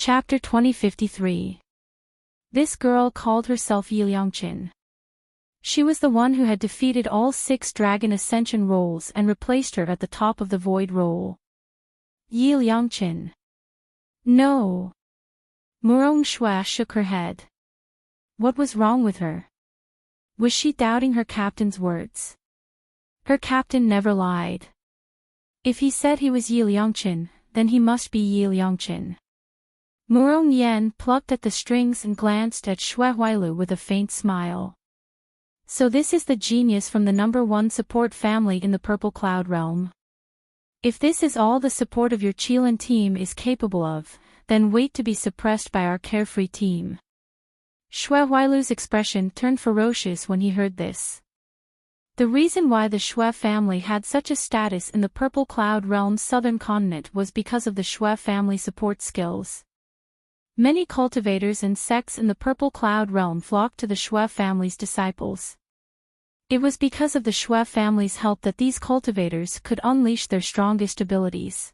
Chapter 2053. This girl called herself Enchantress. She was the one who had defeated all 6 dragon ascension rolls and replaced her at the top of the void roll. Enchantress. No. Murong Shua shook her head. What was wrong with her? Was she doubting her captain's words? Her captain never lied. If he said he was Enchantress, then he must be Enchantress. Murong Yen plucked at the strings and glanced at Xue Huailu with a faint smile. So this is the genius from the #1 support family in the Purple Cloud realm. If this is all the support of your Qilin team is capable of, then wait to be suppressed by our carefree team. Xue Huailu's expression turned ferocious when he heard this. The reason why the Xue family had such a status in the Purple Cloud realm's southern continent was because of the Xue family support skills. Many cultivators and sects in the Purple Cloud realm flocked to the Xue family's disciples. It was because of the Xue family's help that these cultivators could unleash their strongest abilities.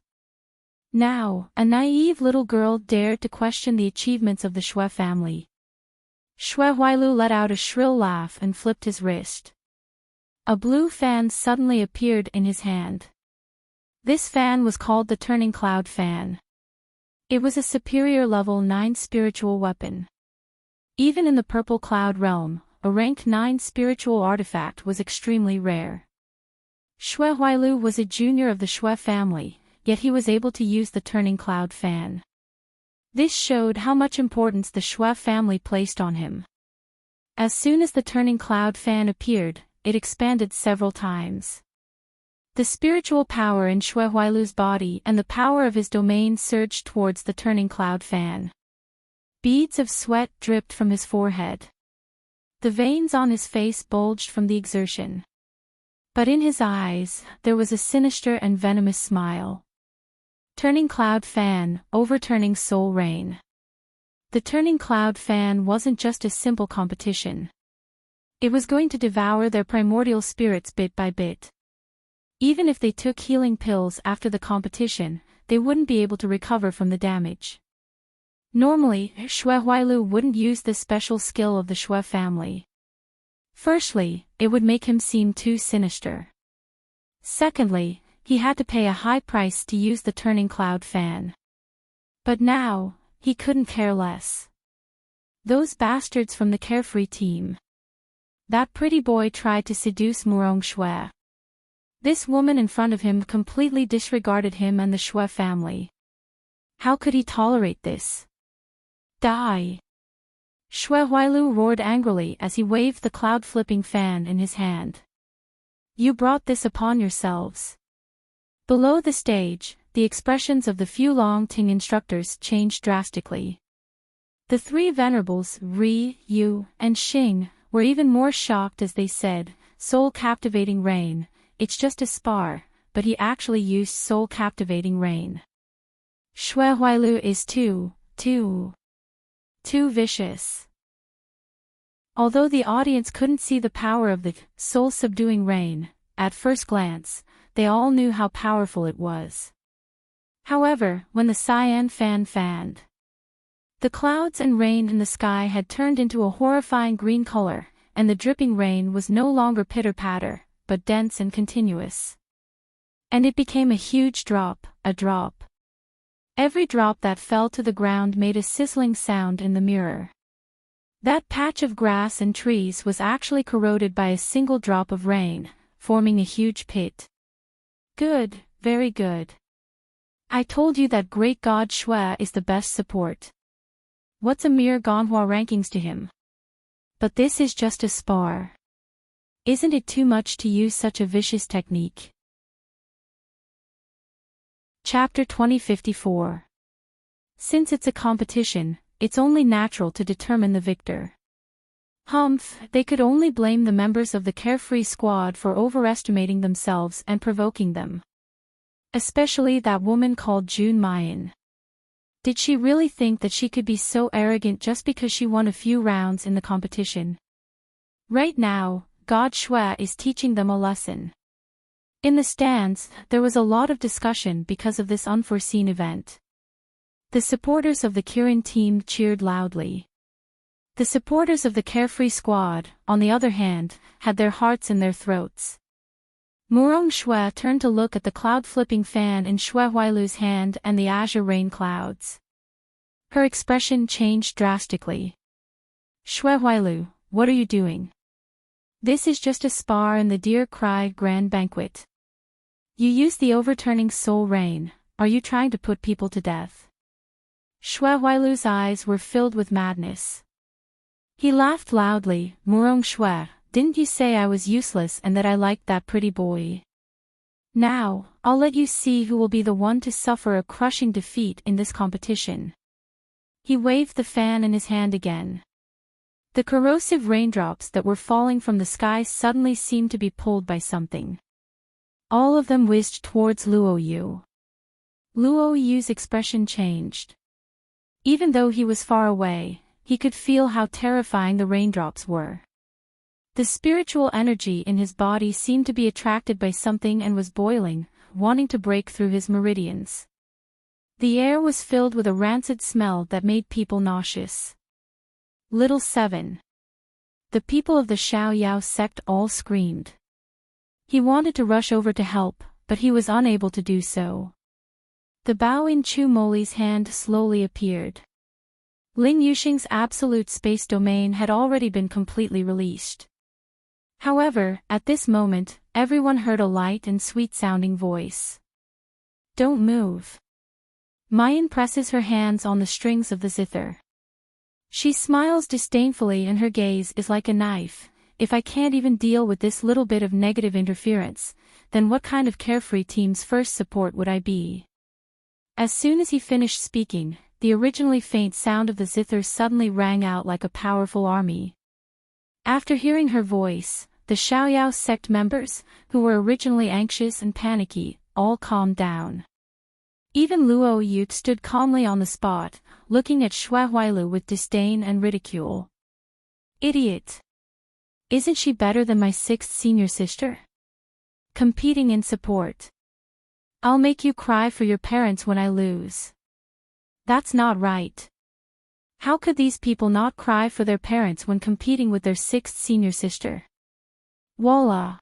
Now, a naive little girl dared to question the achievements of the Xue family. Xue Huailu let out a shrill laugh and flipped his wrist. A blue fan suddenly appeared in his hand. This fan was called the Turning Cloud Fan. It was a superior level 9 spiritual weapon. Even in the Purple Cloud realm, a rank 9 spiritual artifact was extremely rare. Xue Huailu was a junior of the Xue family, yet he was able to use the Turning Cloud Fan. This showed how much importance the Xue family placed on him. As soon as the Turning Cloud Fan appeared, it expanded several times. The spiritual power in Xue Huailu's body and the power of his domain surged towards the Turning Cloud Fan. Beads of sweat dripped from his forehead. The veins on his face bulged from the exertion. But in his eyes, there was a sinister and venomous smile. Turning Cloud Fan, overturning Soul Rain. The Turning Cloud Fan wasn't just a simple competition. It was going to devour their primordial spirits bit by bit. Even if they took healing pills after the competition, they wouldn't be able to recover from the damage. Normally, Xue Huailu wouldn't use this special skill of the Xue family. Firstly, it would make him seem too sinister. Secondly, he had to pay a high price to use the Turning Cloud Fan. But now, he couldn't care less. Those bastards from the carefree team. That pretty boy tried to seduce Murong Xue. This woman in front of him completely disregarded him and the Xue family. How could he tolerate this? Die! Xue Huailu roared angrily as he waved the cloud-flipping fan in his hand. You brought this upon yourselves. Below the stage, the expressions of the few Long-Ting instructors changed drastically. The 3 venerables, Ri, Yu, and Xing, were even more shocked as they said, Soul-captivating rain. It's just a spar, but he actually used soul-captivating rain. Xue Huailu is too vicious. Although the audience couldn't see the power of the soul-subduing rain, at first glance, they all knew how powerful it was. However, when the cyan fan fanned, the clouds and rain in the sky had turned into a horrifying green color, and the dripping rain was no longer pitter-patter, but dense and continuous. And it became a huge drop, a drop. Every drop that fell to the ground made a sizzling sound in the mirror. That patch of grass and trees was actually corroded by a single drop of rain, forming a huge pit. Good, very good. I told you that great god Xue is the best support. What's a mere Ganhua rankings to him? But this is just a spar. Isn't it too much to use such a vicious technique? Chapter 2054. Since it's a competition, it's only natural to determine the victor. Humph, they could only blame the members of the Carefree Squad for overestimating themselves and provoking them. Especially that woman called Jun Mayan. Did she really think that she could be so arrogant just because she won a few rounds in the competition? Right now, God Xue is teaching them a lesson. In the stands, there was a lot of discussion because of this unforeseen event. The supporters of the Kirin team cheered loudly. The supporters of the Carefree squad, on the other hand, had their hearts in their throats. Murong Shui turned to look at the cloud-flipping fan in Shui Huailu's hand and the azure rain clouds. Her expression changed drastically. Shui Huailu, what are you doing? This is just a spar in the Deer Cry Grand Banquet. You use the overturning soul rain, are you trying to put people to death? Shui Huailu's eyes were filled with madness. He laughed loudly. Murong Shui, didn't you say I was useless and that I liked that pretty boy? Now, I'll let you see who will be the one to suffer a crushing defeat in this competition. He waved the fan in his hand again. The corrosive raindrops that were falling from the sky suddenly seemed to be pulled by something. All of them whizzed towards Luo Yu. Luo Yu's expression changed. Even though he was far away, he could feel how terrifying the raindrops were. The spiritual energy in his body seemed to be attracted by something and was boiling, wanting to break through his meridians. The air was filled with a rancid smell that made people nauseous. Little 7. The people of the Xiao Yao sect all screamed. He wanted to rush over to help, but he was unable to do so. The Bao in Chu Moli's hand slowly appeared. Lin Yuxing's absolute space domain had already been completely released. However, at this moment, everyone heard a light and sweet-sounding voice. Don't move. Mayan presses her hands on the strings of the zither. She smiles disdainfully and her gaze is like a knife. If I can't even deal with this little bit of negative interference, then what kind of Carefree team's first support would I be? As soon as he finished speaking, the originally faint sound of the zither suddenly rang out like a powerful army. After hearing her voice, the Xiaoyao sect members, who were originally anxious and panicky, all calmed down. Even Luo Yu stood calmly on the spot, looking at Shui Huailu with disdain and ridicule. Idiot! Isn't she better than my 6th senior sister? Competing in support. I'll make you cry for your parents when I lose. That's not right. How could these people not cry for their parents when competing with their 6th senior sister? Voila!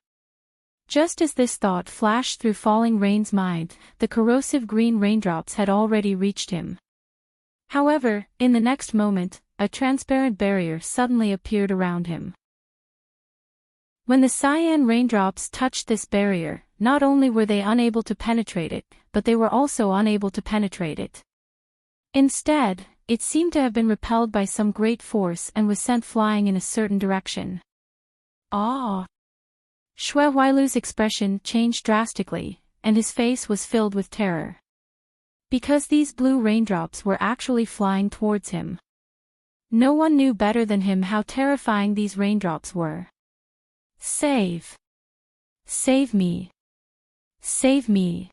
Just as this thought flashed through Falling Rain's mind, the corrosive green raindrops had already reached him. However, in the next moment, a transparent barrier suddenly appeared around him. When the cyan raindrops touched this barrier, not only were they unable to penetrate it, but they were also unable to penetrate it. Instead, it seemed to have been repelled by some great force and was sent flying in a certain direction. Ah! Shui Huailu's expression changed drastically, and his face was filled with terror. Because these blue raindrops were actually flying towards him. No one knew better than him how terrifying these raindrops were. Save! Save me! Save me!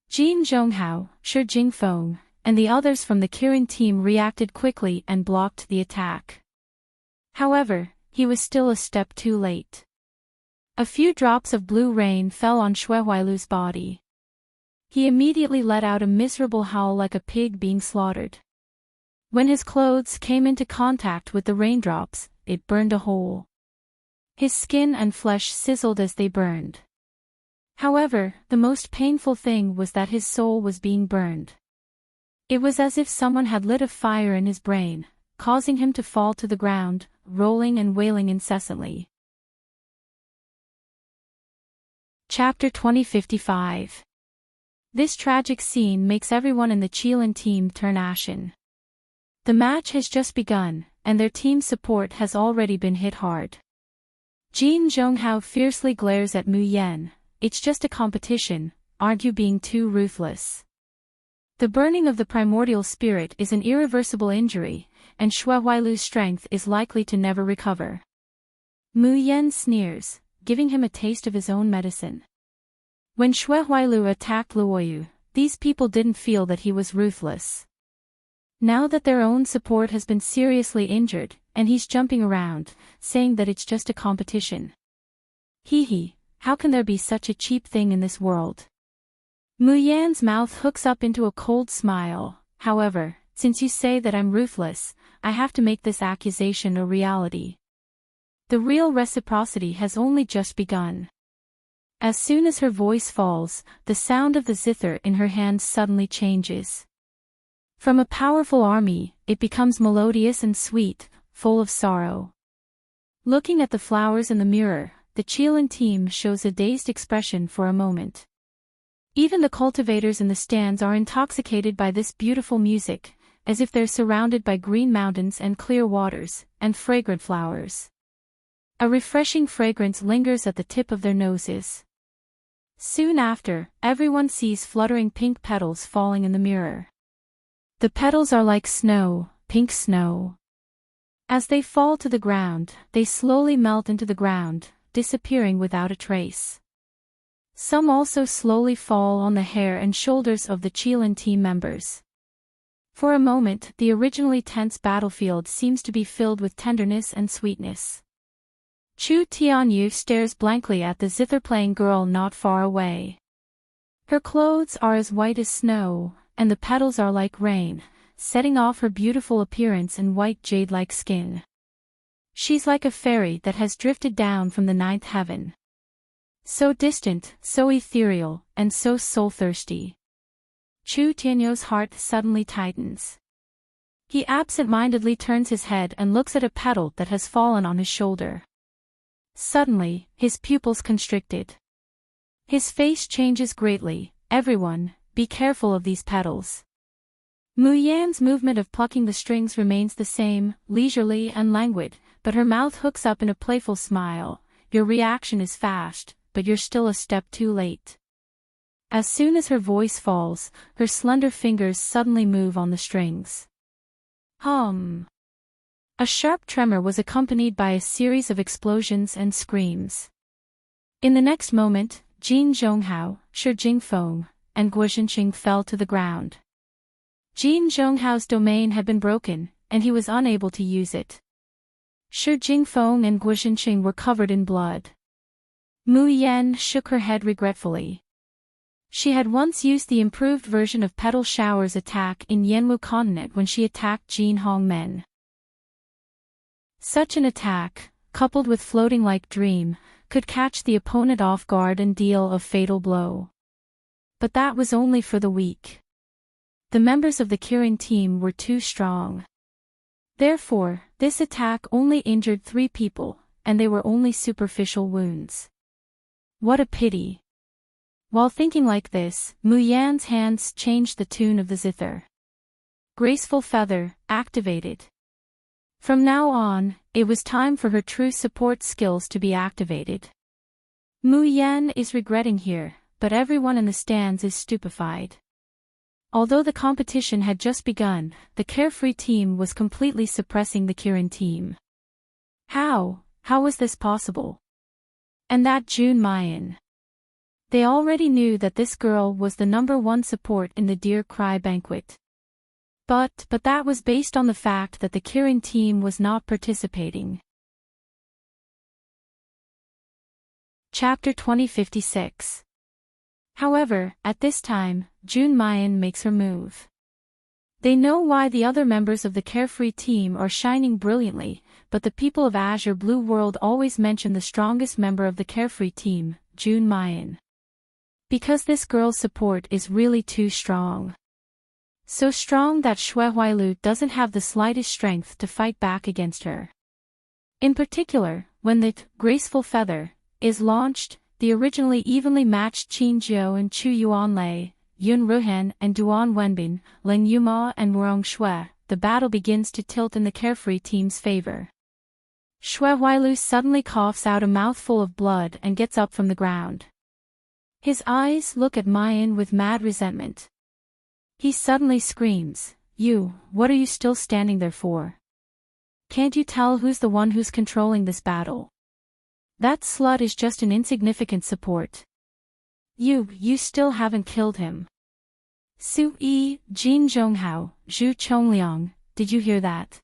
Jin Zhonghao, Shi Jingfeng, and the others from the Kirin team reacted quickly and blocked the attack. However, he was still a step too late. A few drops of blue rain fell on Shui Huailu's body. He immediately let out a miserable howl like a pig being slaughtered. When his clothes came into contact with the raindrops, it burned a hole. His skin and flesh sizzled as they burned. However, the most painful thing was that his soul was being burned. It was as if someone had lit a fire in his brain, causing him to fall to the ground, rolling and wailing incessantly. Chapter 2055. This tragic scene makes everyone in the Qilin team turn ashen. The match has just begun, and their team support has already been hit hard. Jin Zhonghao fiercely glares at Mu Yan. It's just a competition, aren't you being too ruthless? The burning of the primordial spirit is an irreversible injury, and Shui Huailu's strength is likely to never recover. Mu Yan sneers, giving him a taste of his own medicine. When Shui Huailu attacked Luoyu, these people didn't feel that he was ruthless. Now that their own support has been seriously injured, and he's jumping around, saying that it's just a competition. Hee, how can there be such a cheap thing in this world? Mu Yan's mouth hooks up into a cold smile, however, since you say that I'm ruthless, I have to make this accusation a reality. The real reciprocity has only just begun. As soon as her voice falls, the sound of the zither in her hand suddenly changes. From a powerful army, it becomes melodious and sweet, full of sorrow. Looking at the flowers in the mirror, the Qilin team shows a dazed expression for a moment. Even the cultivators in the stands are intoxicated by this beautiful music, as if they're surrounded by green mountains and clear waters, and fragrant flowers. A refreshing fragrance lingers at the tip of their noses. Soon after, everyone sees fluttering pink petals falling in the mirror. The petals are like snow, pink snow. As they fall to the ground, they slowly melt into the ground, disappearing without a trace. Some also slowly fall on the hair and shoulders of the Qilin team members. For a moment, the originally tense battlefield seems to be filled with tenderness and sweetness. Chu Tianyu stares blankly at the zither-playing girl not far away. Her clothes are as white as snow, and the petals are like rain, setting off her beautiful appearance and white jade-like skin. She's like a fairy that has drifted down from the ninth heaven. So distant, so ethereal, and so soul-thirsty. Chu Tianyu's heart suddenly tightens. He absent-mindedly turns his head and looks at a petal that has fallen on his shoulder. Suddenly, his pupils constricted. His face changes greatly. Everyone, be careful of these petals. Mu Yan's movement of plucking the strings remains the same, leisurely and languid, but her mouth hooks up in a playful smile. Your reaction is fast, but you're still a step too late. As soon as her voice falls, her slender fingers suddenly move on the strings. Hum. A sharp tremor was accompanied by a series of explosions and screams. In the next moment, Jin Zhonghao, Shi Jingfeng, and Guo Zhenqing fell to the ground. Jin Zhonghao's domain had been broken, and he was unable to use it. Shi Jingfeng and Guo Zhenqing were covered in blood. Mu Yan shook her head regretfully. She had once used the improved version of Petal Shower's attack in Yanwu Continent when she attacked Jin Hongmen. Such an attack, coupled with floating like dream, could catch the opponent off guard and deal a fatal blow. But that was only for the weak. The members of the Kirin team were too strong. Therefore, this attack only injured 3 people, and they were only superficial wounds. What a pity. While thinking like this, Mu Yan's hands changed the tune of the zither. Graceful feather, activated. From now on, it was time for her true support skills to be activated. Mu Yan is regretting here, but everyone in the stands is stupefied. Although the competition had just begun, the Carefree team was completely suppressing the Kirin team. How was this possible? And that June Mayan. They already knew that this girl was the #1 support in the Dear Cry banquet. But that was based on the fact that the Kirin team was not participating. Chapter 2056. However, at this time, June Mayan makes her move. They know why the other members of the Carefree team are shining brilliantly, but the people of Azure Blue World always mention the strongest member of the Carefree team, June Mayan. Because this girl's support is really too strong. So strong that Xue Huailu doesn't have the slightest strength to fight back against her. In particular, when the graceful feather is launched, the originally evenly matched Qin Jiu and Chu Yuanlei, Yun Ruhan and Duan Wenbin, Ling Yuma and Wurong Xue, the battle begins to tilt in the Carefree team's favor. Xue Huailu suddenly coughs out a mouthful of blood and gets up from the ground. His eyes look at Mayan with mad resentment. He suddenly screams, what are you still standing there for? Can't you tell who's the one who's controlling this battle? That slut is just an insignificant support. You still haven't killed him. Su Yi, Jin Zhonghao, Zhu Chongliang, did you hear that?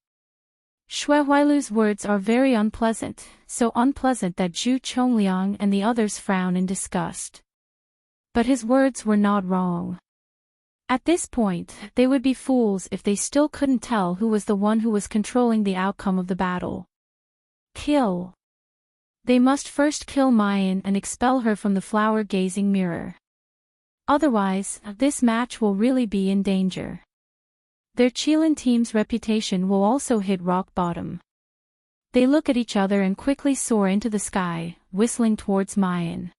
Xue Huailu's words are very unpleasant, so unpleasant that Zhu Chongliang and the others frown in disgust. But his words were not wrong. At this point, they would be fools if they still couldn't tell who was the one who was controlling the outcome of the battle. Kill. They must first kill Mayan and expel her from the flower-gazing mirror. Otherwise, this match will really be in danger. Their Qilin team's reputation will also hit rock bottom. They look at each other and quickly soar into the sky, whistling towards Mayan.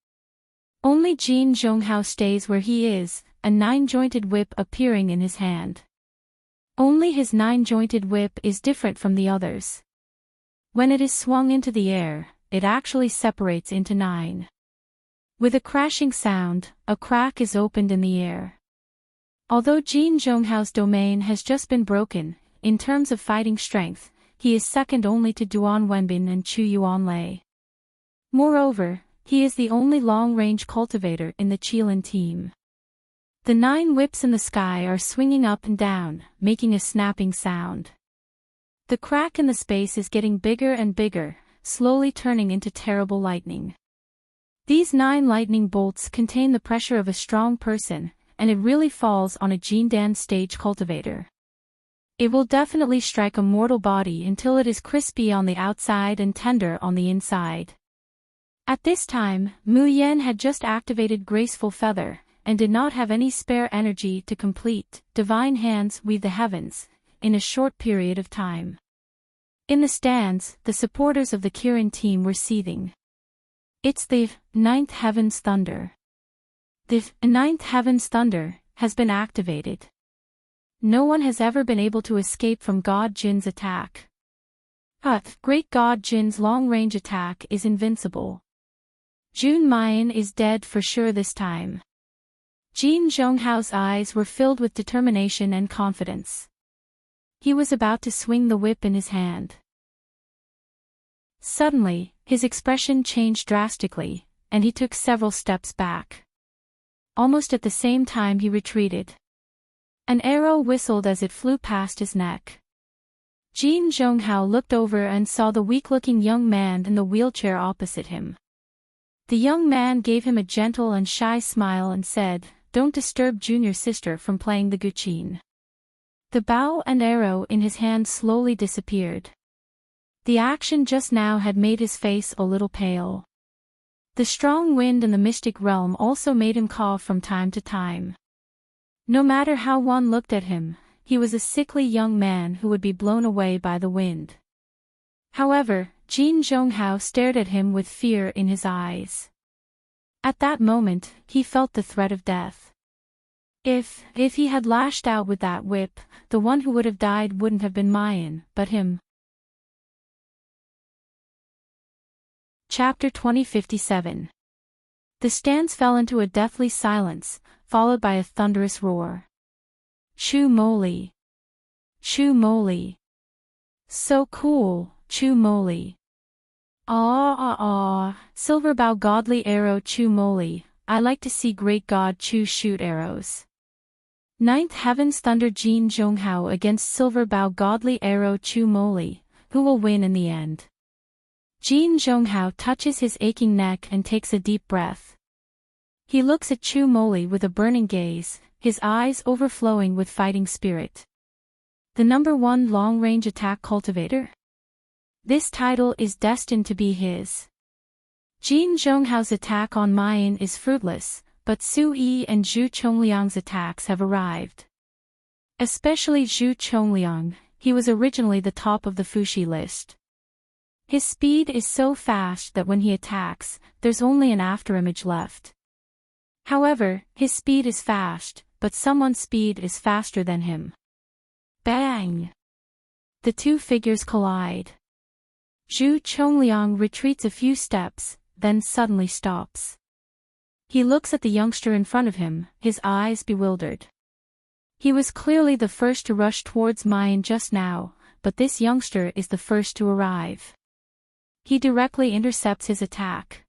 Only Jin Zhonghao stays where he is, a 9-jointed whip appearing in his hand. Only his 9-jointed whip is different from the others. When it is swung into the air, it actually separates into 9. With a crashing sound, a crack is opened in the air. Although Jin Zhonghao's domain has just been broken, in terms of fighting strength, he is second only to Duan Wenbin and Chu Yuanlei. Moreover, he is the only long-range cultivator in the Qilin team. The 9 whips in the sky are swinging up and down, making a snapping sound. The crack in the space is getting bigger and bigger, slowly turning into terrible lightning. These 9 lightning bolts contain the pressure of a strong person, and it really falls on a Jindan stage cultivator. It will definitely strike a mortal body until it is crispy on the outside and tender on the inside. At this time, Mu Yan had just activated Graceful Feather, and did not have any spare energy to complete Divine Hands Weave the Heavens, in a short period of time. In the stands, the supporters of the Kirin team were seething. It's the 9th Heaven's Thunder. The 9th Heaven's Thunder has been activated. No one has ever been able to escape from God Jin's attack. Great God Jin's long-range attack is invincible. Jun Mayan is dead for sure this time. Jin Zhonghao's eyes were filled with determination and confidence. He was about to swing the whip in his hand. Suddenly, his expression changed drastically, and he took several steps back. Almost at the same time he retreated. An arrow whistled as it flew past his neck. Jin Zhonghao looked over and saw the weak-looking young man in the wheelchair opposite him. The young man gave him a gentle and shy smile and said, "Don't disturb junior sister from playing the guqin." The bow and arrow in his hand slowly disappeared. The action just now had made his face a little pale. The strong wind in the mystic realm also made him cough from time to time. No matter how one looked at him, he was a sickly young man who would be blown away by the wind. However, Jin Zhonghao stared at him with fear in his eyes. At that moment, he felt the threat of death. If he had lashed out with that whip, the one who would have died wouldn't have been Mayan, but him. Chapter 2057. The stands fell into a deathly silence, followed by a thunderous roar. Chu Moli. Chu Moli. So cool, Chu Moli. Silver bow godly arrow Chu Moli, I like to see great god Chu shoot arrows. 9th Heaven's Thunder Jin Zhonghao against silver bow godly arrow Chu Moli, who will win in the end? Jin Zhonghao touches his aching neck and takes a deep breath. He looks at Chu Moli with a burning gaze, his eyes overflowing with fighting spirit. The number 1 long-range attack cultivator? This title is destined to be his. Jin Zhonghao's attack on Mayan is fruitless, but Su Yi and Zhu Chongliang's attacks have arrived. Especially Zhu Chongliang, he was originally the top of the Fushi list. His speed is so fast that when he attacks, there's only an afterimage left. However, his speed is fast, but someone's speed is faster than him. Bang! The two figures collide. Zhu Chongliang retreats a few steps, then suddenly stops. He looks at the youngster in front of him, his eyes bewildered. He was clearly the first to rush towards Mayan just now, but this youngster is the first to arrive. He directly intercepts his attack.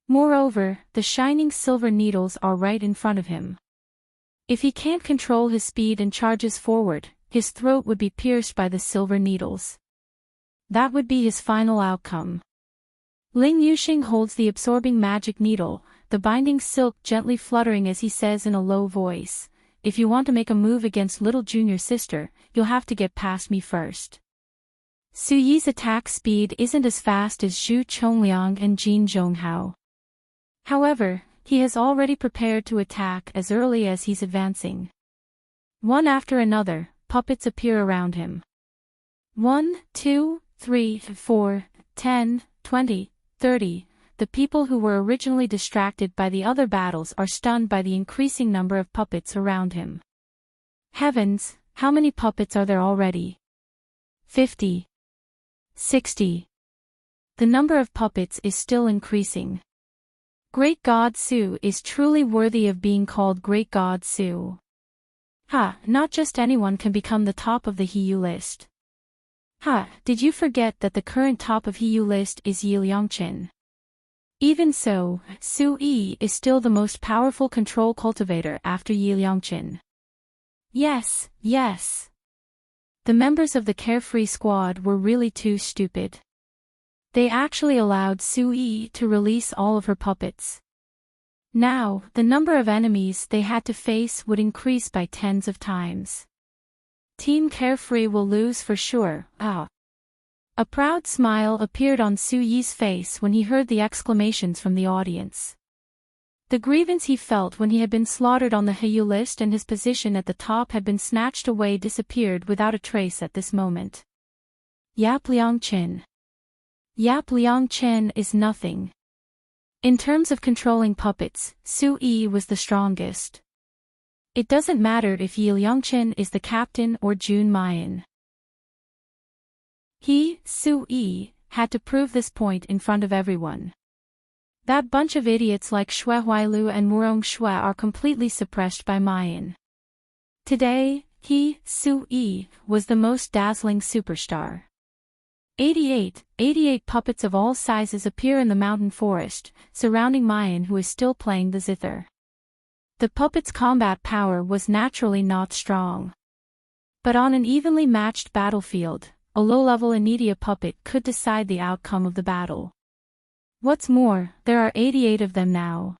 Moreover, the shining silver needles are right in front of him. If he can't control his speed and charges forward, his throat would be pierced by the silver needles. That would be his final outcome. Ling Yuxing holds the absorbing magic needle, the binding silk gently fluttering as he says in a low voice, if you want to make a move against little junior sister, you'll have to get past me first. Su Yi's attack speed isn't as fast as Zhu Chongliang and Jin Zhonghao. However, he has already prepared to attack as early as he's advancing. One after another, puppets appear around him. 1, 2, 3, 4, 10, 20, 30. The people who were originally distracted by the other battles are stunned by the increasing number of puppets around him. Heavens, how many puppets are there already? 50. 60. The number of puppets is still increasing. Great God Su is truly worthy of being called Great God Su. Not just anyone can become the top of the Hiyu list. Did you forget that the current top of Hiyu list is Yi Liangqin? Even so, Su Yi is still the most powerful control cultivator after Yi Liangqin. Yes. The members of the Carefree Squad were really too stupid. They actually allowed Su Yi to release all of her puppets. Now, the number of enemies they had to face would increase by tens of times. Team Carefree will lose for sure. A proud smile appeared on Su Yi's face when he heard the exclamations from the audience. The grievance he felt when he had been slaughtered on the Hiyu list and his position at the top had been snatched away disappeared without a trace at this moment. Yap Liangqin. Yap Liangqin is nothing. In terms of controlling puppets, Su Yi was the strongest. It doesn't matter if Yi Liangqin is the captain or Jun Mayan. He, Su Yi, had to prove this point in front of everyone. That bunch of idiots like Xue Huailu and Murong Xue are completely suppressed by Mayan. Today, he, Su Yi, was the most dazzling superstar. 88 puppets of all sizes appear in the mountain forest, surrounding Mayan who is still playing the zither. The puppet's combat power was naturally not strong. But on an evenly matched battlefield, a low-level Anidia puppet could decide the outcome of the battle. What's more, there are 88 of them now.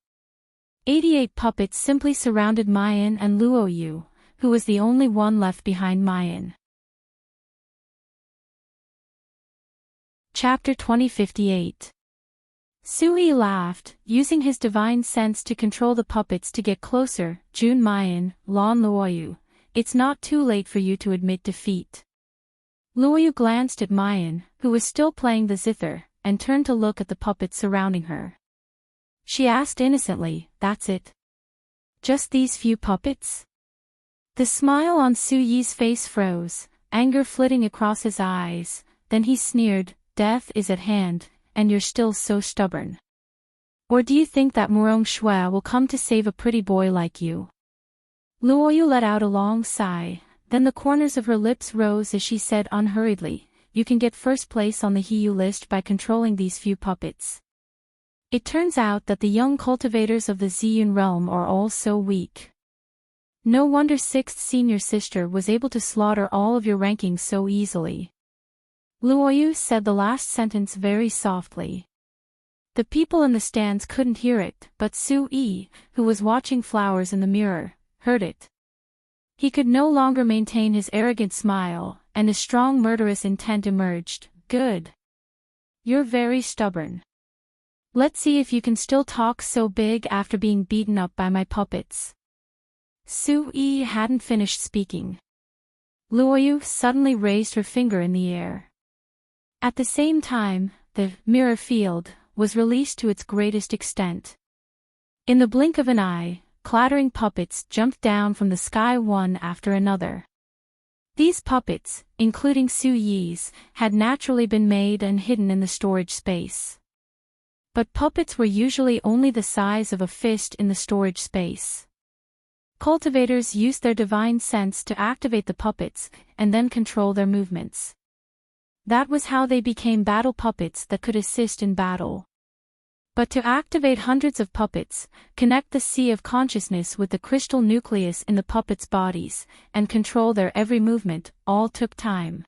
88 puppets simply surrounded Mayan and Luoyu, who was the only one left behind Mayan. Chapter 2058. Su Yi laughed, using his divine sense to control the puppets to get closer. Jun Mayan, Lan Luoyu, it's not too late for you to admit defeat. Luoyu glanced at Mayan, who was still playing the zither, and turned to look at the puppets surrounding her. She asked innocently, "That's it? Just these few puppets?" The smile on Su Yi's face froze, anger flitting across his eyes, then he sneered, "Death is at hand, and you're still so stubborn. Or do you think that Murong Xue will come to save a pretty boy like you?" Luoyu let out a long sigh, then the corners of her lips rose as she said unhurriedly, "You can get first place on the Hiyu list by controlling these few puppets. It turns out that the young cultivators of the Ziyun realm are all so weak. No wonder 6th senior sister was able to slaughter all of your rankings so easily." Luoyu said the last sentence very softly. The people in the stands couldn't hear it, but Su Yi, who was watching flowers in the mirror, heard it. He could no longer maintain his arrogant smile, and a strong murderous intent emerged. "Good. You're very stubborn. Let's see if you can still talk so big after being beaten up by my puppets." Su Yi hadn't finished speaking. Luoyu suddenly raised her finger in the air. At the same time, the mirror field was released to its greatest extent. In the blink of an eye, clattering puppets jumped down from the sky one after another. These puppets, including Su Yi's, had naturally been made and hidden in the storage space. But puppets were usually only the size of a fist in the storage space. Cultivators used their divine sense to activate the puppets, and then control their movements. That was how they became battle puppets that could assist in battle. But to activate hundreds of puppets, connect the sea of consciousness with the crystal nucleus in the puppets' bodies, and control their every movement, all took time.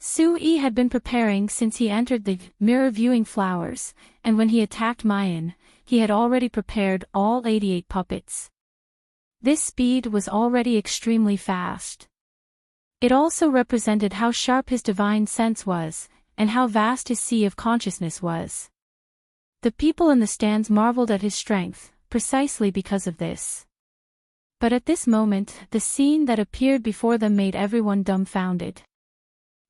Su Yi had been preparing since he entered the mirror viewing flowers, and when he attacked Mayan, he had already prepared all 88 puppets. This speed was already extremely fast. It also represented how sharp his divine sense was, and how vast his sea of consciousness was. The people in the stands marveled at his strength, precisely because of this. But at this moment, the scene that appeared before them made everyone dumbfounded.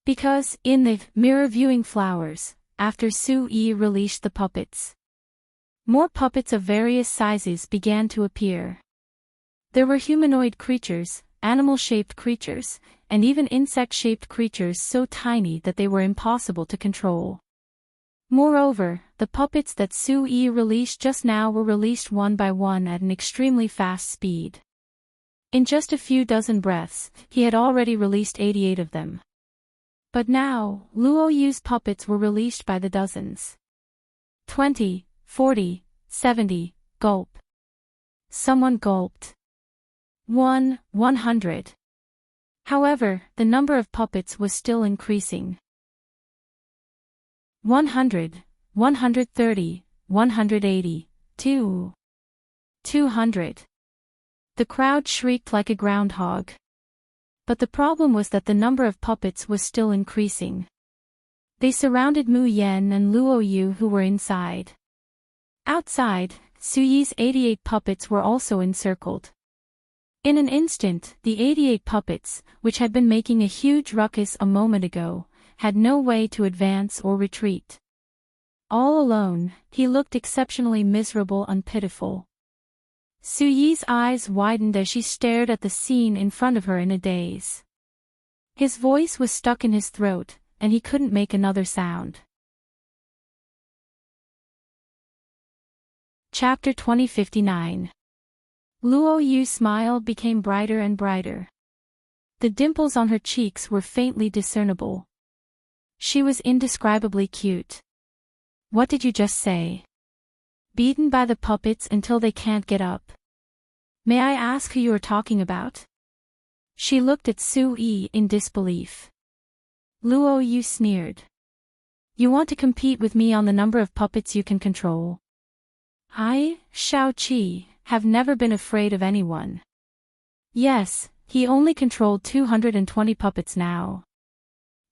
Because, in the mirror viewing flowers, after Su Yi released the puppets, more puppets of various sizes began to appear. There were humanoid creatures, animal-shaped creatures, and even insect-shaped creatures so tiny that they were impossible to control. Moreover, the puppets that Su Yi released just now were released one by one at an extremely fast speed. In just a few dozen breaths, he had already released 88 of them. But now, Luo Yu's puppets were released by the dozens. 20, 40, 70, gulp. Someone gulped. 100. However, the number of puppets was still increasing. 100, 130, 180, 200. The crowd shrieked like a groundhog. But the problem was that the number of puppets was still increasing. They surrounded Mu Yan and Luo Yu who were inside. Outside, Su Yi's 88 puppets were also encircled. In an instant, the 88 puppets, which had been making a huge ruckus a moment ago, had no way to advance or retreat. All alone, he looked exceptionally miserable and pitiful. Su Yi's eyes widened as she stared at the scene in front of her in a daze. His voice was stuck in his throat, and he couldn't make another sound. Chapter 2059. Luo Yu's smile became brighter and brighter. The dimples on her cheeks were faintly discernible. She was indescribably cute. What did you just say? Beaten by the puppets until they can't get up. May I ask who you are talking about? She looked at Su Yi in disbelief. Luo Yu sneered. You want to compete with me on the number of puppets you can control? I, Shao Qi, have never been afraid of anyone. Yes, he only controlled 220 puppets now.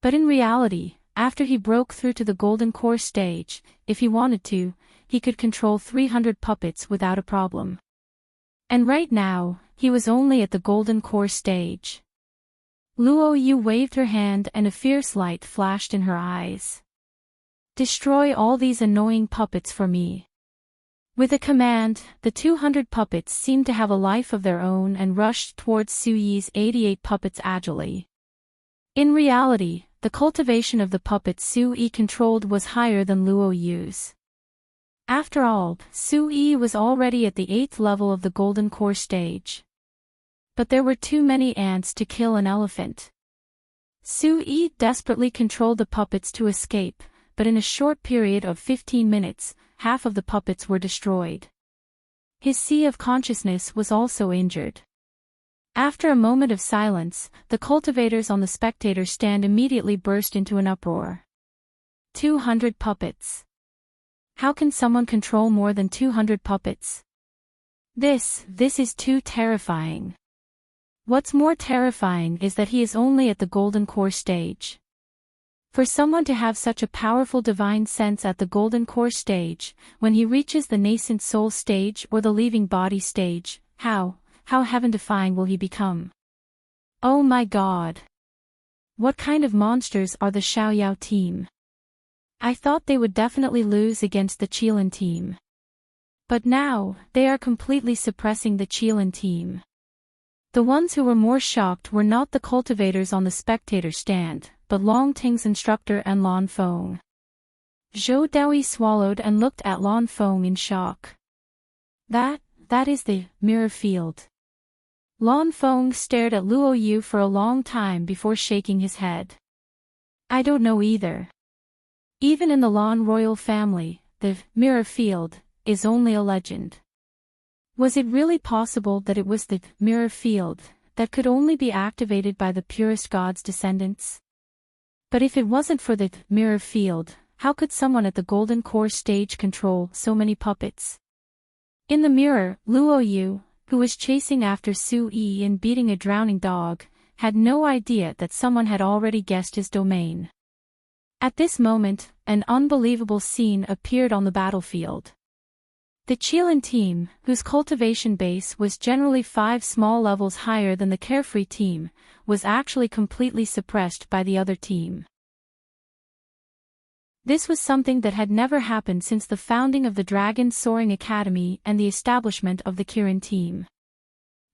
But in reality, after he broke through to the Golden Core stage, if he wanted to, he could control 300 puppets without a problem. And right now, he was only at the Golden Core stage. Luo Yu waved her hand and a fierce light flashed in her eyes. Destroy all these annoying puppets for me. With a command, the 200 puppets seemed to have a life of their own and rushed towards Su Yi's 88 puppets agilely. In reality, the cultivation of the puppets Su Yi controlled was higher than Luo Yu's. After all, Su Yi was already at the 8th level of the Golden Core stage. But there were too many ants to kill an elephant. Su Yi desperately controlled the puppets to escape, but in a short period of 15 minutes, half of the puppets were destroyed. His sea of consciousness was also injured. After a moment of silence, the cultivators on the spectator stand immediately burst into an uproar. 200 puppets. How can someone control more than 200 puppets? This is too terrifying. What's more terrifying is that he is only at the Golden Core stage. For someone to have such a powerful divine sense at the Golden Core stage, when he reaches the nascent soul stage or the leaving body stage, how heaven-defying will he become? Oh my God! What kind of monsters are the Xiaoyao team? I thought they would definitely lose against the Qilin team. But now, they are completely suppressing the Qilin team. The ones who were more shocked were not the cultivators on the spectator stand, but Long Ting's instructor and Lan Feng. Zhou Daoi swallowed and looked at Lan Feng in shock. That is the mirror field. Lan Feng stared at Luo Yu for a long time before shaking his head. I don't know either. Even in the Lan royal family, the mirror field is only a legend. Was it really possible that it was the mirror field that could only be activated by the purest god's descendants? But if it wasn't for the mirror field, how could someone at the Golden Core stage control so many puppets? In the mirror, Luo Yu, who was chasing after Su Yi and beating a drowning dog, had no idea that someone had already guessed his domain. At this moment, an unbelievable scene appeared on the battlefield. The Qilin team, whose cultivation base was generally 5 small levels higher than the Carefree team, was actually completely suppressed by the other team. This was something that had never happened since the founding of the Dragon Soaring Academy and the establishment of the Kirin team.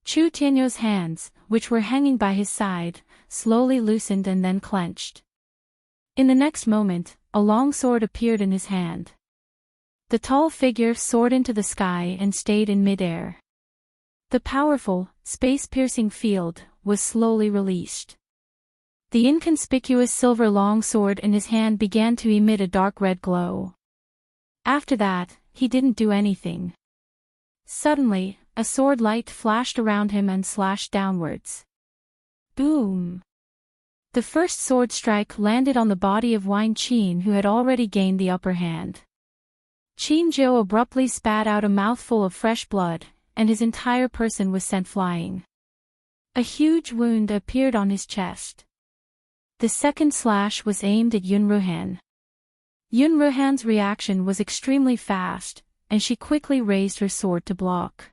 Chu Tianyo's hands, which were hanging by his side, slowly loosened and then clenched. In the next moment, a long sword appeared in his hand. The tall figure soared into the sky and stayed in midair. The powerful, space-piercing field was slowly released. The inconspicuous silver longsword in his hand began to emit a dark red glow. After that, he didn't do anything. Suddenly, a sword light flashed around him and slashed downwards. Boom! The first sword strike landed on the body of Wang Qin, who had already gained the upper hand. Qin Zhou abruptly spat out a mouthful of fresh blood, and his entire person was sent flying. A huge wound appeared on his chest. The second slash was aimed at Yun Ruhan. Yun Ruhan's reaction was extremely fast, and she quickly raised her sword to block.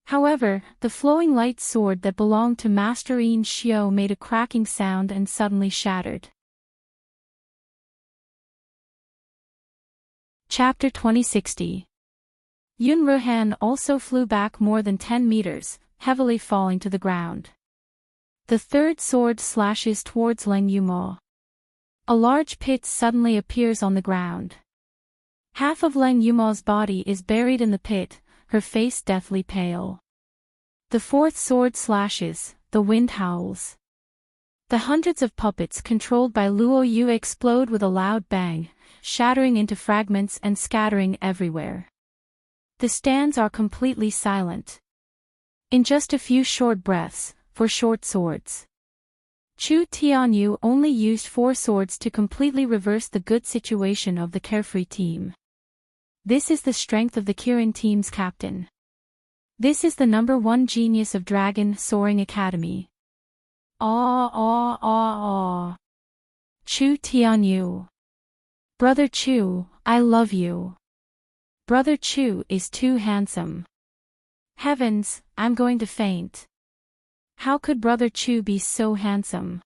However, the flowing light sword that belonged to Master Yin Xiu made a cracking sound and suddenly shattered. Chapter 2060. Yun Ruhan also flew back more than 10 meters, heavily falling to the ground. The third sword slashes towards Leng Yumo. A large pit suddenly appears on the ground. Half of Leng Yumo's body is buried in the pit, her face deathly pale. The fourth sword slashes, the wind howls. The hundreds of puppets controlled by Luo Yu explode with a loud bang, shattering into fragments and scattering everywhere. The stands are completely silent. In just a few short breaths, for short swords. Chu Tianyu only used 4 swords to completely reverse the good situation of the Carefree team. This is the strength of the Kirin team's captain. This is the #1 genius of Dragon Soaring Academy. Chu Tianyu. Brother Chu, I love you. Brother Chu is too handsome. Heavens, I'm going to faint. How could Brother Chu be so handsome?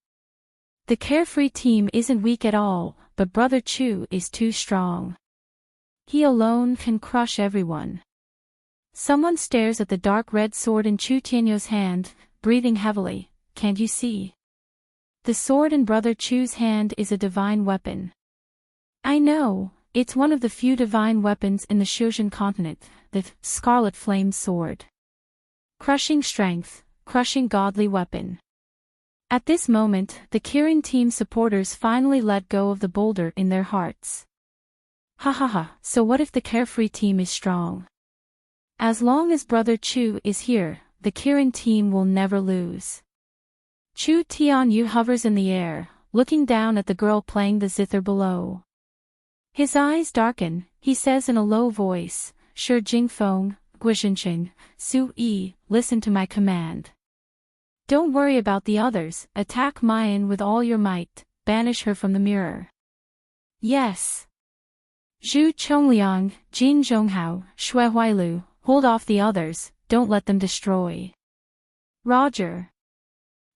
The Carefree team isn't weak at all, but Brother Chu is too strong. He alone can crush everyone. Someone stares at the dark red sword in Chu Tianyo's hand, breathing heavily. Can't you see? The sword in Brother Chu's hand is a divine weapon. I know, it's one of the few divine weapons in the Shuzhen continent, the Scarlet Flame Sword. Crushing strength, crushing godly weapon. At this moment, the Kirin team supporters finally let go of the boulder in their hearts. So what if the Carefree team is strong? As long as Brother Chu is here, the Kirin team will never lose. Chu Tianyu hovers in the air, looking down at the girl playing the zither below. His eyes darken, he says in a low voice, Shi Jingfeng, Guizhenqing, Su Yi, listen to my command. Don't worry about the others, attack Mayan with all your might, banish her from the mirror. Yes. Zhu Chongliang, Jin Zhonghao, Shui Huailu, hold off the others, don't let them destroy. Roger.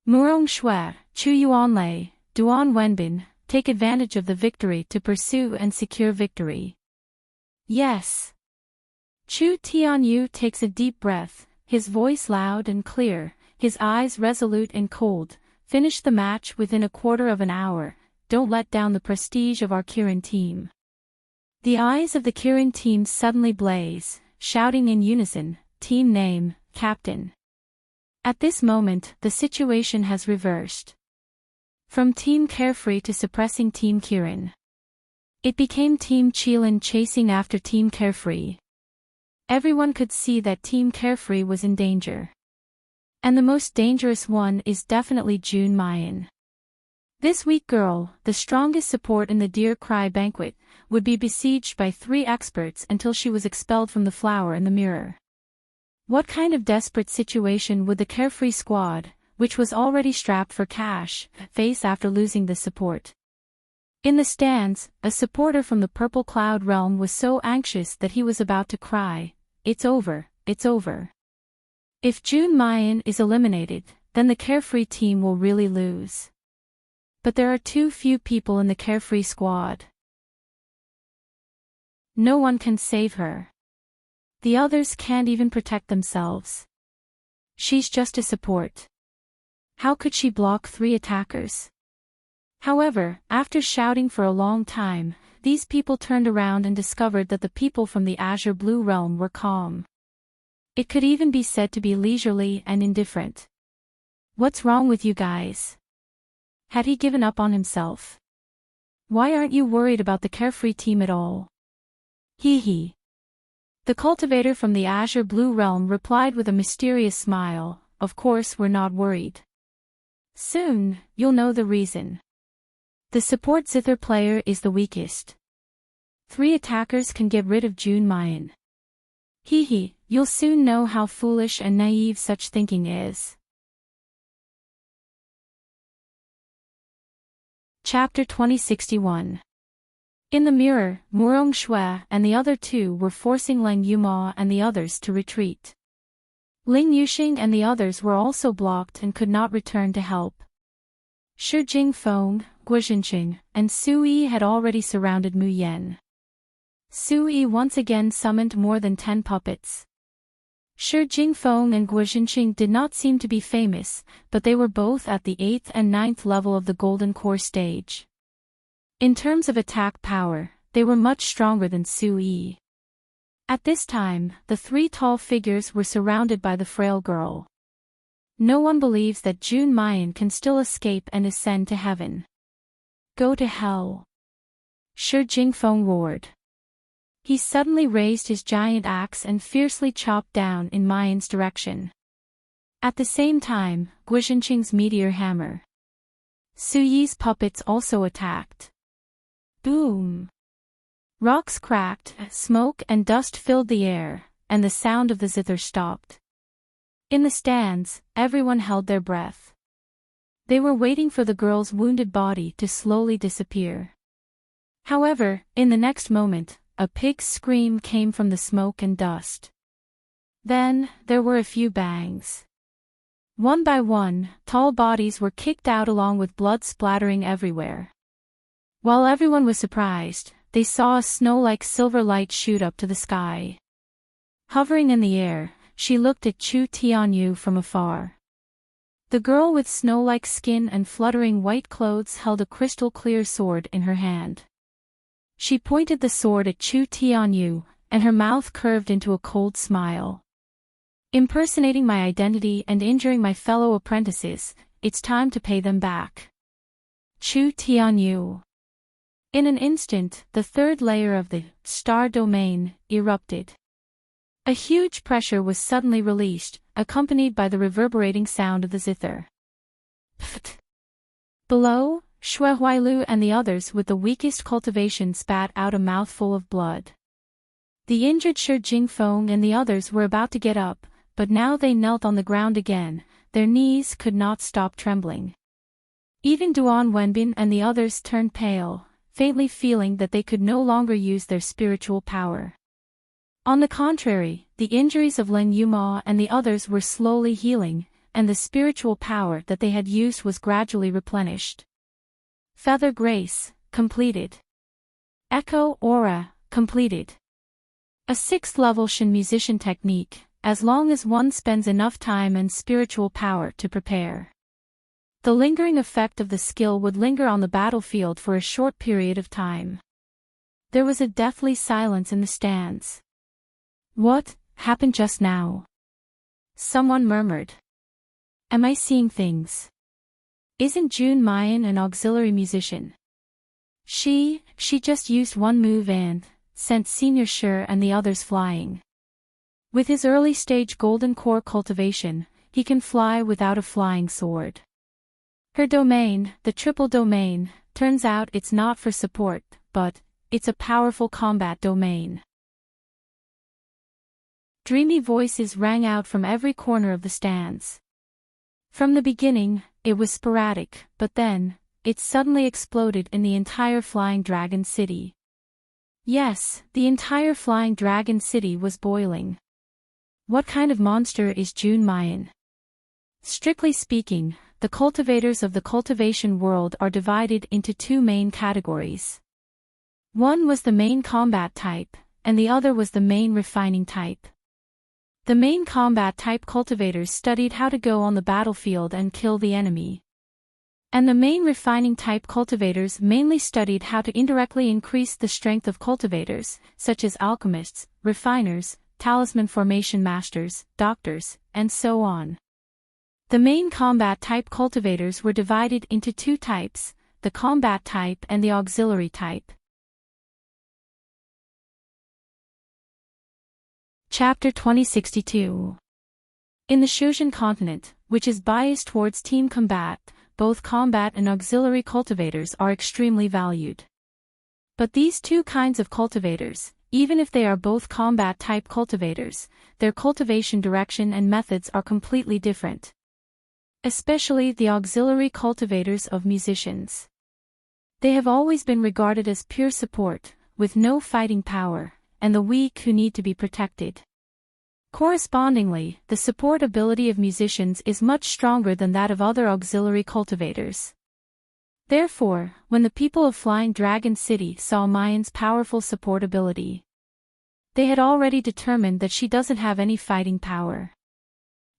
Murong Shui, Chu Yuanlei, Duan Wenbin, take advantage of the victory to pursue and secure victory. Yes. Chu Tianyu takes a deep breath, his voice loud and clear, his eyes resolute and cold. Finish the match within a quarter of an hour, don't let down the prestige of our Kirin team. The eyes of the Kirin team suddenly blaze, shouting in unison, team name, captain. At this moment, the situation has reversed. From Team Carefree to suppressing Team Kirin. It became Team Qilin chasing after Team Carefree. Everyone could see that Team Carefree was in danger. And the most dangerous one is definitely Jun Mayan. This weak girl, the strongest support in the Deer Cry banquet, would be besieged by 3 experts until she was expelled from the flower in the mirror. What kind of desperate situation would the carefree squad, which was already strapped for cash, face after losing the support? In the stands, a supporter from the Purple Cloud realm was so anxious that he was about to cry, "It's over, it's over." If June Mayan is eliminated, then the carefree team will really lose. But there are too few people in the carefree squad. No one can save her. The others can't even protect themselves. She's just a support. How could she block 3 attackers? However, after shouting for a long time, these people turned around and discovered that the people from the Azure Blue realm were calm. It could even be said to be leisurely and indifferent. What's wrong with you guys? Had he given up on himself? Why aren't you worried about the carefree team at all? Hee hee. The cultivator from the Azure Blue realm replied with a mysterious smile, "Of course we're not worried. Soon, you'll know the reason. The support Zither player is the weakest. 3 attackers can get rid of June Mayan. Hee hee, you'll soon know how foolish and naive such thinking is." Chapter 2061. In the mirror, Murong Shui and the other 2 were forcing Ling Yuma and the others to retreat. Ling Yuxing and the others were also blocked and could not return to help. Shi Jingfeng, Guizhenqing, and Su Yi had already surrounded Mu Yan. Su Yi once again summoned more than 10 puppets. Shi Jingfeng and Guizhenqing did not seem to be famous, but they were both at the 8th and 9th level of the Golden Core stage. In terms of attack power, they were much stronger than Su Yi. At this time, the 3 tall figures were surrounded by the frail girl. No one believes that June Mayan can still escape and ascend to heaven. Go to hell. Shi Jingfeng roared. He suddenly raised his giant axe and fiercely chopped down in Mayan's direction. At the same time, Guizhenqing's meteor hammer. Su Yi's puppets also attacked. Boom! Rocks cracked, smoke and dust filled the air, and the sound of the zither stopped. In the stands, everyone held their breath. They were waiting for the girl's wounded body to slowly disappear. However, in the next moment, a pig's scream came from the smoke and dust. Then, there were a few bangs. One by one, tall bodies were kicked out along with blood splattering everywhere. While everyone was surprised, they saw a snow-like silver light shoot up to the sky. Hovering in the air, she looked at Chu Tianyu from afar. The girl with snow-like skin and fluttering white clothes held a crystal-clear sword in her hand. She pointed the sword at Chu Tianyu, and her mouth curved into a cold smile. Impersonating my identity and injuring my fellow apprentices, it's time to pay them back. Chu Tianyu. In an instant, the 3rd layer of the star domain erupted. A huge pressure was suddenly released, accompanied by the reverberating sound of the zither. Pft! Below, Shui Huailu and the others with the weakest cultivation spat out a mouthful of blood. The injured Shi Jingfeng and the others were about to get up, but now they knelt on the ground again, their knees could not stop trembling. Even Duan Wenbin and the others turned pale, faintly feeling that they could no longer use their spiritual power. On the contrary, the injuries of Ling Yuma and the others were slowly healing, and the spiritual power that they had used was gradually replenished. Feather Grace, completed. Echo Aura, completed. A 6th level Shin musician technique, as long as one spends enough time and spiritual power to prepare. The lingering effect of the skill would linger on the battlefield for a short period of time. There was a deathly silence in the stands. What happened just now? Someone murmured. Am I seeing things? Isn't June Mayan an auxiliary musician? She just used one move and sent Senior Shi and the others flying. With his early-stage golden core cultivation, he can fly without a flying sword. Her domain, the triple domain, turns out it's not for support, but it's a powerful combat domain. Dreamy voices rang out from every corner of the stands. From the beginning, it was sporadic, but then, it suddenly exploded in the entire Flying Dragon City. Yes, the entire Flying Dragon City was boiling. What kind of monster is June Mayan? Strictly speaking, the cultivators of the cultivation world are divided into two main categories. One was the main combat type, and the other was the main refining type. The main combat type cultivators studied how to go on the battlefield and kill the enemy. And the main refining type cultivators mainly studied how to indirectly increase the strength of cultivators, such as alchemists, refiners, talisman formation masters, doctors, and so on. The main combat type cultivators were divided into two types, the combat type and the auxiliary type. Chapter 2062. In the Shuzhen continent, which is biased towards team combat, both combat and auxiliary cultivators are extremely valued. But these two kinds of cultivators, even if they are both combat-type cultivators, their cultivation direction and methods are completely different. Especially the auxiliary cultivators of musicians. They have always been regarded as pure support, with no fighting power, and the weak who need to be protected. Correspondingly, the support ability of musicians is much stronger than that of other auxiliary cultivators. Therefore, when the people of Flying Dragon City saw Mayan's powerful support ability, they had already determined that she doesn't have any fighting power.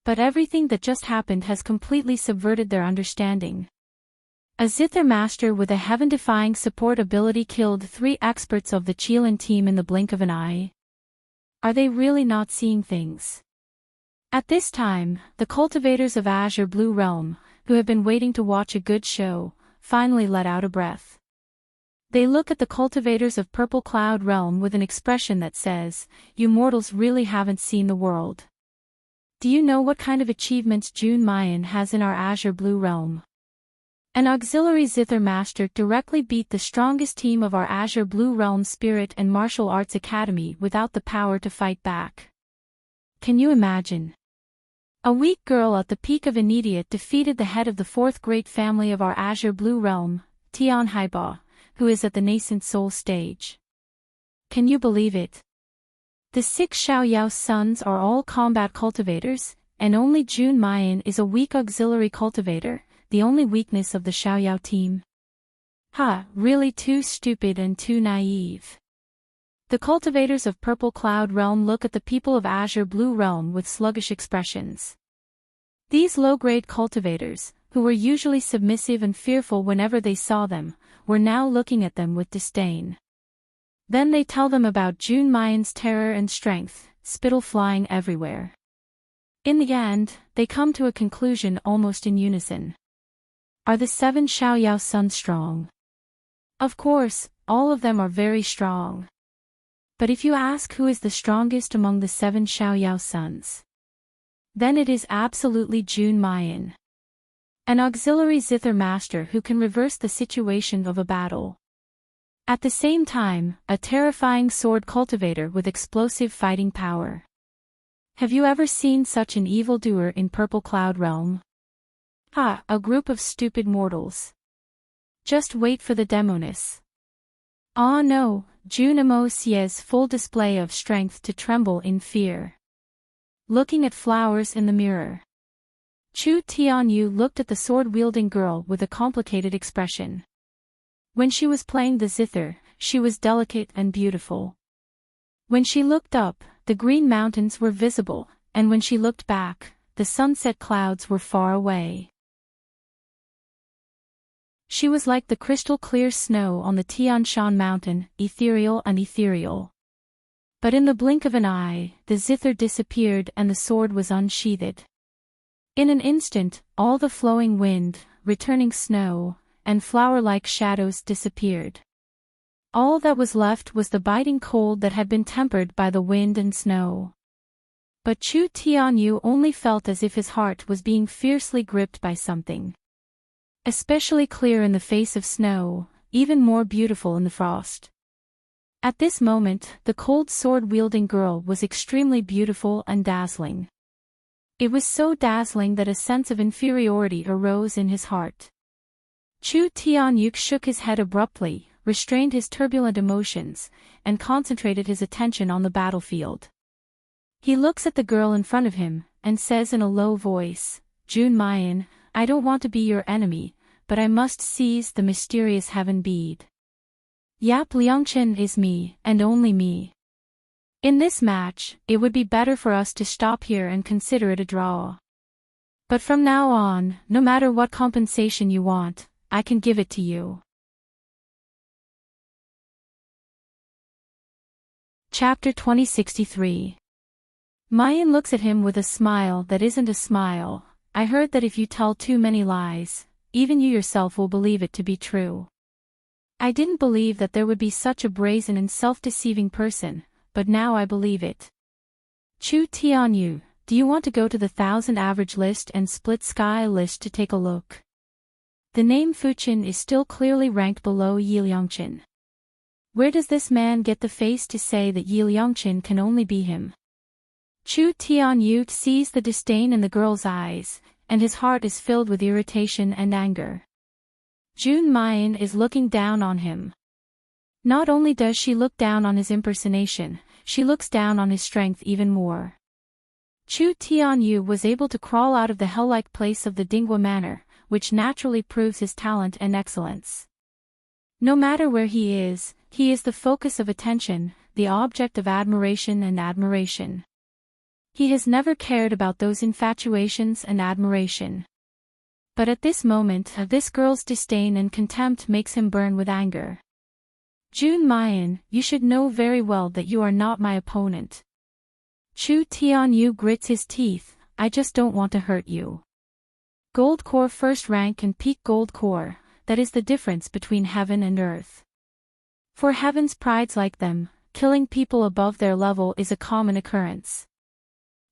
But everything that just happened has completely subverted their understanding. A Zither master with a heaven-defying support ability killed 3 experts of the Qilin team in the blink of an eye. Are they really not seeing things? At this time, the cultivators of Azure Blue Realm, who have been waiting to watch a good show, finally let out a breath. They look at the cultivators of Purple Cloud Realm with an expression that says, "You mortals really haven't seen the world. Do you know what kind of achievements June Mayan has in our Azure Blue Realm?" An auxiliary Zither master directly beat the strongest team of our Azure Blue Realm Spirit and Martial Arts Academy without the power to fight back. Can you imagine? A weak girl at the peak of an idiot defeated the head of the 4th great family of our Azure Blue Realm, Tian Haiba, who is at the nascent soul stage. Can you believe it? The 6 Xiaoyao sons are all combat cultivators, and only June Mayan is a weak auxiliary cultivator, the only weakness of the Xiaoyao team. Really too stupid and too naive. The cultivators of Purple Cloud Realm look at the people of Azure Blue Realm with sluggish expressions. These low-grade cultivators, who were usually submissive and fearful whenever they saw them, were now looking at them with disdain. Then they tell them about June Mayan's terror and strength, spittle flying everywhere. In the end, they come to a conclusion almost in unison. Are the 7 Xiaoyao sons strong? Of course, all of them are very strong. But if you ask who is the strongest among the 7 Xiaoyao sons, then it is absolutely June Mayan. An auxiliary Zither master who can reverse the situation of a battle. At the same time, a terrifying sword cultivator with explosive fighting power. Have you ever seen such an evildoer in Purple Cloud Realm? A group of stupid mortals. Just wait for the demoness. Ah no, June Immerse's full display of strength to tremble in fear. Looking at flowers in the mirror. Chu Tianyu looked at the sword-wielding girl with a complicated expression. When she was playing the zither, she was delicate and beautiful. When she looked up, the green mountains were visible, and when she looked back, the sunset clouds were far away. She was like the crystal-clear snow on the Tian Shan mountain, ethereal and ethereal. But in the blink of an eye, the zither disappeared and the sword was unsheathed. In an instant, all the flowing wind, returning snow, and flower-like shadows disappeared. All that was left was the biting cold that had been tempered by the wind and snow. But Chu Tianyu only felt as if his heart was being fiercely gripped by something. Especially clear in the face of snow, even more beautiful in the frost. At this moment, the cold sword-wielding girl was extremely beautiful and dazzling. It was so dazzling that a sense of inferiority arose in his heart. Chu Tianyuk shook his head abruptly, restrained his turbulent emotions, and concentrated his attention on the battlefield. He looks at the girl in front of him, and says in a low voice, "Jun Mayan, I don't want to be your enemy, but I must seize the mysterious heaven bead. Yap Liangchen is me, and only me. In this match, it would be better for us to stop here and consider it a draw. But from now on, no matter what compensation you want, I can give it to you." Chapter 2063. Mayan looks at him with a smile that isn't a smile. "I heard that if you tell too many lies, even you yourself will believe it to be true. I didn't believe that there would be such a brazen and self-deceiving person, but now I believe it. Chu Tianyu, do you want to go to the 1,000 average list and split sky list to take a look? The name Fuqin is still clearly ranked below Yi Liangchen. Where does this man get the face to say that Yi Liangchen can only be him?" Chu Tianyu sees the disdain in the girl's eyes, and his heart is filled with irritation and anger. Jun Mayan is looking down on him. Not only does she look down on his impersonation, she looks down on his strength even more. Chu Tianyu was able to crawl out of the hell-like place of the Dingwa Manor, which naturally proves his talent and excellence. No matter where he is the focus of attention, the object of admiration and admiration. He has never cared about those infatuations and admiration. But at this moment, this girl's disdain and contempt makes him burn with anger. "Jun Mayan, you should know very well that you are not my opponent." Chu Tianyu grits his teeth, "I just don't want to hurt you. Gold core first rank and peak gold core, that is the difference between heaven and earth. For heaven's prides like them, killing people above their level is a common occurrence.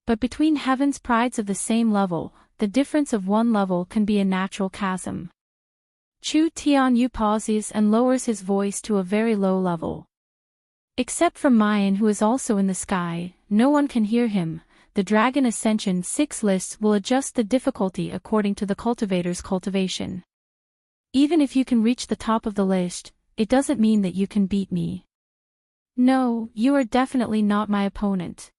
But between heaven's prides of the same level, the difference of one level can be a natural chasm." Chu Tianyu pauses and lowers his voice to a very low level. Except for Mayan, who is also in the sky, no one can hear him. The Dragon Ascension 6 lists will adjust the difficulty according to the cultivator's cultivation. Even if you can reach the top of the list, it doesn't mean that you can beat me. No, you are definitely not my opponent.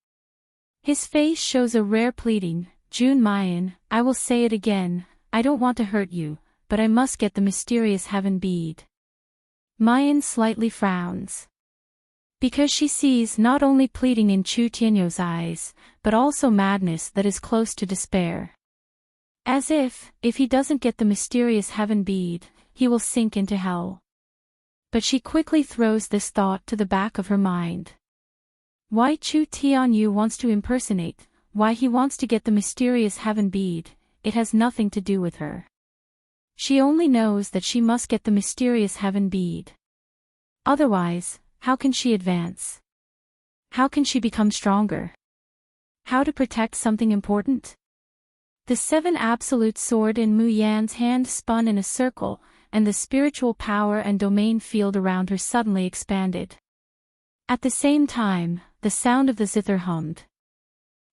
His face shows a rare pleading. "Jun Mayan, I will say it again, I don't want to hurt you, but I must get the mysterious heaven bead." Mayan slightly frowns. Because she sees not only pleading in Chu Tianyu's eyes, but also madness that is close to despair. As if he doesn't get the mysterious heaven bead, he will sink into hell. But she quickly throws this thought to the back of her mind. Why Chu Tianyu wants to impersonate, why he wants to get the mysterious heaven bead, it has nothing to do with her. She only knows that she must get the mysterious heaven bead. Otherwise, how can she advance? How can she become stronger? How to protect something important? The 7 absolute sword in Mu Yan's hand spun in a circle, and the spiritual power and domain field around her suddenly expanded. At the same time, the sound of the zither hummed.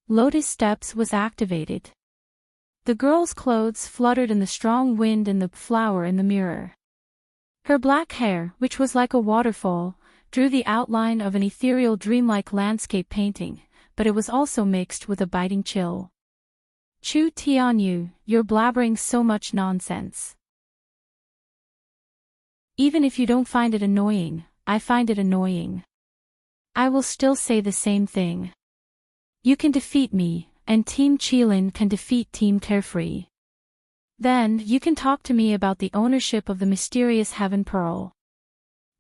Lotus Steps was activated. The girl's clothes fluttered in the strong wind and the flower in the mirror. Her black hair, which was like a waterfall, drew the outline of an ethereal dreamlike landscape painting, but it was also mixed with a biting chill. Chu Tianyu, you're blabbering so much nonsense. Even if you don't find it annoying, I find it annoying. I will still say the same thing. You can defeat me, and Team Qilin can defeat Team Carefree. Then you can talk to me about the ownership of the mysterious Heaven Pearl.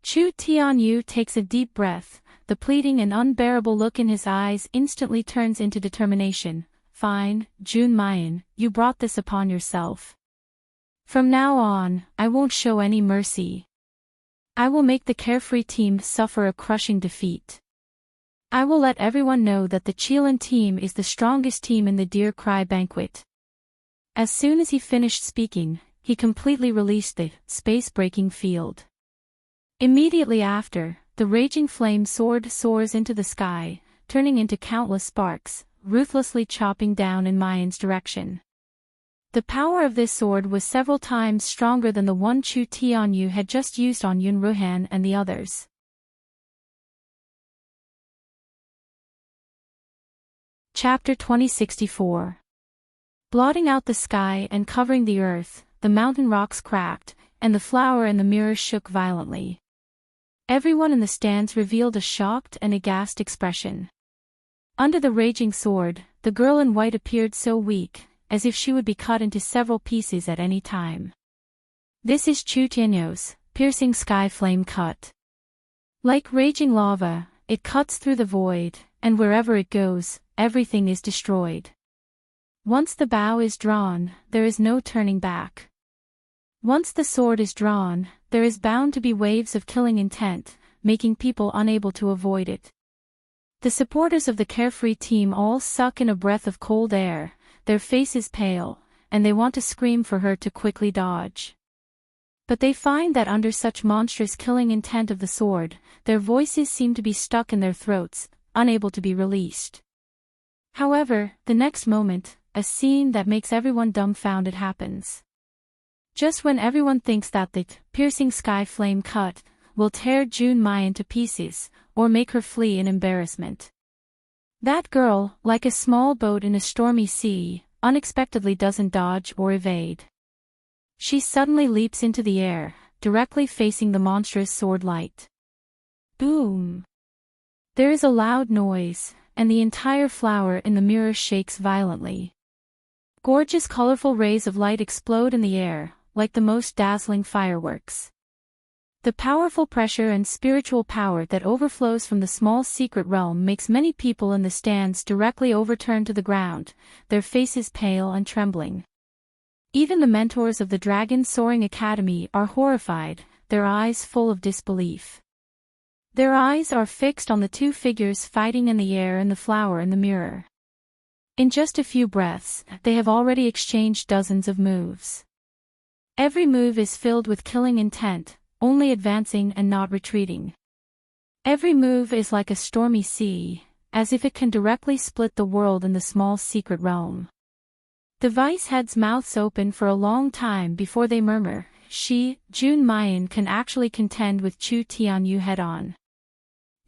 Chu Tianyu takes a deep breath, the pleading and unbearable look in his eyes instantly turns into determination. Fine, Jun Mayan, you brought this upon yourself. From now on, I won't show any mercy. I will make the Carefree team suffer a crushing defeat. I will let everyone know that the Qilin team is the strongest team in the Deer Cry banquet. As soon as he finished speaking, he completely released the space-breaking field. Immediately after, the raging flame sword soars into the sky, turning into countless sparks, ruthlessly chopping down in Mayan's direction. The power of this sword was several times stronger than the one Chu Tianyu had just used on Yun Ruhan and the others. Chapter 2064. Blotting out the sky and covering the earth, the mountain rocks cracked, and the flower in the mirror shook violently. Everyone in the stands revealed a shocked and aghast expression. Under the raging sword, the girl in white appeared so weak, as if she would be cut into several pieces at any time. This is Chu Tianyu's piercing sky flame cut. Like raging lava, it cuts through the void, and wherever it goes, everything is destroyed. Once the bow is drawn, there is no turning back. Once the sword is drawn, there is bound to be waves of killing intent, making people unable to avoid it. The supporters of the carefree team all suck in a breath of cold air, their faces pale, and they want to scream for her to quickly dodge. But they find that under such monstrous killing intent of the sword, their voices seem to be stuck in their throats, unable to be released. However, the next moment, a scene that makes everyone dumbfounded happens. Just when everyone thinks that the piercing sky flame cut will tear June Mayan to pieces, or make her flee in embarrassment, that girl, like a small boat in a stormy sea, unexpectedly doesn't dodge or evade. She suddenly leaps into the air, directly facing the monstrous sword light. Boom! There is a loud noise, and the entire flower in the mirror shakes violently. Gorgeous colorful rays of light explode in the air, like the most dazzling fireworks. The powerful pressure and spiritual power that overflows from the small secret realm makes many people in the stands directly overturn to the ground, their faces pale and trembling. Even the mentors of the Dragon Soaring Academy are horrified, their eyes full of disbelief. Their eyes are fixed on the two figures fighting in the air and the flower in the mirror. In just a few breaths, they have already exchanged dozens of moves. Every move is filled with killing intent, only advancing and not retreating. Every move is like a stormy sea, as if it can directly split the world in the small secret realm. The vice heads' mouths open for a long time before they murmur, June Mayan can actually contend with Chu Tianyu head-on.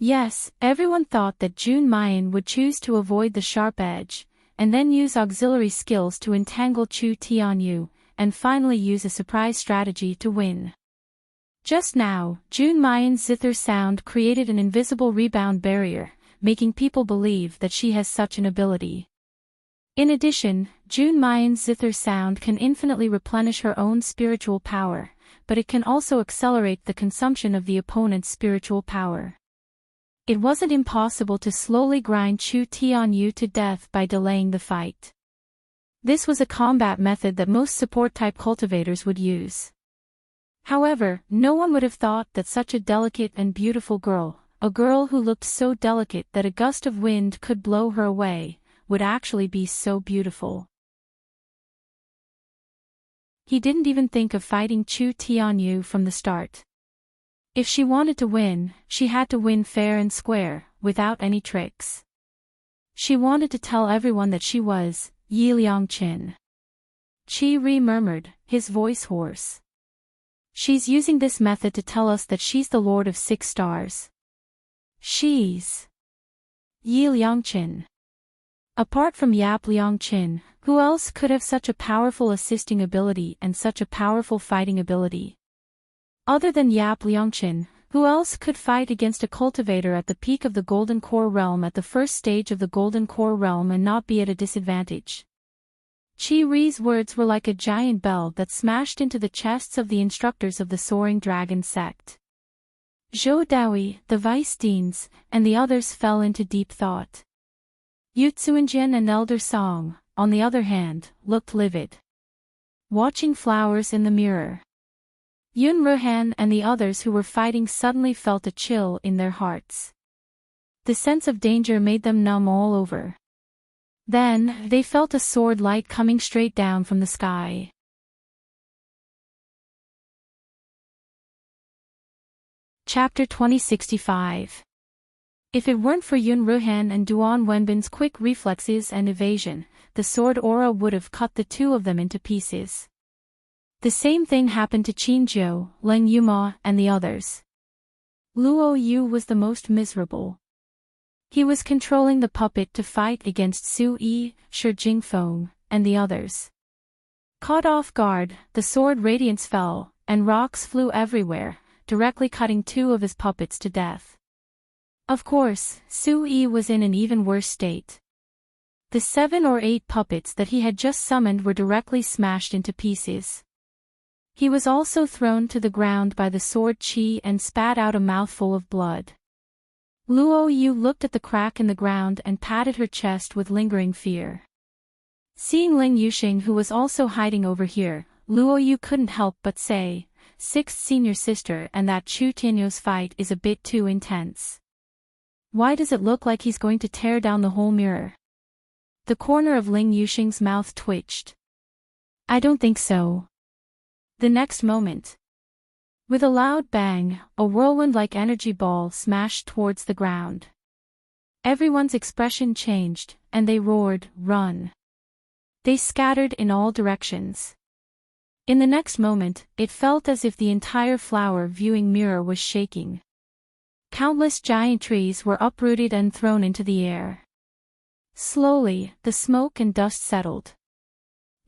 Yes, everyone thought that June Mayan would choose to avoid the sharp edge, and then use auxiliary skills to entangle Chu Tianyu, and finally use a surprise strategy to win. Just now, June Mayan's zither sound created an invisible rebound barrier, making people believe that she has such an ability. In addition, June Mayan's zither sound can infinitely replenish her own spiritual power, but it can also accelerate the consumption of the opponent's spiritual power. It wasn't impossible to slowly grind Chu Tianyu to death by delaying the fight. This was a combat method that most support-type cultivators would use. However, no one would have thought that such a delicate and beautiful girl, a girl who looked so delicate that a gust of wind could blow her away, would actually be so beautiful. He didn't even think of fighting Chu Tianyu from the start. If she wanted to win, she had to win fair and square, without any tricks. She wanted to tell everyone that she was Yi Liangqin. Qi Ri murmured, his voice hoarse. She's using this method to tell us that she's the Lord of 6 Stars. She's Yi Liangqin. Apart from Yap Liangqin, who else could have such a powerful assisting ability and such a powerful fighting ability? Other than Yap Liangqin, who else could fight against a cultivator at the peak of the Golden Core Realm at the first stage of the Golden Core Realm and not be at a disadvantage? Qi Ri's words were like a giant bell that smashed into the chests of the instructors of the Soaring Dragon sect. Zhou Daoyi, the vice deans, and the others fell into deep thought. Yu Tsuanjin and Elder Song, on the other hand, looked livid. Watching flowers in the mirror, Yun Ruhan and the others who were fighting suddenly felt a chill in their hearts. The sense of danger made them numb all over. Then, they felt a sword light coming straight down from the sky. Chapter 2065. If it weren't for Yun Ruhan and Duan Wenbin's quick reflexes and evasion, the sword aura would have cut the two of them into pieces. The same thing happened to Qin Zhou, Leng Yuma, and the others. Luo Yu was the most miserable. He was controlling the puppet to fight against Su Yi, Shi Jingfeng, and the others. Caught off guard, the sword radiance fell, and rocks flew everywhere, directly cutting two of his puppets to death. Of course, Su Yi was in an even worse state. The 7 or 8 puppets that he had just summoned were directly smashed into pieces. He was also thrown to the ground by the sword Qi and spat out a mouthful of blood. Luo Yu looked at the crack in the ground and patted her chest with lingering fear. Seeing Ling Yuxing, who was also hiding over here, Luo Yu couldn't help but say, "Sixth senior sister, and that Chu Tianyou's fight is a bit too intense. Why does it look like he's going to tear down the whole mirror?" The corner of Ling Yuxing's mouth twitched. "I don't think so." The next moment, with a loud bang, a whirlwind-like energy ball smashed towards the ground. Everyone's expression changed, and they roared, "Run!" They scattered in all directions. In the next moment, it felt as if the entire flower viewing mirror was shaking. Countless giant trees were uprooted and thrown into the air. Slowly, the smoke and dust settled.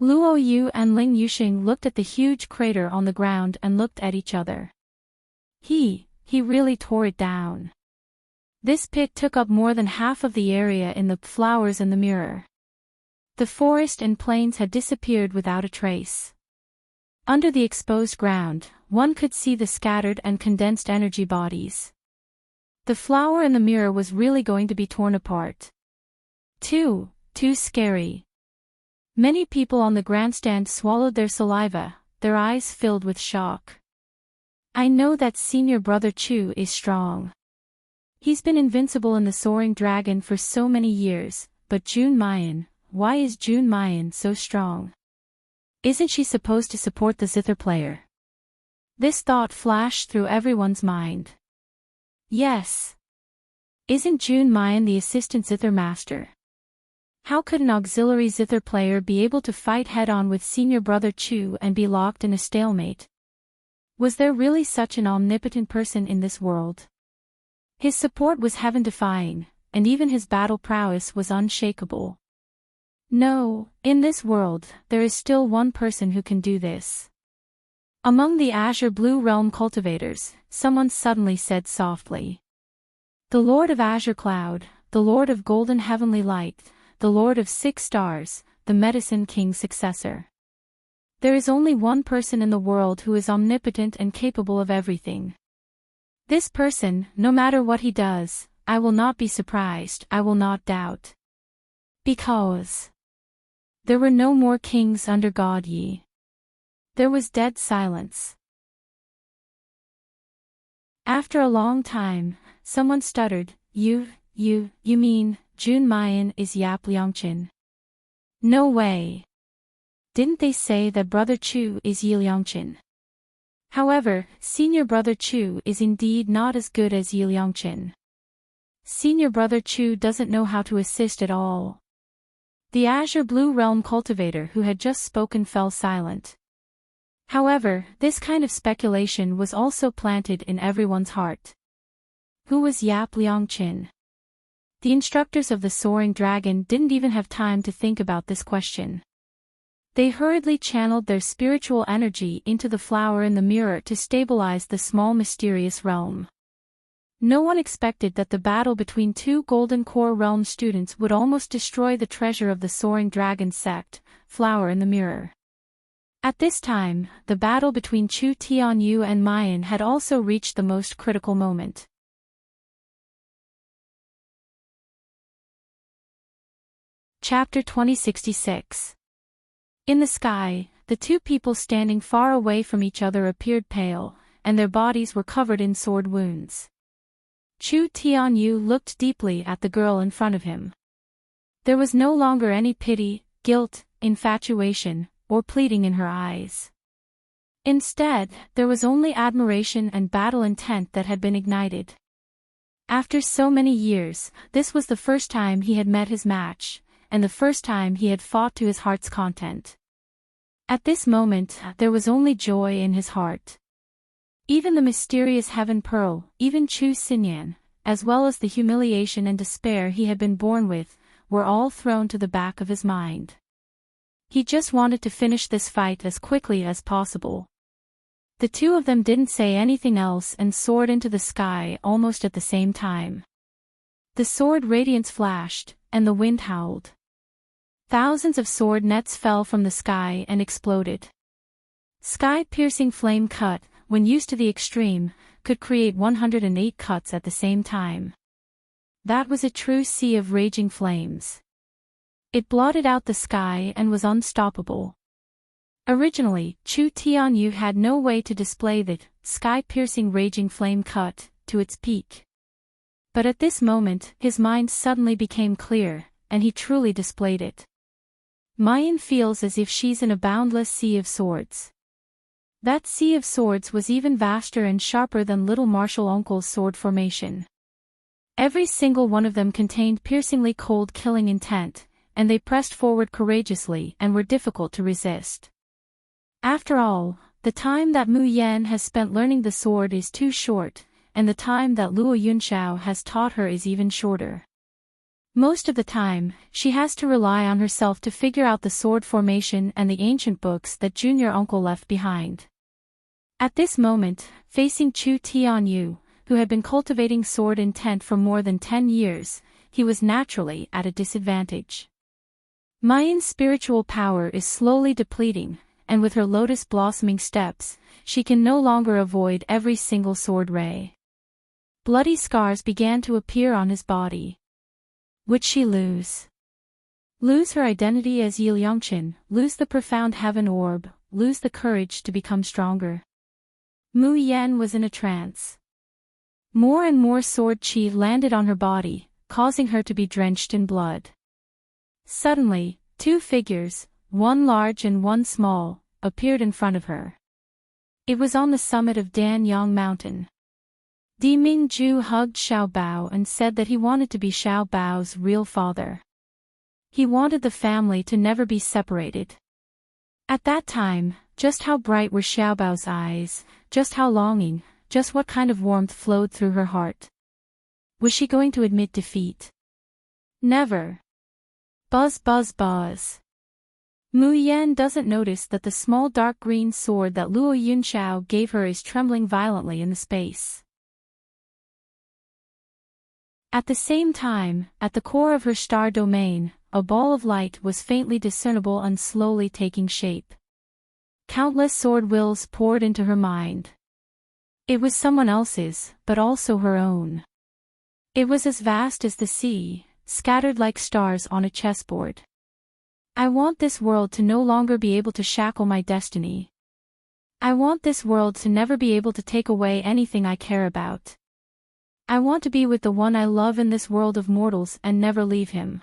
Luo Yu and Ling Yuxing looked at the huge crater on the ground and looked at each other. He really tore it down. This pit took up more than half of the area in the flowers and the mirror. The forest and plains had disappeared without a trace. Under the exposed ground, one could see the scattered and condensed energy bodies. The flower in the mirror was really going to be torn apart. Too scary. Many people on the grandstand swallowed their saliva, their eyes filled with shock. "I know that senior brother Chu is strong. He's been invincible in the soaring dragon for so many years, but Jun Mayan, why is Jun Mayan so strong? Isn't she supposed to support the zither player?" This thought flashed through everyone's mind. Yes. Isn't Jun Mayan the assistant zither master? How could an auxiliary zither player be able to fight head-on with senior brother Chu and be locked in a stalemate? Was there really such an omnipotent person in this world? His support was heaven-defying, and even his battle prowess was unshakable. No, in this world, there is still one person who can do this. Among the Azure Blue Realm cultivators, someone suddenly said softly. "The Lord of Azure Cloud, the Lord of Golden Heavenly Light, the Lord of 6 Stars, the Medicine King's successor. There is only one person in the world who is omnipotent and capable of everything. This person, no matter what he does, I will not be surprised, I will not doubt. Because there were no more kings under God Yi." There was dead silence. After a long time, someone stuttered, You mean, Jun Mayan is Yap Liangqin?" "No way. Didn't they say that brother Chu is Yi Liangqin?" However, senior brother Chu is indeed not as good as Yi Liangqin. Senior brother Chu doesn't know how to assist at all. The Azure Blue Realm cultivator who had just spoken fell silent. However, this kind of speculation was also planted in everyone's heart. Who was Yap Liangqin? The instructors of the Soaring Dragon didn't even have time to think about this question. They hurriedly channeled their spiritual energy into the flower in the mirror to stabilize the small mysterious realm. No one expected that the battle between 2 Golden Core Realm students would almost destroy the treasure of the Soaring Dragon sect, Flower in the Mirror. At this time, the battle between Chu Tianyu and Mayan had also reached the most critical moment. Chapter 2066. In the sky, the 2 people standing far away from each other appeared pale, and their bodies were covered in sword wounds. Chu Tianyu looked deeply at the girl in front of him. There was no longer any pity, guilt, infatuation, or pleading in her eyes. Instead, there was only admiration and battle intent that had been ignited. After so many years, this was the first time he had met his match, and the first time he had fought to his heart's content. At this moment, there was only joy in his heart. Even the mysterious heaven pearl, even Chu Xinyan, as well as the humiliation and despair he had been born with, were all thrown to the back of his mind. He just wanted to finish this fight as quickly as possible. The two of them didn't say anything else and soared into the sky almost at the same time. The sword radiance flashed, and the wind howled. Thousands of sword nets fell from the sky and exploded. Sky-piercing flame cut, when used to the extreme, could create 108 cuts at the same time. That was a true sea of raging flames. It blotted out the sky and was unstoppable. Originally, Chu Tianyu had no way to display that sky-piercing raging flame cut to its peak. But at this moment, his mind suddenly became clear, and he truly displayed it. Mayan feels as if she's in a boundless sea of swords. That sea of swords was even vaster and sharper than little martial uncle's sword formation. Every single one of them contained piercingly cold killing intent, and they pressed forward courageously and were difficult to resist. After all, the time that Mu Yan has spent learning the sword is too short, and the time that Luo Yunxiao has taught her is even shorter. Most of the time, she has to rely on herself to figure out the sword formation and the ancient books that junior uncle left behind. At this moment, facing Chu Tianyu, who had been cultivating sword intent for more than 10 years, he was naturally at a disadvantage. Mayan's spiritual power is slowly depleting, and with her lotus blossoming steps, she can no longer avoid every single sword ray. Bloody scars began to appear on his body. Would she lose? Lose her identity as Yiliangqin, lose the profound heaven orb, lose the courage to become stronger? Mu Yan was in a trance. More and more sword chi landed on her body, causing her to be drenched in blood. Suddenly, two figures, one large and one small, appeared in front of her. It was on the summit of Danyang Mountain. Di Mingju hugged Xiao Bao and said that he wanted to be Xiao Bao's real father. He wanted the family to never be separated. At that time, just how bright were Xiao Bao's eyes, just how longing, just what kind of warmth flowed through her heart. Was she going to admit defeat? Never. Buzz buzz buzz. Mu Yan doesn't notice that the small dark green sword that Luo Yunxiao gave her is trembling violently in the space. At the same time, at the core of her star domain, a ball of light was faintly discernible and slowly taking shape. Countless sword wills poured into her mind. It was someone else's, but also her own. It was as vast as the sea, scattered like stars on a chessboard. I want this world to no longer be able to shackle my destiny. I want this world to never be able to take away anything I care about. I want to be with the one I love in this world of mortals and never leave him.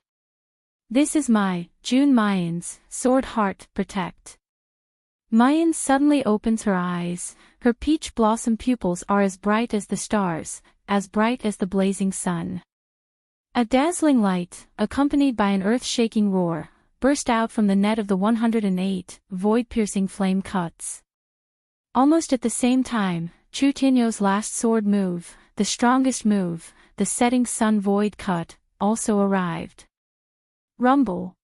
This is my, June Mayan's, sword heart, protect. Mayan suddenly opens her eyes, her peach blossom pupils are as bright as the stars, as bright as the blazing sun. A dazzling light, accompanied by an earth-shaking roar, burst out from the net of the 108, void-piercing flame cuts. Almost at the same time, Chu Tianyu's last sword move, the strongest move, the setting sun void cut, also arrived. Rumble.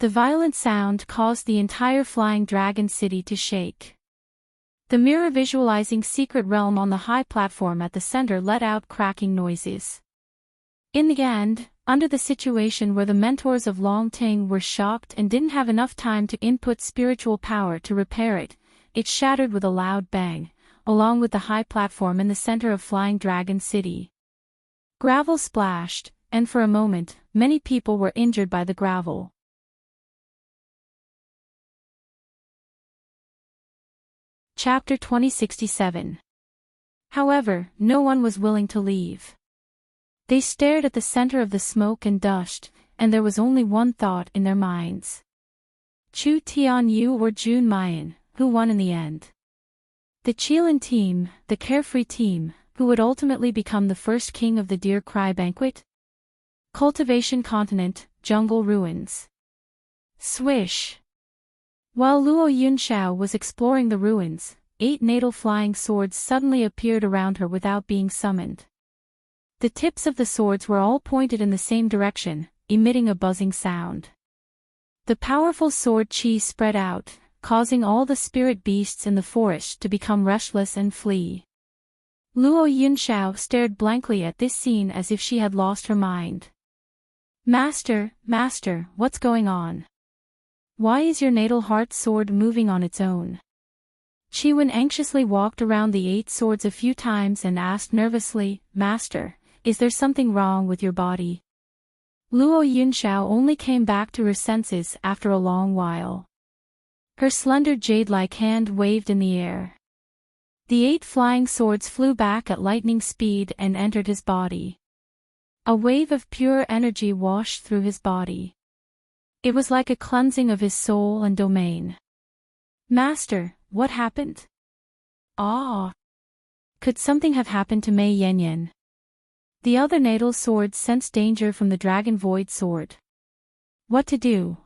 The violent sound caused the entire flying dragon city to shake. The mirror visualizing secret realm on the high platform at the center let out cracking noises. In the end, under the situation where the mentors of Long Ting were shocked and didn't have enough time to input spiritual power to repair it, it shattered with a loud bang, along with the high platform in the center of Flying Dragon City. Gravel splashed, and for a moment, many people were injured by the gravel. Chapter 2067. However, no one was willing to leave. They stared at the center of the smoke and dust, and there was only one thought in their minds. Chu Tianyu or Jun Mayan, who won in the end? The Qilin team, the carefree team, who would ultimately become the first king of the Deer Cry Banquet? Cultivation Continent, Jungle Ruins. Swish! While Luo Yunxiao was exploring the ruins, 8 natal flying swords suddenly appeared around her without being summoned. The tips of the swords were all pointed in the same direction, emitting a buzzing sound. The powerful sword qi spread out, causing all the spirit beasts in the forest to become restless and flee. Luo Yunxiao stared blankly at this scene as if she had lost her mind. Master, what's going on? Why is your natal heart sword moving on its own? Qi anxiously walked around the 8 swords a few times and asked nervously, Master, is there something wrong with your body? Luo Yunxiao only came back to her senses after a long while. Her slender jade-like hand waved in the air. The 8 flying swords flew back at lightning speed and entered his body. A wave of pure energy washed through his body. It was like a cleansing of his soul and domain. Master, what happened? Ah! Could something have happened to Mei Yanyan? The other natal swords sensed danger from the Dragon Void Sword. What to do?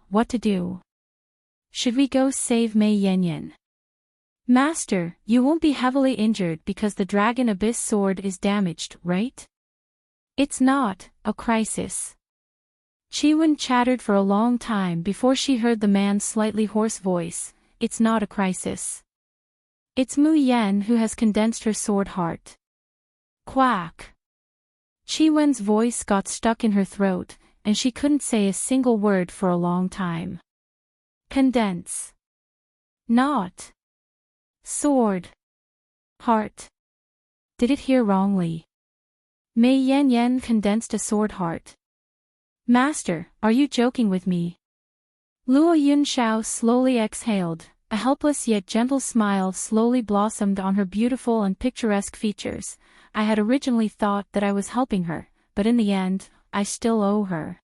Should we go save Mei Yanyan? Master, you won't be heavily injured because the Dragon Abyss Sword is damaged, right? It's not a crisis. Qi chattered for a long time before she heard the man's slightly hoarse voice. It's not a crisis. It's Mu Yan who has condensed her sword heart. Quack. Qi voice got stuck in her throat, and she couldn't say a single word for a long time. Condense. Not. Sword. Heart. Did it hear wrongly? Mei Yanyan condensed a sword heart. Master, are you joking with me? Luo Yunxiao slowly exhaled. A helpless yet gentle smile slowly blossomed on her beautiful and picturesque features. I had originally thought that I was helping her, but in the end, I still owe her.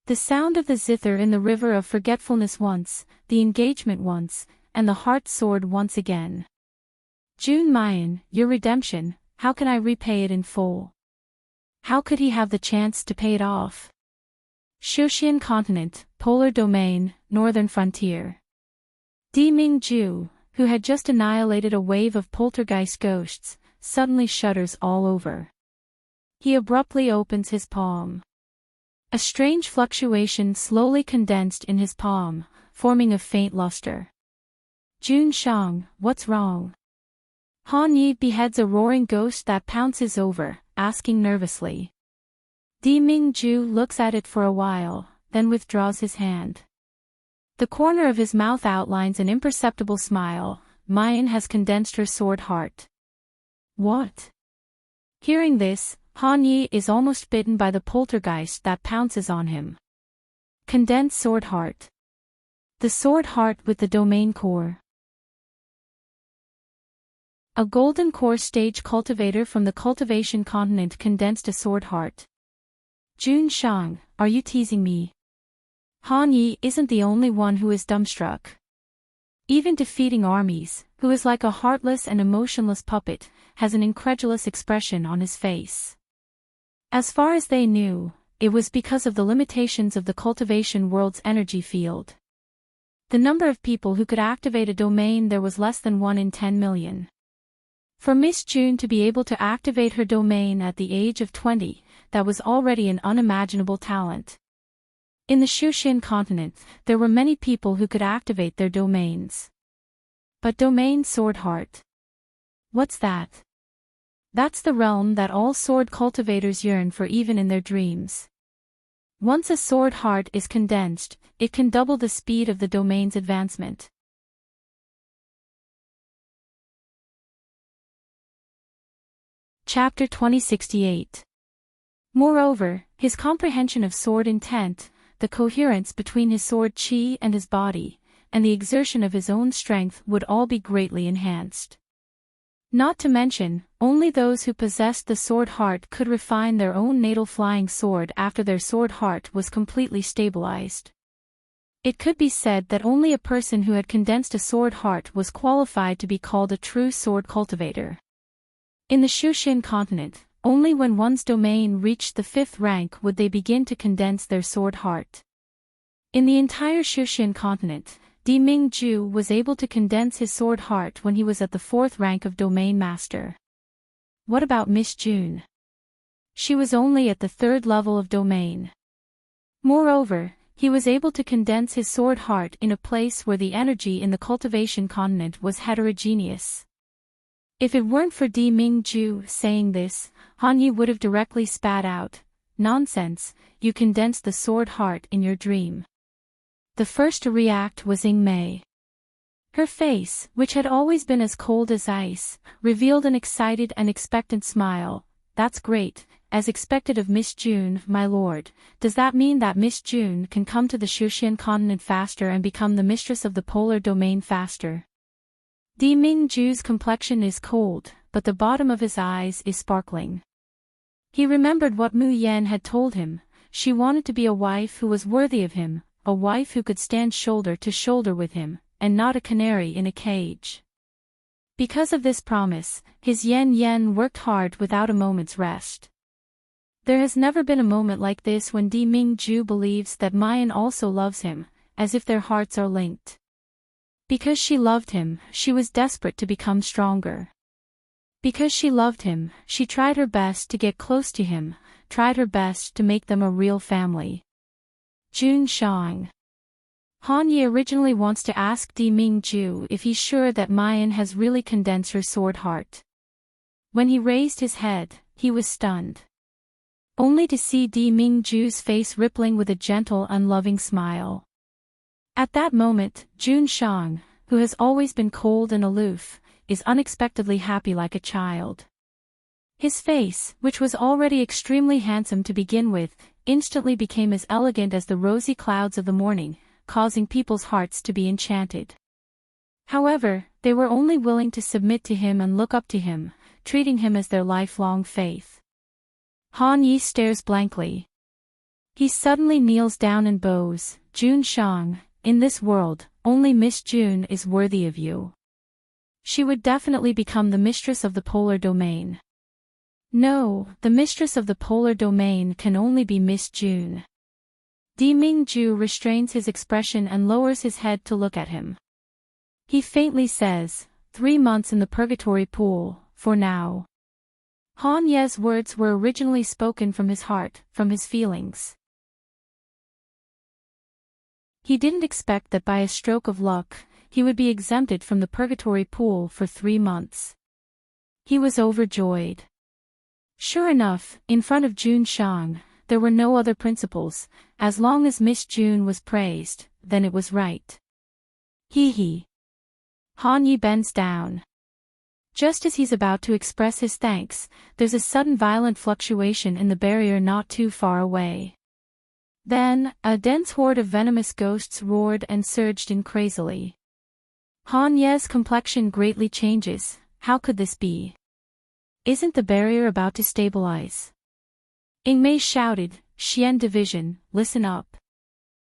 The sound of the zither in the river of forgetfulness once, the engagement once, and the heart sword once again. Jun Mayan, your redemption, how can I repay it in full? How could he have the chance to pay it off? Shushan Continent, Polar Domain, Northern Frontier. Di Mingju, who had just annihilated a wave of poltergeist ghosts, suddenly shudders all over. He abruptly opens his palm. A strange fluctuation slowly condensed in his palm, forming a faint luster. Jun Shang, what's wrong? Han Yi beheads a roaring ghost that pounces over, asking nervously. Di Mingju looks at it for a while, then withdraws his hand. The corner of his mouth outlines an imperceptible smile. Mayan has condensed her sword heart. What? Hearing this, Han Yi is almost bitten by the poltergeist that pounces on him. Condensed sword heart. The sword heart with the domain core. A golden core stage cultivator from the cultivation continent condensed a sword heart. Jun Shang, are you teasing me? Han Yi isn't the only one who is dumbstruck. Even defeating armies, who is like a heartless and emotionless puppet, has an incredulous expression on his face. As far as they knew, it was because of the limitations of the cultivation world's energy field. The number of people who could activate a domain there was less than 1 in 10 million. For Miss June to be able to activate her domain at the age of 20, that was already an unimaginable talent. In the Shushan continent, there were many people who could activate their domains. But domain sword heart. What's that? That's the realm that all sword cultivators yearn for even in their dreams. Once a sword heart is condensed, it can double the speed of the domain's advancement. Chapter 2068. Moreover, his comprehension of sword intent, the coherence between his sword qi and his body, and the exertion of his own strength would all be greatly enhanced. Not to mention, only those who possessed the sword heart could refine their own natal flying sword after their sword heart was completely stabilized. It could be said that only a person who had condensed a sword heart was qualified to be called a true sword cultivator. In the Shushin continent, only when one's domain reached the 5th rank would they begin to condense their sword heart. In the entire Shushin continent, Di Mingju was able to condense his sword heart when he was at the 4th rank of domain master. What about Miss June? She was only at the 3rd level of domain. Moreover, he was able to condense his sword heart in a place where the energy in the cultivation continent was heterogeneous. If it weren't for Di Mingju saying this, Han Yi would have directly spat out, "Nonsense, you condensed the sword heart in your dream." The first to react was Ying Mei. Her face, which had always been as cold as ice, revealed an excited and expectant smile. "That's great, as expected of Miss June, my lord. Does that mean that Miss June can come to the Shushin continent faster and become the mistress of the polar domain faster?" Di Mingju's complexion is cold, but the bottom of his eyes is sparkling. He remembered what Mu Yan had told him. She wanted to be a wife who was worthy of him, a wife who could stand shoulder to shoulder with him, and not a canary in a cage. Because of this promise, his Yen worked hard without a moment's rest. There has never been a moment like this when Di Mingju believes that Mayan also loves him, as if their hearts are linked. Because she loved him, she was desperate to become stronger. Because she loved him, she tried her best to get close to him, tried her best to make them a real family. Jun Shang. Han Yi originally wants to ask Di Mingju if he's sure that Mayan has really condensed her sword heart. When he raised his head, he was stunned. Only to see Di Mingju's face rippling with a gentle unloving smile. At that moment, Jun Shang, who has always been cold and aloof, is unexpectedly happy like a child. His face, which was already extremely handsome to begin with, instantly became as elegant as the rosy clouds of the morning, causing people's hearts to be enchanted. However, they were only willing to submit to him and look up to him, treating him as their lifelong faith. Han Yi stares blankly. He suddenly kneels down and bows. "Jun Shang, in this world, only Miss June is worthy of you. She would definitely become the mistress of the polar domain." "No, the mistress of the polar domain can only be Miss June." Di Mingju restrains his expression and lowers his head to look at him. He faintly says, 3 months in the purgatory pool, for now." Han Ye's words were originally spoken from his heart, from his feelings. He didn't expect that by a stroke of luck, he would be exempted from the purgatory pool for 3 months. He was overjoyed. Sure enough, in front of Jun Shang, there were no other principles. As long as Miss June was praised, then it was right. He. Han Yi bends down. Just as he's about to express his thanks, there's a sudden violent fluctuation in the barrier not too far away. Then, a dense horde of venomous ghosts roared and surged in crazily. Han Ye's complexion greatly changes. How could this be? Isn't the barrier about to stabilize? Ying Mei shouted, "Xian Division, listen up.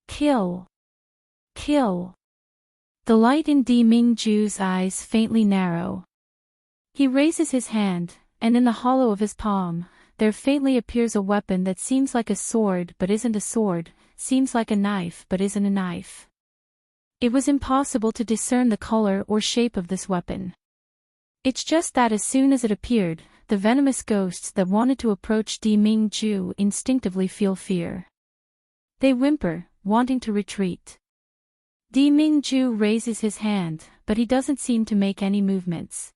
Kill! Kill!" The light in Di Mingju's eyes faintly narrow. He raises his hand, and in the hollow of his palm, there faintly appears a weapon that seems like a sword but isn't a sword, seems like a knife but isn't a knife. It was impossible to discern the color or shape of this weapon. It's just that as soon as it appeared, the venomous ghosts that wanted to approach Di Mingju instinctively feel fear. They whimper, wanting to retreat. Di Mingju raises his hand, but he doesn't seem to make any movements.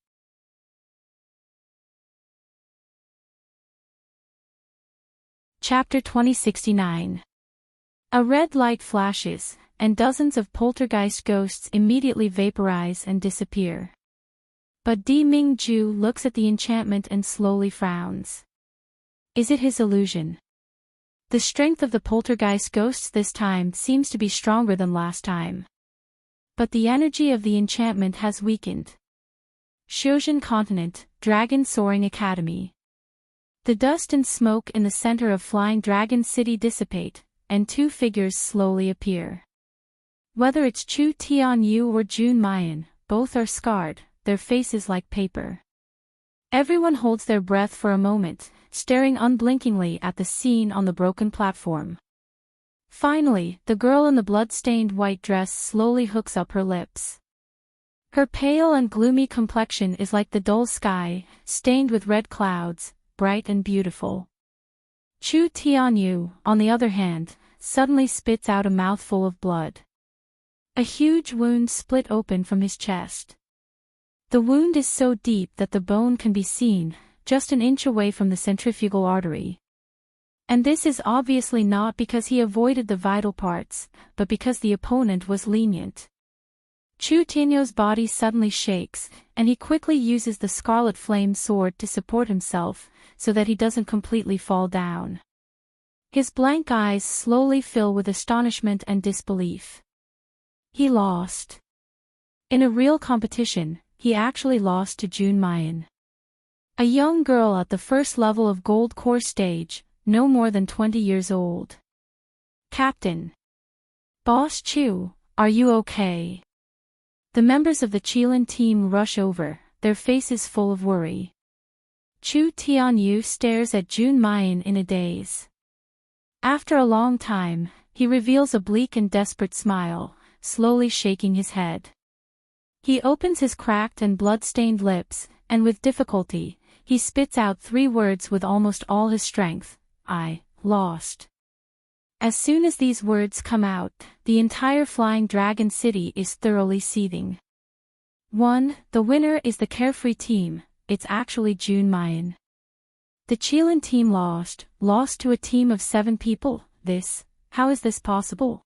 Chapter 2069. A red light flashes, and dozens of poltergeist ghosts immediately vaporize and disappear. But Di Mingju looks at the enchantment and slowly frowns. Is it his illusion? The strength of the poltergeist ghosts this time seems to be stronger than last time. But the energy of the enchantment has weakened. Shojin Continent, Dragon Soaring Academy. The dust and smoke in the center of Flying Dragon City dissipate, and 2 figures slowly appear. Whether it's Chu Tianyu or Jun Mayan, both are scarred, their faces like paper. Everyone holds their breath for a moment, staring unblinkingly at the scene on the broken platform. Finally, the girl in the blood-stained white dress slowly hooks up her lips. Her pale and gloomy complexion is like the dull sky, stained with red clouds, bright and beautiful. Chu Tianyu, on the other hand, suddenly spits out a mouthful of blood. A huge wound split open from his chest. The wound is so deep that the bone can be seen, just an inch away from the centrifugal artery. And this is obviously not because he avoided the vital parts, but because the opponent was lenient. Chu Tianyu's body suddenly shakes, and he quickly uses the scarlet flame sword to support himself, so that he doesn't completely fall down. His blank eyes slowly fill with astonishment and disbelief. He lost. In a real competition, he actually lost to Jun Mayan. A young girl at the first level of Gold Core stage, no more than 20 years old. Captain. Boss Chu, are you okay? The members of the Qilin team rush over, their faces full of worry. Chu Tianyu stares at Jun Mayan in a daze. After a long time, he reveals a bleak and desperate smile, slowly shaking his head. He opens his cracked and blood-stained lips, and with difficulty, he spits out 3 words with almost all his strength: I lost. As soon as these words come out, the entire Flying Dragon City is thoroughly seething. 1. The winner is the Carefree team, it's actually Jun Mayan. The Qilin team lost to a team of 7 people, how is this possible?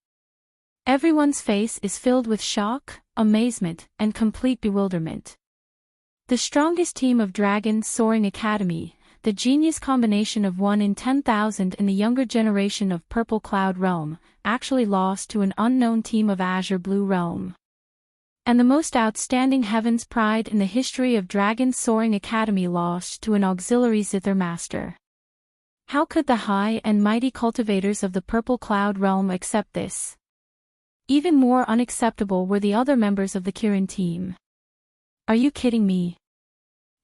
Everyone's face is filled with shock, amazement, and complete bewilderment. The strongest team of Dragon Soaring Academy, the genius combination of 1 in 10,000 in the younger generation of Purple Cloud Realm, actually lost to an unknown team of Azure Blue Realm. And the most outstanding Heaven's Pride in the history of Dragon Soaring Academy lost to an auxiliary Zither Master. How could the high and mighty cultivators of the Purple Cloud Realm accept this? Even more unacceptable were the other members of the Kirin team. Are you kidding me?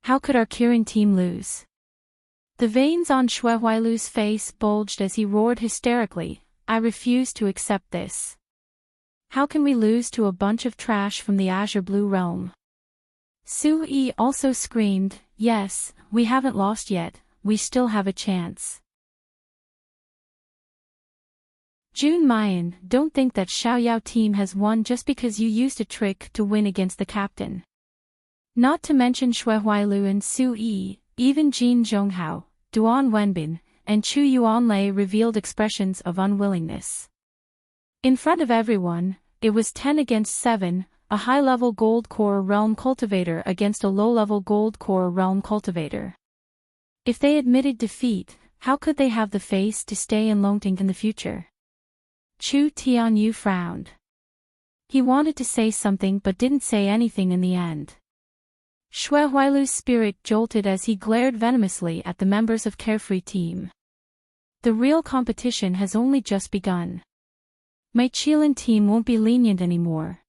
How could our Kirin team lose? The veins on Xue Huailu's face bulged as he roared hysterically, I refuse to accept this. How can we lose to a bunch of trash from the Azure Blue Realm? Su Yi also screamed, yes, we haven't lost yet, we still have a chance. Jun Mayan, don't think that Xiaoyao team has won just because you used a trick to win against the captain. Not to mention Xue Huailu and Su Yi, even Jin Zhonghao, Duan Wenbin, and Chu Yuanlei revealed expressions of unwillingness. In front of everyone, it was 10 against 7, a high-level Gold Core Realm cultivator against a low-level Gold Core Realm cultivator. If they admitted defeat, how could they have the face to stay in Longting in the future? Chu Tianyu frowned. He wanted to say something but didn't say anything in the end. Xue Huailu's spirit jolted as he glared venomously at the members of Carefree team. The real competition has only just begun. My Qilin team won't be lenient anymore.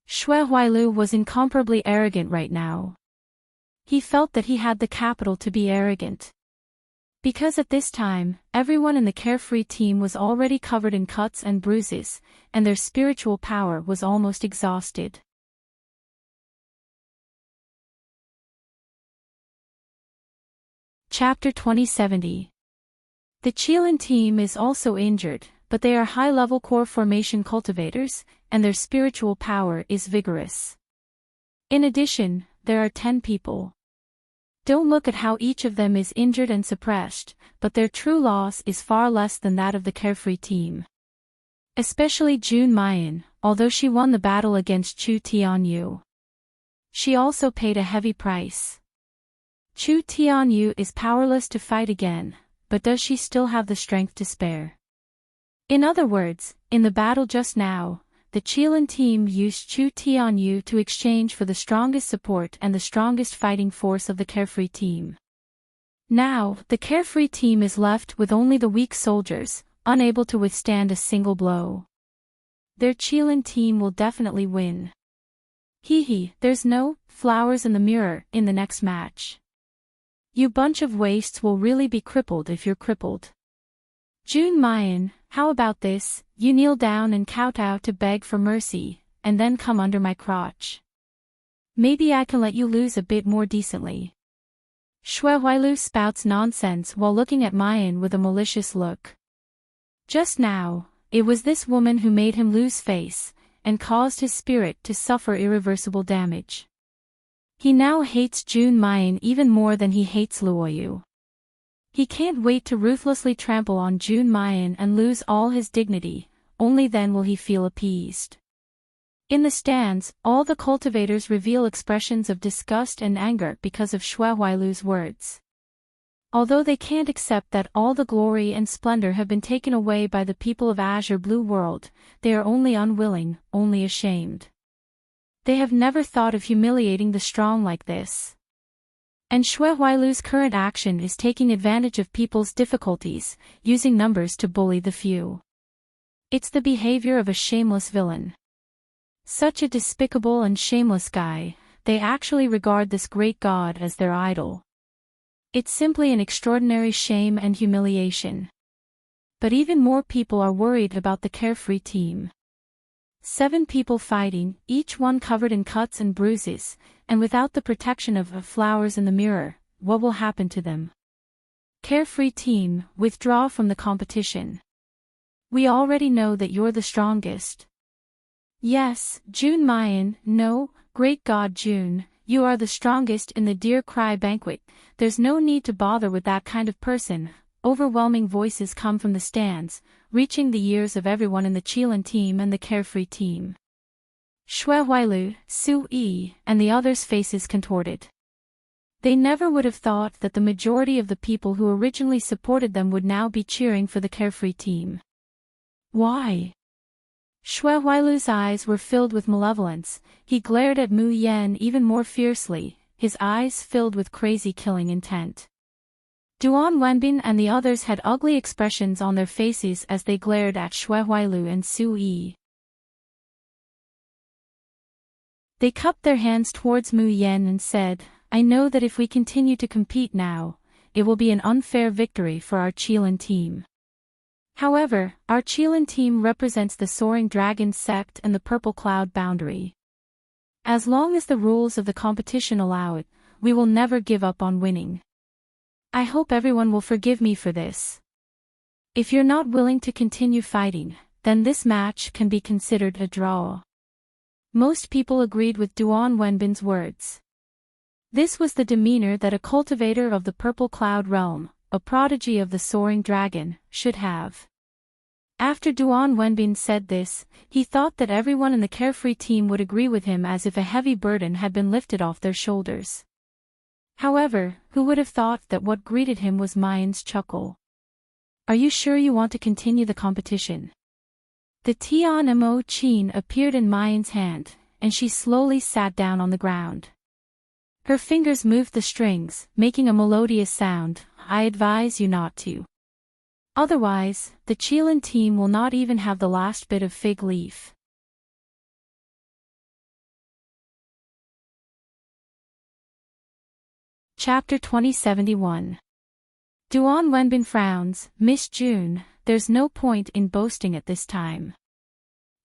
Xue Huailu was incomparably arrogant right now. He felt that he had the capital to be arrogant. Because at this time, everyone in the Carefree team was already covered in cuts and bruises, and their spiritual power was almost exhausted. Chapter 2070. The Qilin team is also injured, but they are high-level core formation cultivators, and their spiritual power is vigorous. In addition, there are 10 people. Don't look at how each of them is injured and suppressed, but their true loss is far less than that of the Carefree team. Especially Jun Mayan, although she won the battle against Chu Tianyu. She also paid a heavy price. Chu Tianyu is powerless to fight again, but does she still have the strength to spare? In other words, in the battle just now, the Qilin team used Chu Tianyu to exchange for the strongest support and the strongest fighting force of the Carefree team. Now, the Carefree team is left with only the weak soldiers, unable to withstand a single blow. Their Qilin team will definitely win. Hee hee, there's no flowers in the mirror in the next match. You bunch of wastes will really be crippled if you're crippled. June Mayan, how about this, you kneel down and kowtow to beg for mercy, and then come under my crotch. Maybe I can let you lose a bit more decently. Shui Huailu spouts nonsense while looking at Mayan with a malicious look. Just now, it was this woman who made him lose face, and caused his spirit to suffer irreversible damage. He now hates June Mayan even more than he hates Luoyu. He can't wait to ruthlessly trample on June Mayan and lose all his dignity, only then will he feel appeased. In the stands, all the cultivators reveal expressions of disgust and anger because of Shui Huailu's words. Although they can't accept that all the glory and splendor have been taken away by the people of Azure Blue World, they are only unwilling, only ashamed. They have never thought of humiliating the strong like this. And Shui Huailu's current action is taking advantage of people's difficulties, using numbers to bully the few. It's the behavior of a shameless villain. Such a despicable and shameless guy, they actually regard this great god as their idol. It's simply an extraordinary shame and humiliation. But even more people are worried about the Carefree team. 7 people fighting, each one covered in cuts and bruises, and without the protection of flowers in the mirror, what will happen to them? Carefree team, withdraw from the competition. We already know that you're the strongest. Yes, June Mayan, no, great god June, you are the strongest in the Dear Cry banquet, there's no need to bother with that kind of person. Overwhelming voices come from the stands, reaching the ears of everyone in the Qilin team and the Carefree team. Shui Huailu, Su Yi, and the others' faces contorted. They never would have thought that the majority of the people who originally supported them would now be cheering for the Carefree team. Why? Shui Huailu's eyes were filled with malevolence, he glared at Mu Yan even more fiercely, his eyes filled with crazy killing intent. Duan Wenbin and the others had ugly expressions on their faces as they glared at Shui Huailu and Su Yi. They cupped their hands towards Mu Yan and said, I know that if we continue to compete now, it will be an unfair victory for our Qilin team. However, our Qilin team represents the Soaring Dragon sect and the Purple Cloud boundary. As long as the rules of the competition allow it, we will never give up on winning. I hope everyone will forgive me for this. If you're not willing to continue fighting, then this match can be considered a draw. Most people agreed with Duan Wenbin's words. This was the demeanor that a cultivator of the Purple Cloud realm, a prodigy of the Soaring Dragon, should have. After Duan Wenbin said this, he thought that everyone in the Carefree team would agree with him as if a heavy burden had been lifted off their shoulders. However, who would have thought that what greeted him was Mayan's chuckle? Are you sure you want to continue the competition? The Tian Mo Qin appeared in Mayan's hand, and she slowly sat down on the ground. Her fingers moved the strings, making a melodious sound. I advise you not to. Otherwise, the Qilin team will not even have the last bit of fig leaf. Chapter 2071. Duan Wenbin frowns, Miss June, there's no point in boasting at this time.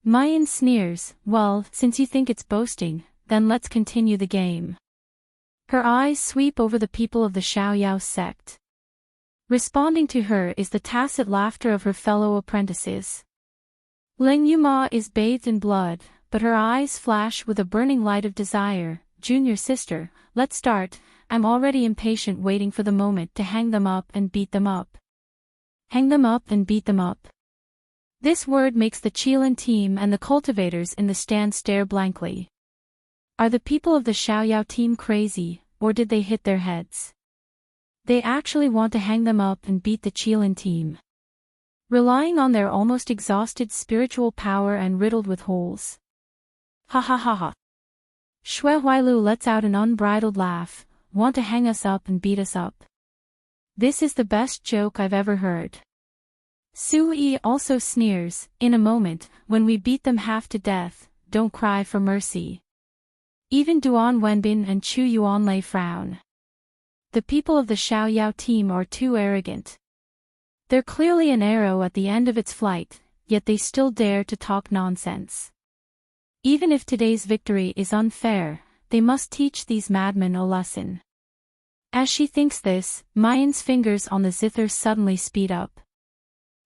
Mayan sneers, well, since you think it's boasting, then let's continue the game. Her eyes sweep over the people of the Xiaoyao sect. Responding to her is the tacit laughter of her fellow apprentices. Ling Yuma is bathed in blood, but her eyes flash with a burning light of desire. Junior sister, let's start, I'm already impatient waiting for the moment to hang them up and beat them up. Hang them up and beat them up. This word makes the Qilin team and the cultivators in the stand stare blankly. Are the people of the Xiaoyao team crazy, or did they hit their heads? They actually want to hang them up and beat the Qilin team. Relying on their almost exhausted spiritual power and riddled with holes. Ha ha ha ha. Shui Huailu lets out an unbridled laugh, want to hang us up and beat us up. This is the best joke I've ever heard. Sui also sneers, in a moment, when we beat them half to death, don't cry for mercy. Even Duan Wenbin and Chu Yuanlei frown. The people of the Xiaoyao team are too arrogant. They're clearly an arrow at the end of its flight, yet they still dare to talk nonsense. Even if today's victory is unfair, they must teach these madmen a lesson. As she thinks this, Mayan's fingers on the zither suddenly speed up.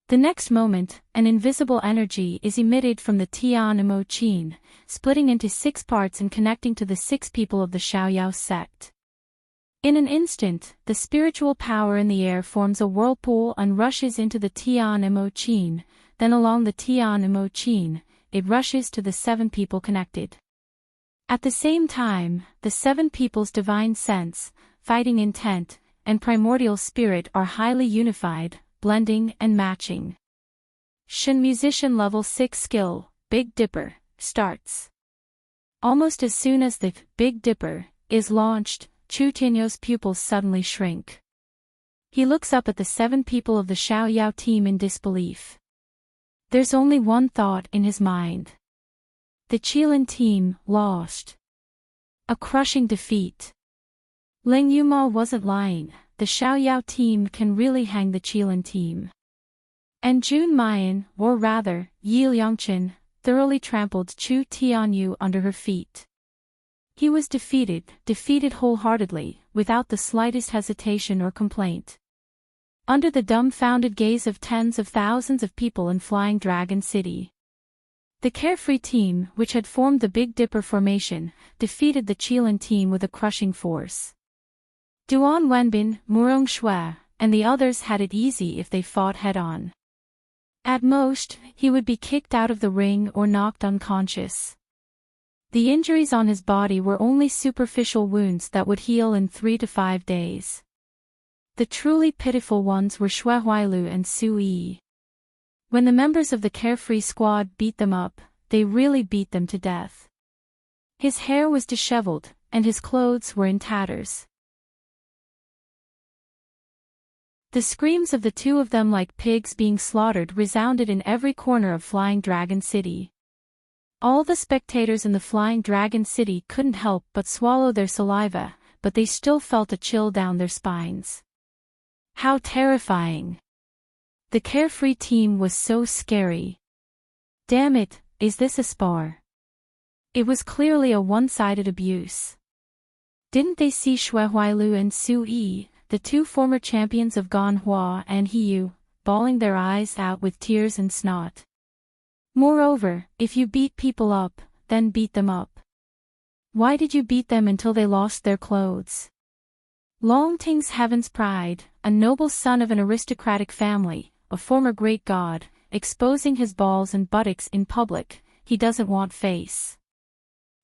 The next moment, an invisible energy is emitted from the Tian Imo Qin, splitting into 6 parts and connecting to the 6 people of the Xiaoyao sect. In an instant, the spiritual power in the air forms a whirlpool and rushes into the Tian Imo Qin, then along the Tian Imo Qin, it rushes to the 7 people connected. At the same time, the 7 people's divine sense, fighting intent, and primordial spirit are highly unified, blending and matching. Shen musician level 6 skill, Big Dipper, starts. Almost as soon as the Big Dipper is launched, Chu Tianyo's pupils suddenly shrink. He looks up at the 7 people of the Xiaoyao team in disbelief. There's only one thought in his mind. The Qilin team lost. A crushing defeat. Ling Yuma wasn't lying, the Xiaoyao team can really hang the Qilin team. And Jun Mayan, or rather, Yi Liangqin, thoroughly trampled Chu Tianyu under her feet. He was defeated wholeheartedly, without the slightest hesitation or complaint. Under the dumbfounded gaze of tens of thousands of people in Flying Dragon City. The Carefree team, which had formed the Big Dipper formation, defeated the Qilin team with a crushing force. Duan Wenbin, Murong Shui, and the others had it easy if they fought head-on. At most, he would be kicked out of the ring or knocked unconscious. The injuries on his body were only superficial wounds that would heal in 3 to 5 days. The truly pitiful ones were Shui Huailu and Su Yi. When the members of the Carefree squad beat them up, they really beat them to death. His hair was disheveled, and his clothes were in tatters. The screams of the 2 of them like pigs being slaughtered resounded in every corner of Flying Dragon City. All the spectators in the Flying Dragon City couldn't help but swallow their saliva, but they still felt a chill down their spines. How terrifying! The Carefree team was so scary. Damn it, is this a spar? It was clearly a one-sided abuse. Didn't they see Shui Huailu and Su Yi, the 2 former champions of Ganhua and Hiyu, bawling their eyes out with tears and snot? Moreover, if you beat people up, then beat them up. Why did you beat them until they lost their clothes? Long Ting's Heaven's Pride, a noble son of an aristocratic family, a former great god, exposing his balls and buttocks in public, he doesn't want face.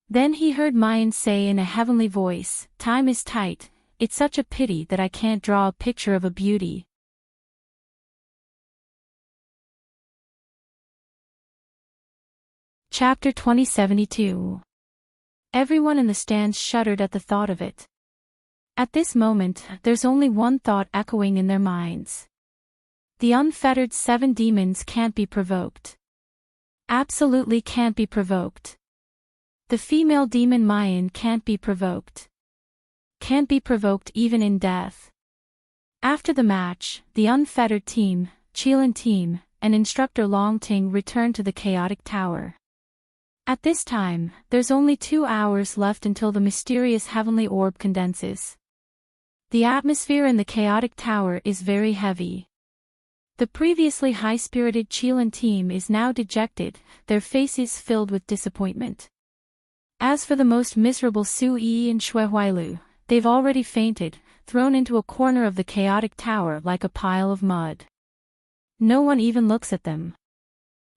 Then he heard Mayan say in a heavenly voice, "Time is tight, it's such a pity that I can't draw a picture of a beauty." Chapter 2072. Everyone in the stands shuddered at the thought of it. At this moment, there's only one thought echoing in their minds. The unfettered 7 demons can't be provoked. Absolutely can't be provoked. The female demon Mayan can't be provoked. Can't be provoked even in death. After the match, the unfettered team, Qilin team, and instructor Long Ting returned to the chaotic tower. At this time, there's only 2 hours left until the mysterious heavenly orb condenses. The atmosphere in the chaotic tower is very heavy. The previously high-spirited Qilin team is now dejected, their faces filled with disappointment. As for the most miserable Su Yi and Shui Huailu, they've already fainted, thrown into a corner of the chaotic tower like a pile of mud. No one even looks at them.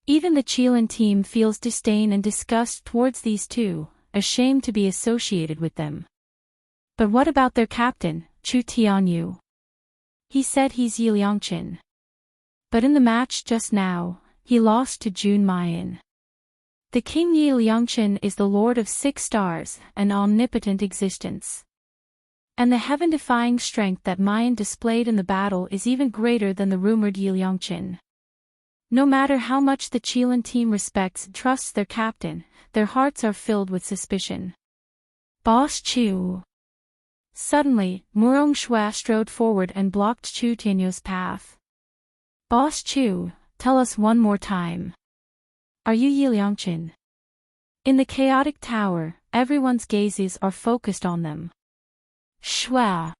Even the Qilin team feels disdain and disgust towards these 2, ashamed to be associated with them. But what about their captain, Chu Tianyu? He said he's Yi Liangqin. But in the match just now, he lost to Jun Mayan. The King Yi Liangqin is the Lord of 6 stars, an omnipotent existence. And the heaven-defying strength that Mayan displayed in the battle is even greater than the rumored Yi Liangqin. No matter how much the Chilean team respects and trusts their captain, their hearts are filled with suspicion. Boss Chu. Suddenly, Murong Shua strode forward and blocked Chu Tianyo's path. Boss Chu, tell us one more time. Are you Yi Liangqin? In the chaotic tower, everyone's gazes are focused on them. Shua.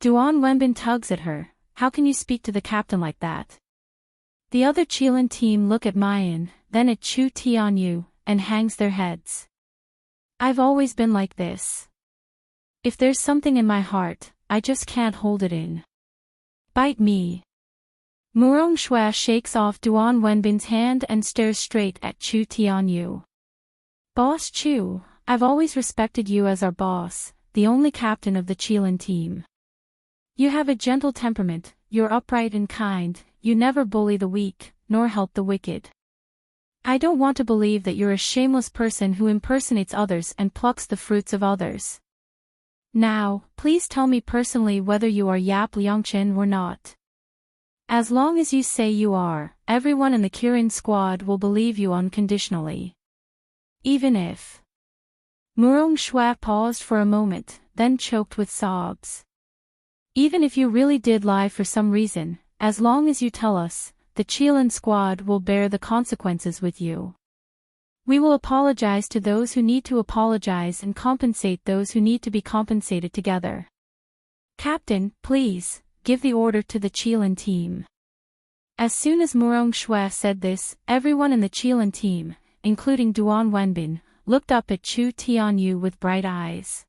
Duan Wenbin tugs at her. How can you speak to the captain like that? The other Chilean team look at Mayan, then at Chu Tianyu, and hangs their heads. I've always been like this. If there's something in my heart, I just can't hold it in. Bite me. Murong Shua shakes off Duan Wenbin's hand and stares straight at Chu Tianyu. Boss Chu, I've always respected you as our boss, the only captain of the Chilean team. You have a gentle temperament, you're upright and kind, you never bully the weak, nor help the wicked. I don't want to believe that you're a shameless person who impersonates others and plucks the fruits of others. Now, please tell me personally whether you are Yap Liangqin or not. As long as you say you are, everyone in the Kirin squad will believe you unconditionally. Even if... Murong Shua paused for a moment, then choked with sobs. Even if you really did lie for some reason, as long as you tell us, the Chilean squad will bear the consequences with you. We will apologize to those who need to apologize and compensate those who need to be compensated together. Captain, please, give the order to the Chilean team. As soon as Murong Shua said this, everyone in the Chilean team, including Duan Wenbin, looked up at Chu Tianyu with bright eyes.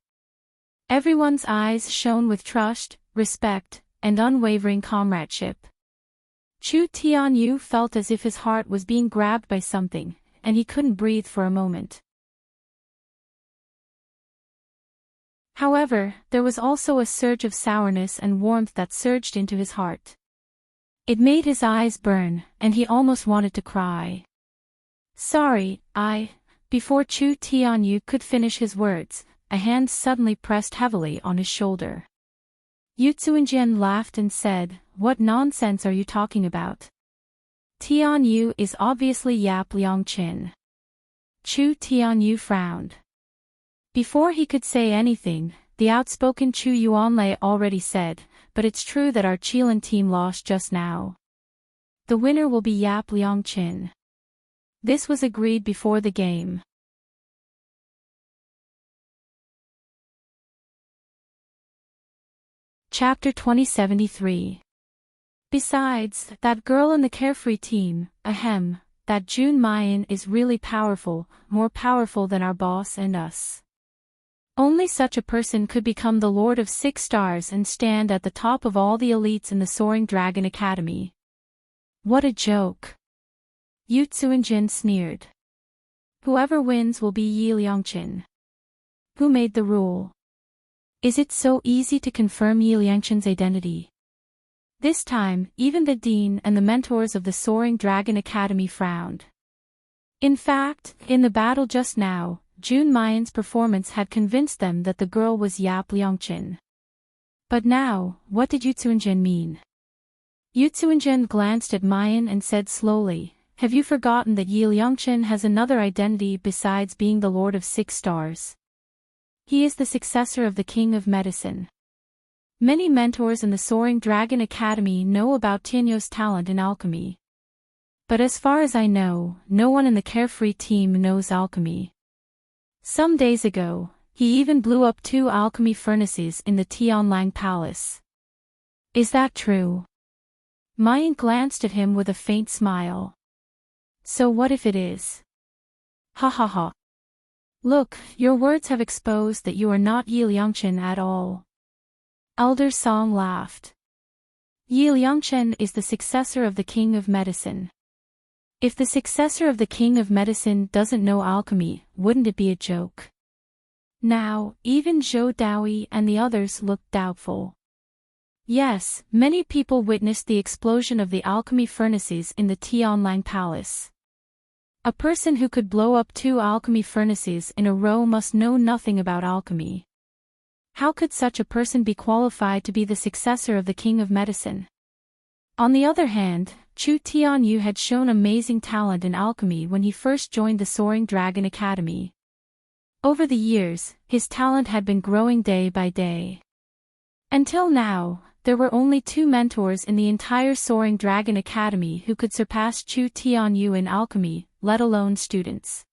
Everyone's eyes shone with trust, respect, and unwavering comradeship. Chu Tianyu felt as if his heart was being grabbed by something, and he couldn't breathe for a moment. However, there was also a surge of sourness and warmth that surged into his heart. It made his eyes burn, and he almost wanted to cry. Sorry, Before Chu Tianyu could finish his words, a hand suddenly pressed heavily on his shoulder. Yu Tsuinjian laughed and said, "What nonsense are you talking about? Tianyu is obviously Yap Liangqin." Chu Tianyu frowned. Before he could say anything, the outspoken Chu Yuanlei already said, "But it's true that our Chilean team lost just now. The winner will be Yap Liangqin." This was agreed before the game. Chapter 2073. Besides, that girl in the carefree team, that June Mayan is really powerful, more powerful than our boss and us. Only such a person could become the Lord of 6 stars and stand at the top of all the elites in the Soaring Dragon Academy. What a joke. Yu Tsuinjin sneered. Whoever wins will be Yi Liangqin. Who made the rule? Is it so easy to confirm Yi Liangqin's identity? This time, even the dean and the mentors of the Soaring Dragon Academy frowned. In fact, in the battle just now, June Mayan's performance had convinced them that the girl was Yap Liangqin. But now, what did Yu Tsuinjin mean? Yu Tsuinjin glanced at Mayan and said slowly, "Have you forgotten that Yi Liangqin has another identity besides being the Lord of 6 stars? He is the successor of the King of Medicine." Many mentors in the Soaring Dragon Academy know about Tianyo's talent in alchemy. But as far as I know, no one in the carefree team knows alchemy. Some days ago, he even blew up 2 alchemy furnaces in the Tianlang Palace. Is that true? Mayan glanced at him with a faint smile. So what if it is? Ha ha ha. Look, your words have exposed that you are not Yi Liangqin at all. Elder Song laughed. Yi Liangqin is the successor of the King of Medicine. If the successor of the King of Medicine doesn't know alchemy, wouldn't it be a joke? Now, even Zhou Daoi and the others looked doubtful. Yes, many people witnessed the explosion of the alchemy furnaces in the Tianlang Palace. A person who could blow up 2 alchemy furnaces in a row must know nothing about alchemy. How could such a person be qualified to be the successor of the King of Medicine? On the other hand, Chu Tianyu had shown amazing talent in alchemy when he first joined the Soaring Dragon Academy. Over the years, his talent had been growing day by day. Until now, there were only 2 mentors in the entire Soaring Dragon Academy who could surpass Chu Tianyu in alchemy, let alone students.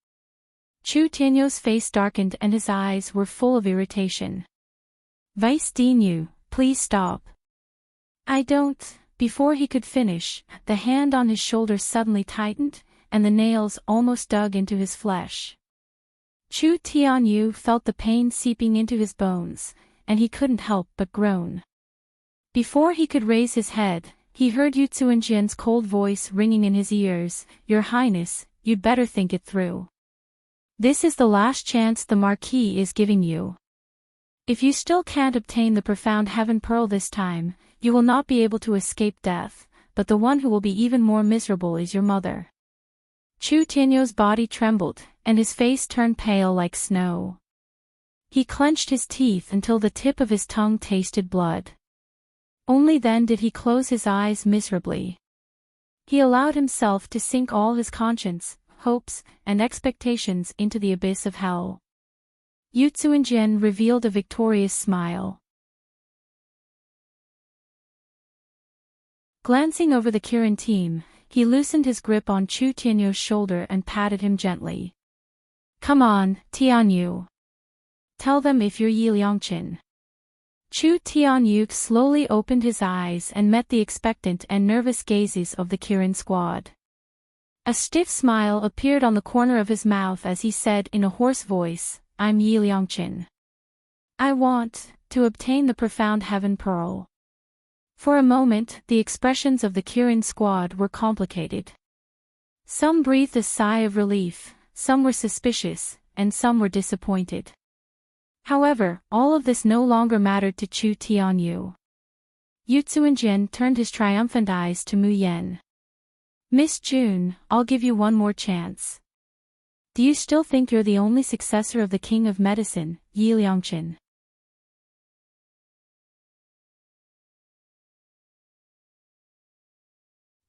Chu Tianyu's face darkened and his eyes were full of irritation. Vice Dean, please stop. I don't. Before he could finish, the hand on his shoulder suddenly tightened, and the nails almost dug into his flesh. Chu Tianyu felt the pain seeping into his bones, and he couldn't help but groan. Before he could raise his head, he heard Yu Tsuenjian's cold voice ringing in his ears, "Your Highness, you'd better think it through. This is the last chance the Marquis is giving you. If you still can't obtain the profound heaven pearl this time, you will not be able to escape death, but the one who will be even more miserable is your mother." Chu Tianyu's body trembled, and his face turned pale like snow. He clenched his teeth until the tip of his tongue tasted blood. Only then did he close his eyes miserably. He allowed himself to sink all his conscience, hopes, and expectations into the abyss of hell. Yu Tsuenjian revealed a victorious smile. Glancing over the Kirin team, he loosened his grip on Chu Tianyu's shoulder and patted him gently. "Come on, Tianyu. Tell them if you're Yi Liangqin." Chu Tianyu slowly opened his eyes and met the expectant and nervous gazes of the Kirin squad. A stiff smile appeared on the corner of his mouth as he said in a hoarse voice, "I'm Yi Liangqin. I want to obtain the profound heaven pearl." For a moment, the expressions of the Kirin squad were complicated. Some breathed a sigh of relief, some were suspicious, and some were disappointed. However, all of this no longer mattered to Chu Tianyu. Yu Tsuenjian turned his triumphant eyes to Mu Yan. "Miss June, I'll give you one more chance. Do you still think you're the only successor of the King of Medicine, Yi Liangqin?"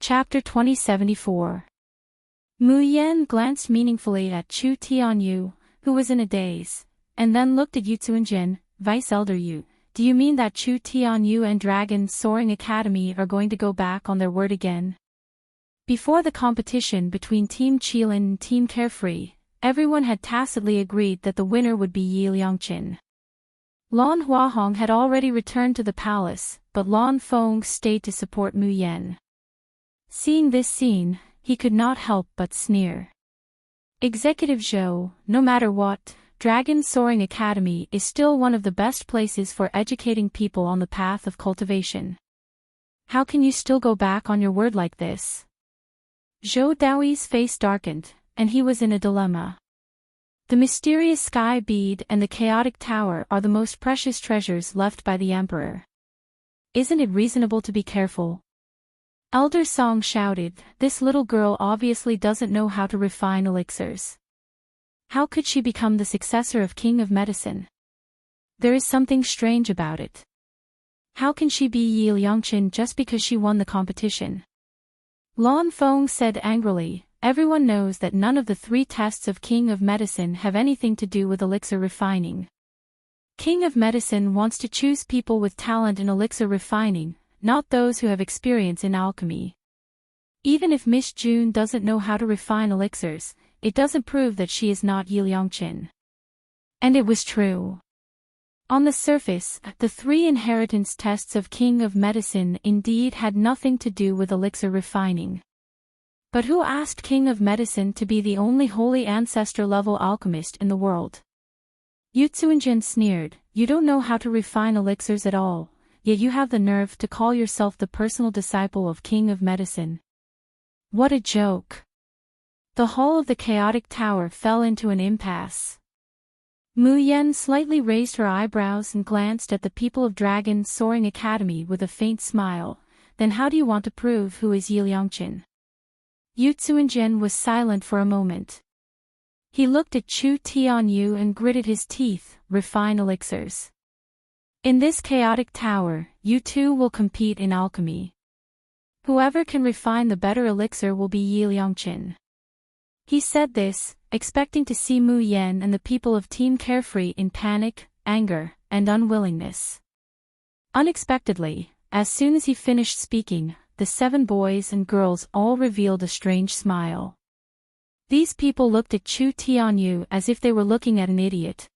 Chapter 2074. Mu Yan glanced meaningfully at Chu Tianyu, who was in a daze, and then looked at Yu Tsuenjian. "Vice Elder Yu, do you mean that Chu Tianyu and Dragon Soaring Academy are going to go back on their word again?" Before the competition between Team Qilin and Team Carefree, everyone had tacitly agreed that the winner would be Yi Liangqin. Lan Huahong had already returned to the palace, but Lan Feng stayed to support Mu Yan. Seeing this scene, he could not help but sneer. "Executive Zhou, no matter what, Dragon Soaring Academy is still one of the best places for educating people on the path of cultivation. How can you still go back on your word like this?" Zhou Daoi's face darkened, and he was in a dilemma. The mysterious sky bead and the chaotic tower are the most precious treasures left by the emperor. Isn't it reasonable to be careful? Elder Song shouted, "This little girl obviously doesn't know how to refine elixirs. How could she become the successor of King of Medicine? There is something strange about it. How can she be Yi Liangqin just because she won the competition?" Lan Feng said angrily, "Everyone knows that none of the 3 tests of King of Medicine have anything to do with elixir refining. King of Medicine wants to choose people with talent in elixir refining, not those who have experience in alchemy. Even if Miss June doesn't know how to refine elixirs, it doesn't prove that she is not Yi Liangqin." And it was true. On the surface, the 3 inheritance tests of King of Medicine indeed had nothing to do with elixir refining. But who asked King of Medicine to be the only holy ancestor-level alchemist in the world? Yu Tsuenjian sneered, "You don't know how to refine elixirs at all, yet you have the nerve to call yourself the personal disciple of King of Medicine. What a joke." The hull of the chaotic tower fell into an impasse. Mu Yan slightly raised her eyebrows and glanced at the people of Dragon Soaring Academy with a faint smile. "Then how do you want to prove who is Yi Liangqin?" Yu Tsuenjian was silent for a moment. He looked at Chu Tianyu and gritted his teeth. "Refine elixirs. In this chaotic tower, you two will compete in alchemy. Whoever can refine the better elixir will be Yi Liangqin. He said this, expecting to see Mu Yan and the people of Team Carefree in panic, anger, and unwillingness. Unexpectedly, as soon as he finished speaking, the 7 boys and girls all revealed a strange smile. These people looked at Chu Tianyu as if they were looking at an idiot.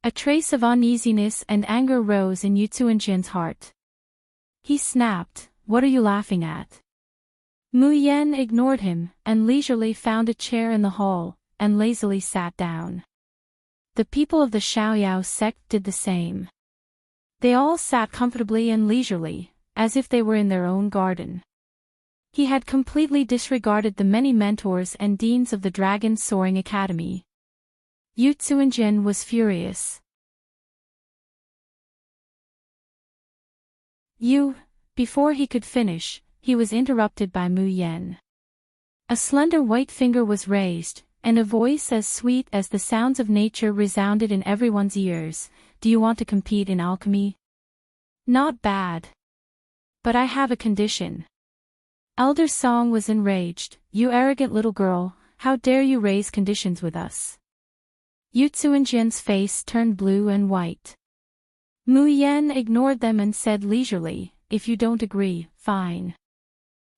A trace of uneasiness and anger rose in Yu Zuanjin's heart. He snapped, "What are you laughing at?" Mu Yan ignored him, and leisurely found a chair in the hall, and lazily sat down. The people of the Xiaoyao sect did the same. They all sat comfortably and leisurely, as if they were in their own garden. He had completely disregarded the many mentors and deans of the Dragon Soaring Academy. Yu Zuanjin was furious. Before he could finish, he was interrupted by Mu Yan. A slender white finger was raised, and a voice as sweet as the sounds of nature resounded in everyone's ears. "Do you want to compete in alchemy?" "Not bad. But I have a condition." Elder Song was enraged. "You arrogant little girl, how dare you raise conditions with us?" Yu Zuanjin's face turned blue and white. Mu Yan ignored them and said leisurely, "If you don't agree, fine.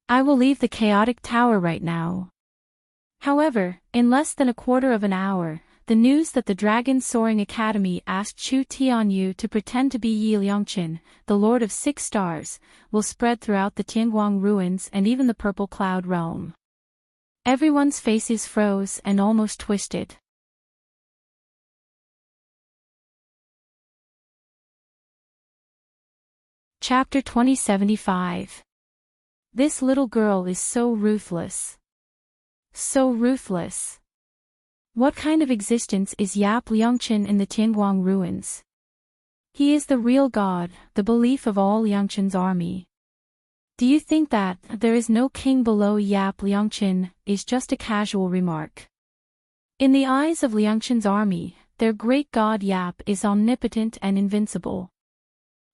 I will leave the chaotic tower right now." However, in less than a quarter of an hour, the news that the Dragon Soaring Academy asked Chu Tianyu to pretend to be Yi Liangqin, the Lord of 6 Stars, will spread throughout the Tianguang ruins and even the Purple Cloud realm. Everyone's faces froze and almost twisted. Chapter 2075. This little girl is so ruthless. So ruthless. What kind of existence is Yap Liangqin in the Tianguang ruins? He is the real god, the belief of all Liangqin's army. Do you think that there is no king below Yap Liangqin is just a casual remark? In the eyes of Liangqin's army, their great god Yap is omnipotent and invincible.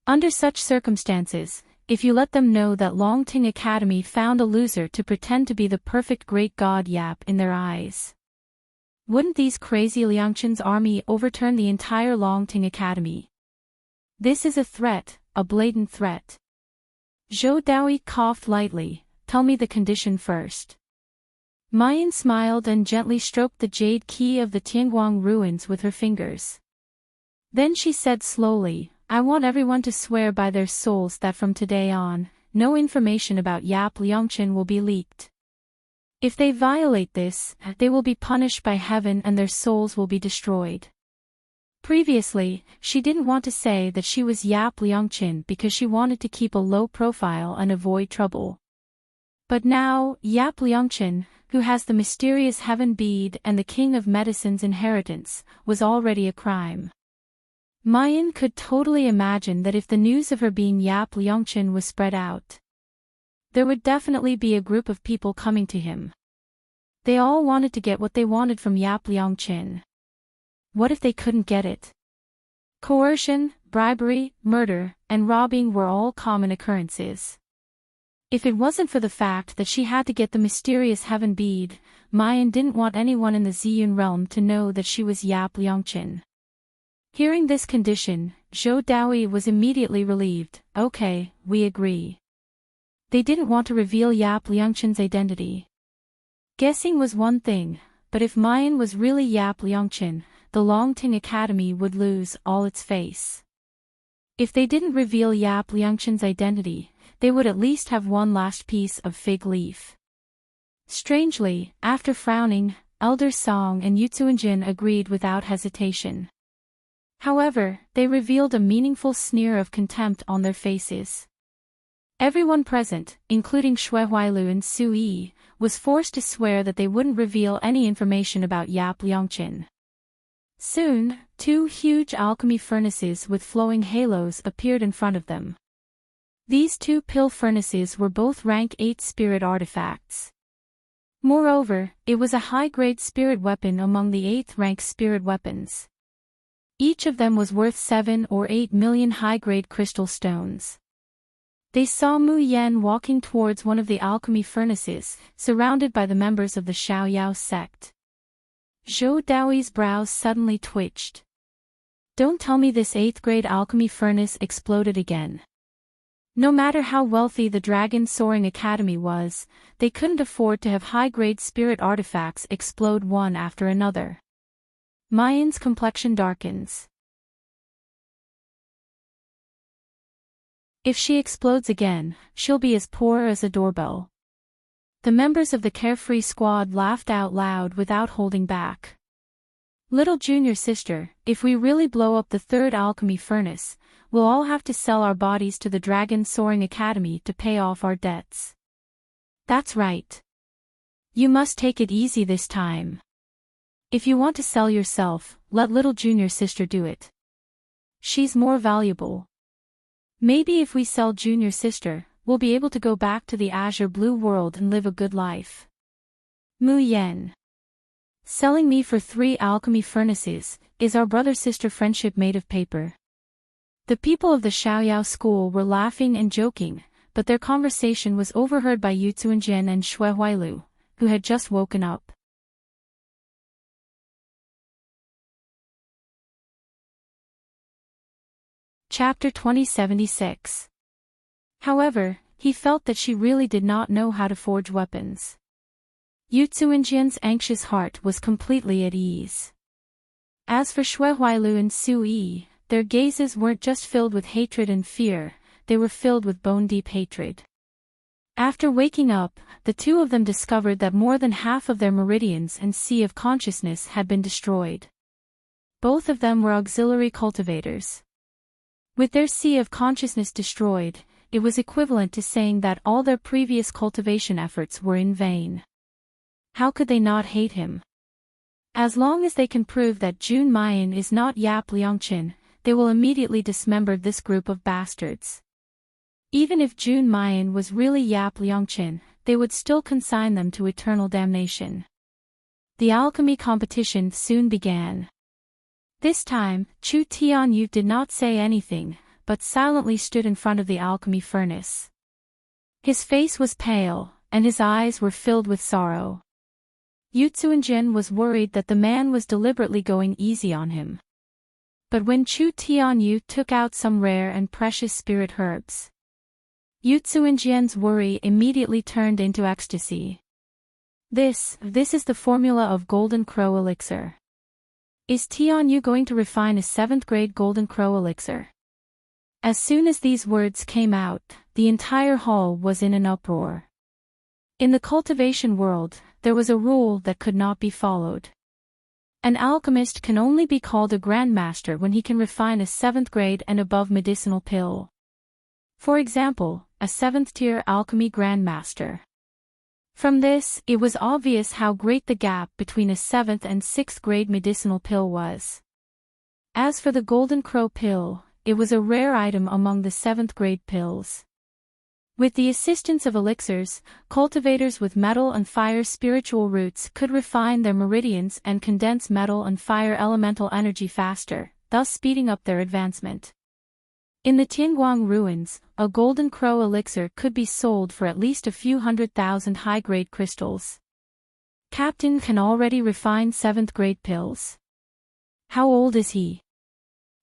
Under such circumstances, if you let them know that Longting Academy found a loser to pretend to be the perfect great god Yap in their eyes, wouldn't these crazy Liangqin's army overturn the entire Longting Academy? This is a threat, a blatant threat. Zhou Daoi coughed lightly. "Tell me the condition first." Mayan smiled and gently stroked the jade key of the Tianguang ruins with her fingers. Then she said slowly, "I want everyone to swear by their souls that from today on, no information about Yap Liangqin will be leaked. If they violate this, they will be punished by heaven and their souls will be destroyed." Previously, she didn't want to say that she was Yap Liangqin because she wanted to keep a low profile and avoid trouble. But now, Yap Liangqin, who has the mysterious heaven bead and the king of medicine's inheritance, was already a crime. Mayan could totally imagine that if the news of her being Yap Liangqin was spread out, there would definitely be a group of people coming to him. They all wanted to get what they wanted from Yap Liangqin. What if they couldn't get it? Coercion, bribery, murder, and robbing were all common occurrences. If it wasn't for the fact that she had to get the mysterious heaven bead, Mayan didn't want anyone in the Ziyun realm to know that she was Yap Liangqin. Hearing this condition, Zhou Daoi was immediately relieved. "Okay, we agree." They didn't want to reveal Yap Liangqin's identity. Guessing was one thing, but if Mayan was really Yap Liangqin, the Longting Academy would lose all its face. If they didn't reveal Yap Liangqin's identity, they would at least have one last piece of fig leaf. Strangely, after frowning, Elder Song and Yu Zuanjin agreed without hesitation. However, they revealed a meaningful sneer of contempt on their faces. Everyone present, including Shui Huailu and Su Yi, was forced to swear that they wouldn't reveal any information about Yap Liangqin. Soon, 2 huge alchemy furnaces with flowing halos appeared in front of them. These 2 pill furnaces were both rank 8 spirit artifacts. Moreover, it was a high-grade spirit weapon among the 8th rank spirit weapons. Each of them was worth 7 or 8 million high-grade crystal stones. They saw Mu Yan walking towards one of the alchemy furnaces, surrounded by the members of the Xiaoyao sect. Zhou Daoi's brows suddenly twitched. Don't tell me this 8th grade alchemy furnace exploded again. No matter how wealthy the Dragon Soaring Academy was, they couldn't afford to have high-grade spirit artifacts explode one after another. Mayan's complexion darkens. If she explodes again, she'll be as poor as a doorbell. The members of the Carefree Squad laughed out loud without holding back. Little junior sister, if we really blow up the 3rd alchemy furnace, we'll all have to sell our bodies to the Dragon Soaring Academy to pay off our debts. That's right. You must take it easy this time. If you want to sell yourself, let little junior sister do it. She's more valuable. Maybe if we sell junior sister, we'll be able to go back to the azure blue world and live a good life. Mu Yan. Selling me for 3 alchemy furnaces, is our brother-sister friendship made of paper? The people of the Xiaoyao school were laughing and joking, but their conversation was overheard by Yu Zuanjian and Xue Huailu, who had just woken up. Chapter 2076. However, he felt that she really did not know how to forge weapons. Yu Zuanjian's anxious heart was completely at ease. As for Xue Huailu and Su Yi, their gazes weren't just filled with hatred and fear, they were filled with bone-deep hatred. After waking up, the two of them discovered that more than half of their meridians and sea of consciousness had been destroyed. Both of them were auxiliary cultivators. With their sea of consciousness destroyed, it was equivalent to saying that all their previous cultivation efforts were in vain. How could they not hate him? As long as they can prove that Jun Mayan is not Yap Liangqin, they will immediately dismember this group of bastards. Even if Jun Mayan was really Yap Liangqin, they would still consign them to eternal damnation. The alchemy competition soon began. This time, Chu Tianyu did not say anything, but silently stood in front of the alchemy furnace. His face was pale, and his eyes were filled with sorrow. Yu Zuanjian was worried that the man was deliberately going easy on him. But when Chu Tianyu took out some rare and precious spirit herbs, Yu Zuanjian's worry immediately turned into ecstasy. This is the formula of Golden Crow Elixir. Is Tianyu going to refine a 7th grade Golden Crow Elixir? As soon as these words came out, the entire hall was in an uproar. In the cultivation world, there was a rule that could not be followed. An alchemist can only be called a grandmaster when he can refine a 7th grade and above medicinal pill. For example, a 7th tier alchemy grandmaster. From this, it was obvious how great the gap between a 7th and 6th grade medicinal pill was. As for the Golden Crow pill, it was a rare item among the 7th grade pills. With the assistance of elixirs, cultivators with metal and fire spiritual roots could refine their meridians and condense metal and fire elemental energy faster, thus speeding up their advancement. In the Tianguang ruins, a Golden Crow elixir could be sold for at least a few 100,000 high-grade crystals. Captain can already refine 7th grade pills. How old is he?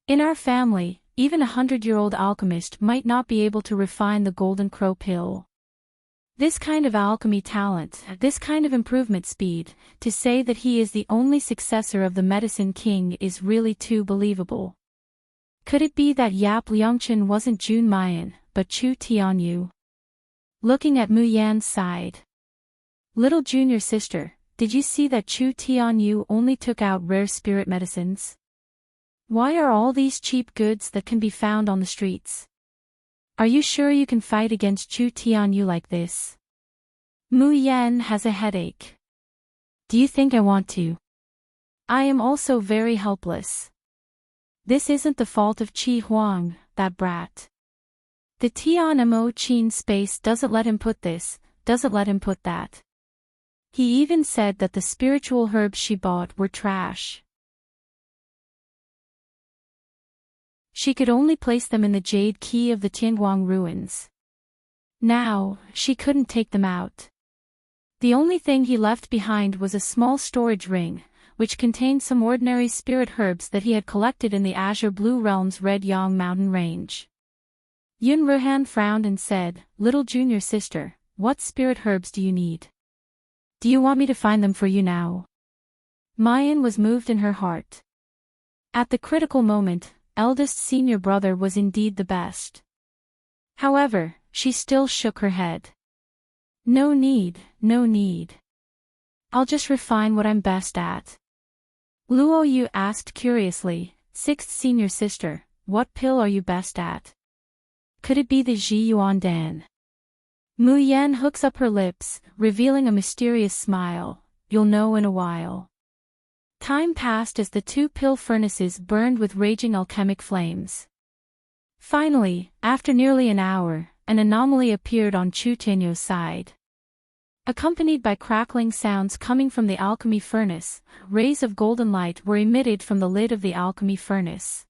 In our family, even a 100-year-old alchemist might not be able to refine the Golden Crow pill. This kind of alchemy talent, this kind of improvement speed, to say that he is the only successor of the Medicine King is really too believable. Could it be that Yap Liangqin wasn't Jun Mayan, but Chu Tianyu? Looking at Mu Yan's side. Little junior sister, did you see that Chu Tianyu only took out rare spirit medicines? Why are all these cheap goods that can be found on the streets? Are you sure you can fight against Chu Tianyu like this? Mu Yan has a headache. Do you think I want to? I am also very helpless. This isn't the fault of Qi Huang, that brat. The Tian Mo Qin space doesn't let him put this, doesn't let him put that. He even said that the spiritual herbs she bought were trash. She could only place them in the jade key of the Tianguang ruins. Now, she couldn't take them out. The only thing he left behind was a small storage ring, which contained some ordinary spirit herbs that he had collected in the Azure Blue Realm's Red Yang mountain range. Yun Ruhan frowned and said, "Little junior sister, what spirit herbs do you need? Do you want me to find them for you now?" Mayan was moved in her heart. At the critical moment, eldest senior brother was indeed the best. However, she still shook her head. No need, no need. I'll just refine what I'm best at. Luo Yu asked curiously, "Sixth senior sister, what pill are you best at? Could it be the Ji Yuan Dan?" Mu Yan hooks up her lips, revealing a mysterious smile. "You'll know in a while." Time passed as the two pill furnaces burned with raging alchemic flames. Finally, after nearly an hour, an anomaly appeared on Chu Tianyo's side. Accompanied by crackling sounds coming from the alchemy furnace, rays of golden light were emitted from the lid of the alchemy furnace.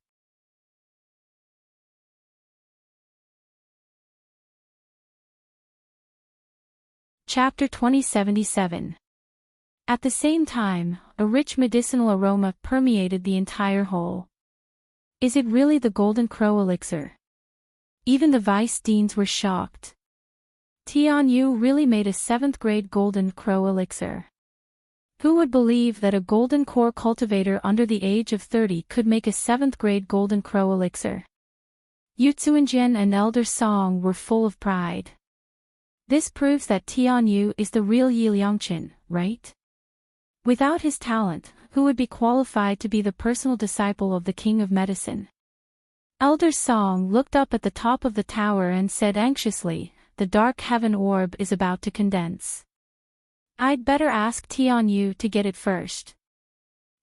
Chapter 2077. At the same time, a rich medicinal aroma permeated the entire hole. Is it really the Golden Crow elixir? Even the vice deans were shocked. Tian Yu really made a 7th grade Golden Crow elixir. Who would believe that a golden core cultivator under the age of 30 could make a 7th grade Golden Crow elixir? Yu Tsuanjian and Elder Song were full of pride. This proves that Tian Yu is the real Yi Liangqin, right? Without his talent, who would be qualified to be the personal disciple of the King of Medicine? Elder Song looked up at the top of the tower and said anxiously, "The dark heaven orb is about to condense. I'd better ask Tian Yu to get it first."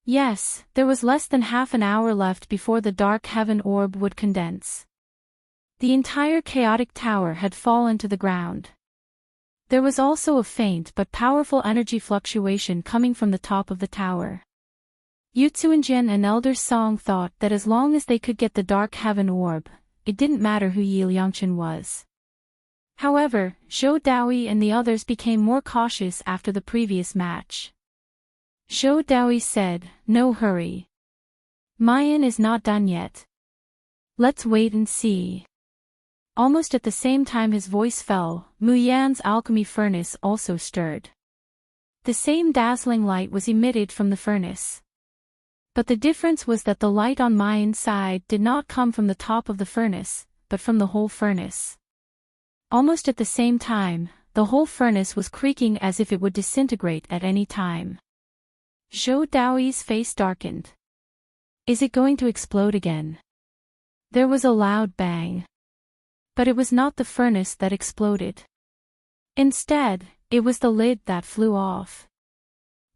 Yes, there was less than half an hour left before the dark heaven orb would condense. The entire chaotic tower had fallen to the ground. There was also a faint but powerful energy fluctuation coming from the top of the tower. Yu Tsuanjian and Elder Song thought that as long as they could get the dark heaven orb, it didn't matter who Yi Liangqin was. However, Zhou Daoi and the others became more cautious after the previous match. Zhou Daoi said, "No hurry. Mayan is not done yet. Let's wait and see." Almost at the same time his voice fell, Mu Yan's alchemy furnace also stirred. The same dazzling light was emitted from the furnace. But the difference was that the light on Mayan's side did not come from the top of the furnace, but from the whole furnace. Almost at the same time, the whole furnace was creaking as if it would disintegrate at any time. Zhou Daoi's face darkened. Is it going to explode again? There was a loud bang. But it was not the furnace that exploded. Instead, it was the lid that flew off.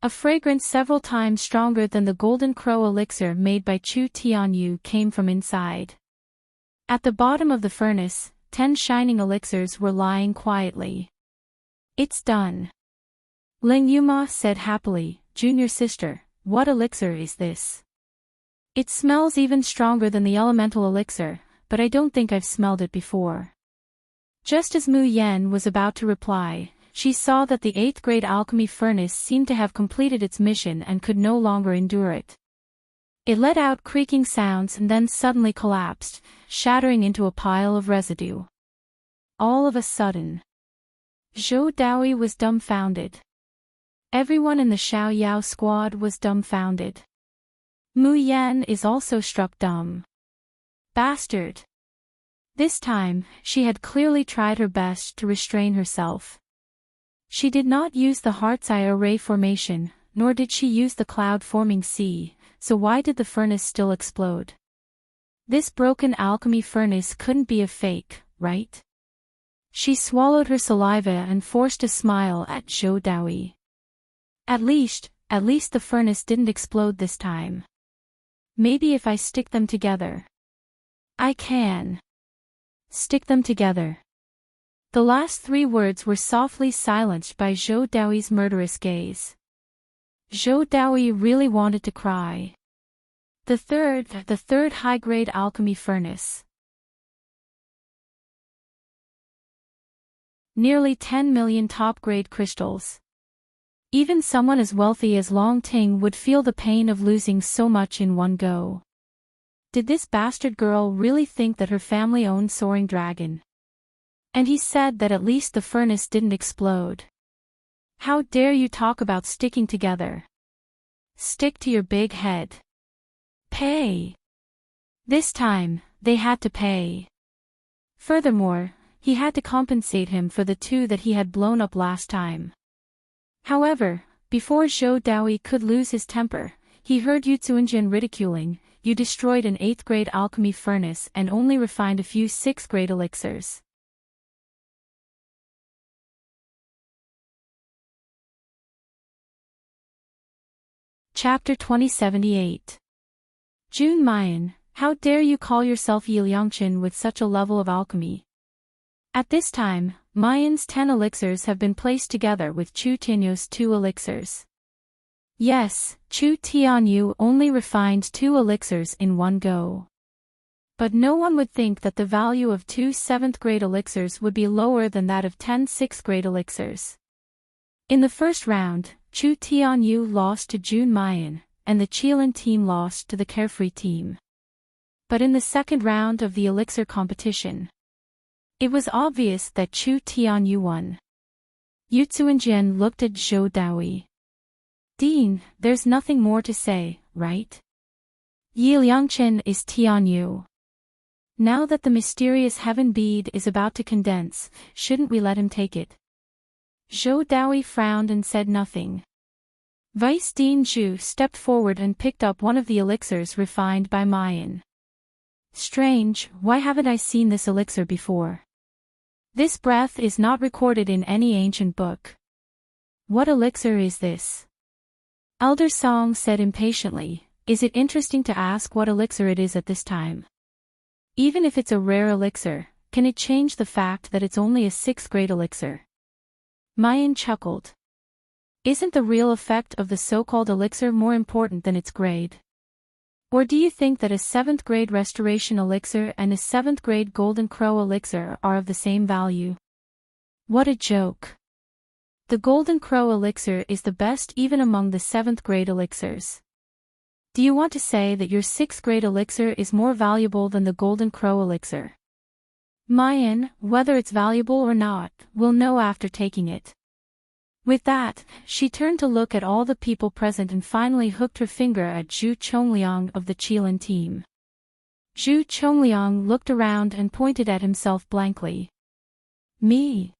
A fragrance several times stronger than the Golden Crow elixir made by Chu Tianyu came from inside. At the bottom of the furnace, 10 shining elixirs were lying quietly. It's done. Ling Yuma said happily, "Junior sister, what elixir is this? It smells even stronger than the elemental elixir, but I don't think I've smelled it before." Just as Mu Yan was about to reply, she saw that the 8th grade alchemy furnace seemed to have completed its mission and could no longer endure it. It let out creaking sounds and then suddenly collapsed, shattering into a pile of residue. All of a sudden, Zhou Daoi was dumbfounded. Everyone in the Xiao Yao squad was dumbfounded. Mu Yan is also struck dumb. Bastard! This time, she had clearly tried her best to restrain herself. She did not use the heart's eye array formation, nor did she use the cloud-forming sea, so why did the furnace still explode? This broken alchemy furnace couldn't be a fake, right? She swallowed her saliva and forced a smile at Zhou Daoi. At least the furnace didn't explode this time. Maybe if I stick them together. I can. Stick them together. The last 3 words were softly silenced by Zhou Daoi's murderous gaze. Zhou Daoi really wanted to cry. The third high-grade alchemy furnace. Nearly 10 million top-grade crystals. Even someone as wealthy as Long Ting would feel the pain of losing so much in one go. Did this bastard girl really think that her family owned Soaring Dragon? And he said that at least the furnace didn't explode. How dare you talk about sticking together? Stick to your big head. Pay. This time, they had to pay. Furthermore, he had to compensate him for the two that he had blown up last time. However, before Zhou Daoi could lose his temper, he heard Yutsuinjin ridiculing, "You destroyed an 8th grade alchemy furnace and only refined a few 6th grade elixirs." Chapter 2078. Jun Mayan, how dare you call yourself Yi Liangqin with such a level of alchemy? At this time, Mayan's 10 elixirs have been placed together with Chu Tianyu's 2 elixirs. Yes, Chu Tianyu only refined 2 elixirs in one go. But no one would think that the value of 2 7th grade elixirs would be lower than that of 10 6th grade elixirs. In the first round, Chu Tianyu lost to Jun Mayan, and the Qilin team lost to the Carefree team. But in the second round of the elixir competition, it was obvious that Chu Tianyu won. Yutsuinjin looked at Zhou Daoi. "Dean, there's nothing more to say, right? Yi Liangqin is Tianyu. Now that the mysterious heaven bead is about to condense, shouldn't we let him take it?" Zhou Daoi frowned and said nothing. Vice Dean Zhu stepped forward and picked up one of the elixirs refined by Mayan. "Strange, why haven't I seen this elixir before? This breath is not recorded in any ancient book. What elixir is this?" Elder Song said impatiently, "Is it interesting to ask what elixir it is at this time? Even if it's a rare elixir, can it change the fact that it's only a 6th grade elixir?" Mayan chuckled. "Isn't the real effect of the so-called elixir more important than its grade? Or do you think that a 7th grade restoration elixir and a 7th grade golden crow elixir are of the same value? What a joke. The golden crow elixir is the best even among the 7th grade elixirs. Do you want to say that your 6th grade elixir is more valuable than the golden crow elixir? Mayan, whether it's valuable or not, we'll know after taking it." With that, she turned to look at all the people present and finally hooked her finger at Zhu Chongliang of the Qilin team. Zhu Chongliang looked around and pointed at himself blankly. "Me?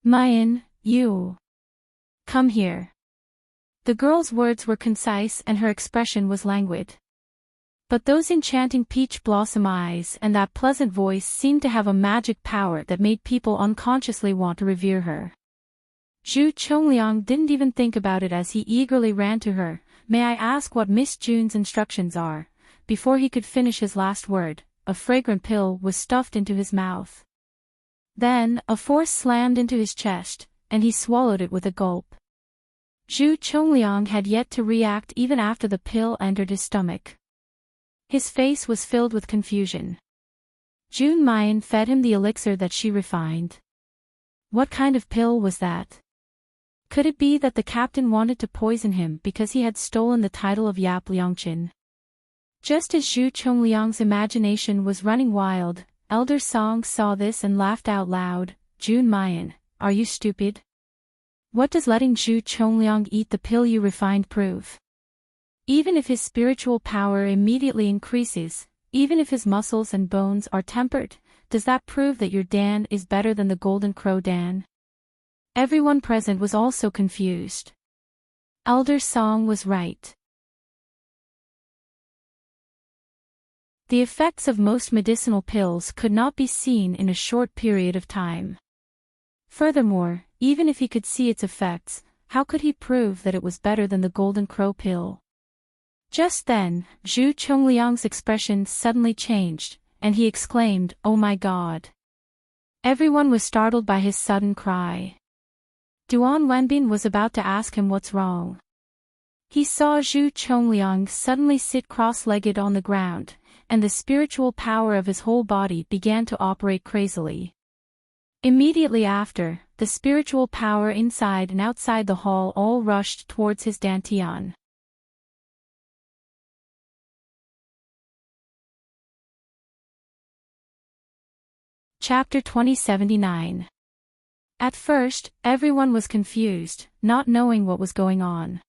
Mayan, you. Come here." The girl's words were concise and her expression was languid. But those enchanting peach blossom eyes and that pleasant voice seemed to have a magic power that made people unconsciously want to revere her. Zhu Chongliang didn't even think about it as he eagerly ran to her. "May I ask what Miss Jun's instructions are?" Before he could finish his last word, a fragrant pill was stuffed into his mouth. Then, a force slammed into his chest, and he swallowed it with a gulp. Zhu Chongliang had yet to react even after the pill entered his stomach. His face was filled with confusion. Jun Mayan fed him the elixir that she refined. What kind of pill was that? Could it be that the captain wanted to poison him because he had stolen the title of Yap Liangqin? Just as Zhu Chongliang's imagination was running wild, Elder Song saw this and laughed out loud. "Jun Mayan, are you stupid? What does letting Zhu Chongliang eat the pill you refined prove? Even if his spiritual power immediately increases, even if his muscles and bones are tempered, does that prove that your Dan is better than the Golden Crow Dan?" Everyone present was also confused. Elder Song was right. The effects of most medicinal pills could not be seen in a short period of time. Furthermore, even if he could see its effects, how could he prove that it was better than the Golden Crow pill? Just then, Zhu Chongliang's expression suddenly changed, and he exclaimed, "Oh my God!" Everyone was startled by his sudden cry. Duan Wenbin was about to ask him what's wrong. He saw Zhu Chongliang suddenly sit cross-legged on the ground, and the spiritual power of his whole body began to operate crazily. Immediately after, the spiritual power inside and outside the hall all rushed towards his dantian. Chapter 2079. At first, everyone was confused, not knowing what was going on.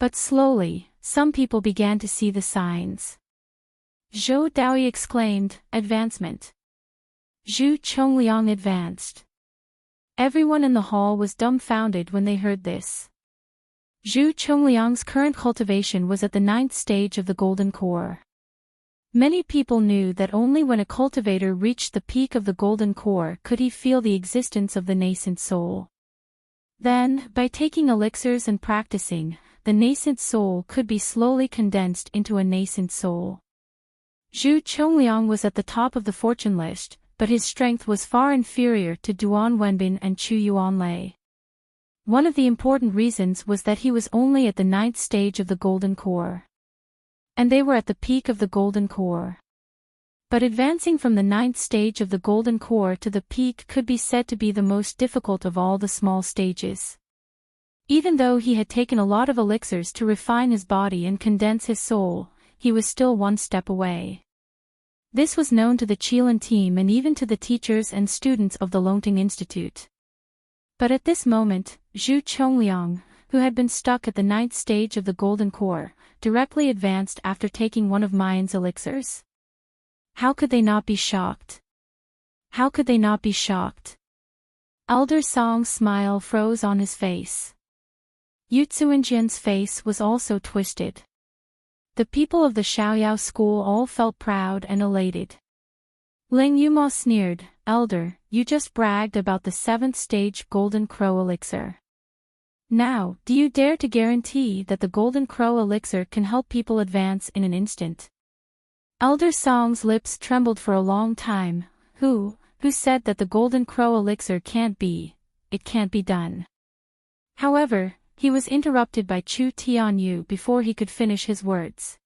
But slowly, some people began to see the signs. Zhou Daoyi exclaimed, "Advancement." Zhu Chongliang advanced. Everyone in the hall was dumbfounded when they heard this. Zhu Chongliang's current cultivation was at the 9th stage of the golden core. Many people knew that only when a cultivator reached the peak of the golden core could he feel the existence of the nascent soul. Then, by taking elixirs and practicing, the nascent soul could be slowly condensed into a nascent soul. Zhu Chongliang was at the top of the fortune list, but his strength was far inferior to Duan Wenbin and Chu Yuanlei. One of the important reasons was that he was only at the 9th stage of the golden core. And they were at the peak of the golden core. But advancing from the 9th stage of the golden core to the peak could be said to be the most difficult of all the small stages. Even though he had taken a lot of elixirs to refine his body and condense his soul, he was still one step away. This was known to the Qilin team and even to the teachers and students of the Longting Institute. But at this moment, Zhu Chongliang, who had been stuck at the 9th stage of the golden core, directly advanced after taking one of Mayan's elixirs. How could they not be shocked? How could they not be shocked? Elder Song's smile froze on his face. Yu Tsuinjian's face was also twisted. The people of the Xiaoyao school all felt proud and elated. Ling Yuma sneered, "Elder, you just bragged about the 7th stage Golden Crow elixir. Now, do you dare to guarantee that the Golden Crow elixir can help people advance in an instant?" Elder Song's lips trembled for a long time. Who said that the Golden Crow elixir can't be done? However, he was interrupted by Chu Tianyu before he could finish his words.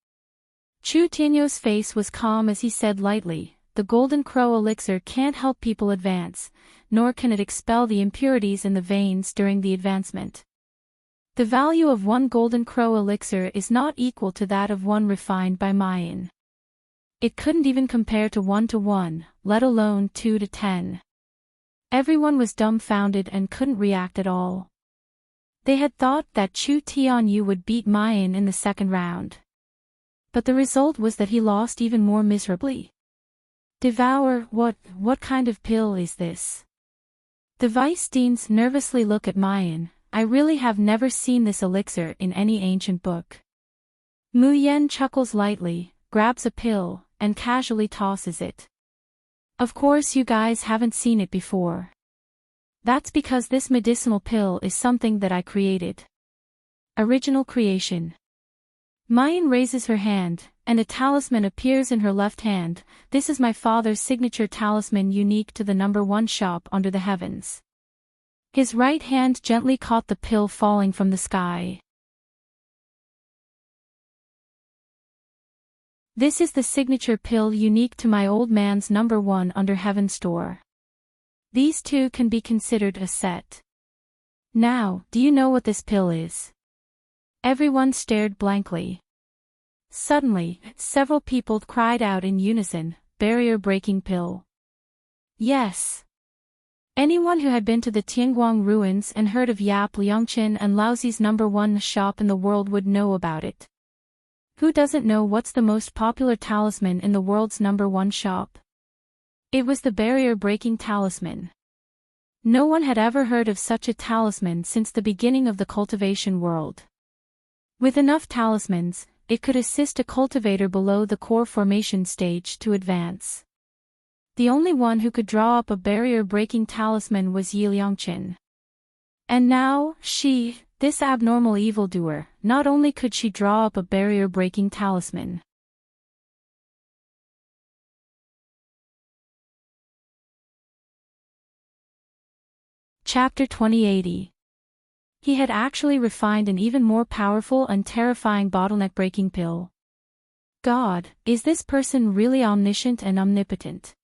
Chu Tianyu's face was calm as he said lightly, "The Golden Crow elixir can't help people advance, nor can it expel the impurities in the veins during the advancement. The value of one Golden Crow elixir is not equal to that of one refined by Mayan. It couldn't even compare to 1 to 1, let alone 2 to 10. Everyone was dumbfounded and couldn't react at all. They had thought that Chu Tianyu would beat Mayan in the second round. But the result was that he lost even more miserably. Devour, what kind of pill is this? The vice deans nervously look at Mayan. I really have never seen this elixir in any ancient book. Mu Yen chuckles lightly, grabs a pill, and casually tosses it. Of course you guys haven't seen it before. That's because this medicinal pill is something that I created. Original creation. Mayan raises her hand, and a talisman appears in her left hand. This is my father's signature talisman unique to the number 1 shop under the heavens. His right hand gently caught the pill falling from the sky. This is the signature pill unique to my old man's number 1 under heaven store. These two can be considered a set. Now, do you know what this pill is? Everyone stared blankly. Suddenly, several people cried out in unison, barrier-breaking pill. Yes. Anyone who had been to the Tianguang ruins and heard of Yap Liangqin and Laozi's number 1 shop in the world would know about it. Who doesn't know what's the most popular talisman in the world's number 1 shop? It was the barrier-breaking talisman. No one had ever heard of such a talisman since the beginning of the cultivation world. With enough talismans, it could assist a cultivator below the core formation stage to advance. The only one who could draw up a barrier-breaking talisman was Yi Liangqin. And now, this abnormal evildoer, not only could she draw up a barrier-breaking talisman. Chapter 2080. He had actually refined an even more powerful and terrifying bottleneck-breaking pill. God, is this person really omniscient and omnipotent?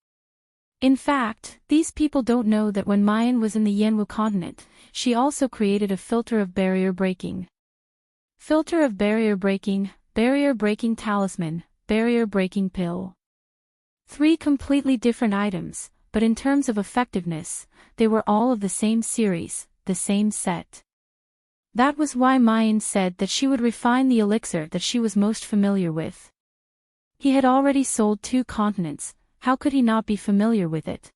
In fact, these people don't know that when Mayan was in the Yenwu continent, she also created a filter of barrier breaking. Filter of barrier breaking talisman, barrier breaking pill. 3 completely different items, but in terms of effectiveness, they were all of the same series, the same set. That was why Mayan said that she would refine the elixir that she was most familiar with. He had already sold 2 continents, how could he not be familiar with it?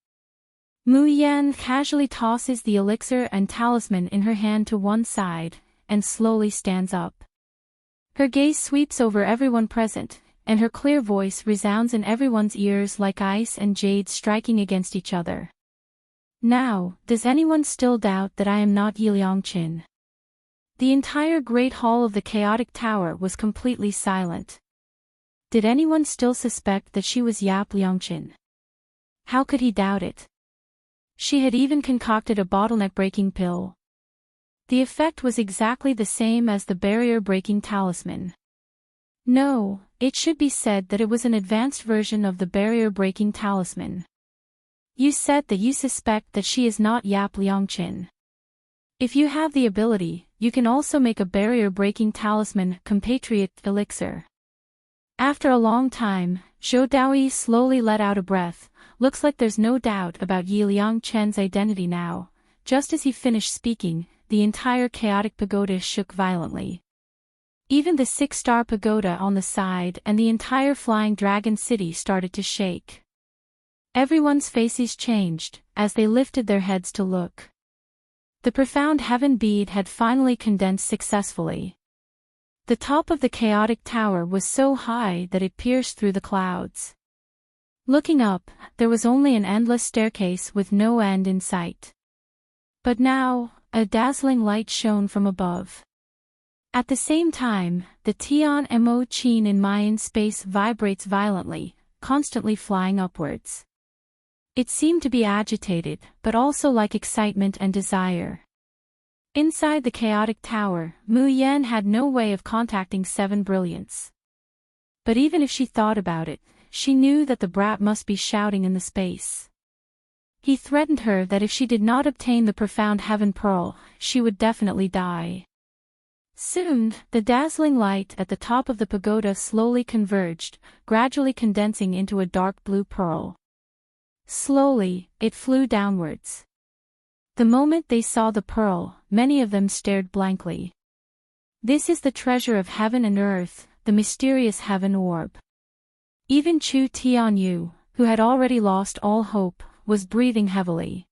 Mu Yan casually tosses the elixir and talisman in her hand to one side, and slowly stands up. Her gaze sweeps over everyone present, and her clear voice resounds in everyone's ears like ice and jade striking against each other. Now, does anyone still doubt that I am not Yi Liangqin? The entire great hall of the chaotic tower was completely silent. Did anyone still suspect that she was Yap Liangqin? How could he doubt it? She had even concocted a bottleneck-breaking pill. The effect was exactly the same as the barrier-breaking talisman. No, it should be said that it was an advanced version of the barrier-breaking talisman. You said that you suspect that she is not Yap Liangqin. If you have the ability, you can also make a barrier-breaking talisman compatriot elixir. After a long time, Zhou Daoyi slowly let out a breath. Looks like there's no doubt about Yi Liangqin's identity now. Just as he finished speaking, the entire chaotic pagoda shook violently. Even the 6-star pagoda on the side and the entire flying dragon city started to shake. Everyone's faces changed, as they lifted their heads to look. The profound heaven bead had finally condensed successfully. The top of the chaotic tower was so high that it pierced through the clouds. Looking up, there was only an endless staircase with no end in sight. But now, a dazzling light shone from above. At the same time, the Tian Mo Qin in Mayan space vibrates violently, constantly flying upwards. It seemed to be agitated, but also like excitement and desire. Inside the chaotic tower, Mu Yan had no way of contacting 7 brilliance. But even if she thought about it, she knew that the brat must be shouting in the space. He threatened her that if she did not obtain the profound heaven pearl, she would definitely die. Soon, the dazzling light at the top of the pagoda slowly converged, gradually condensing into a dark blue pearl. Slowly, it flew downwards. The moment they saw the pearl, many of them stared blankly. This is the treasure of heaven and earth, the mysterious heaven orb. Even Chu Tianyu, who had already lost all hope, was breathing heavily.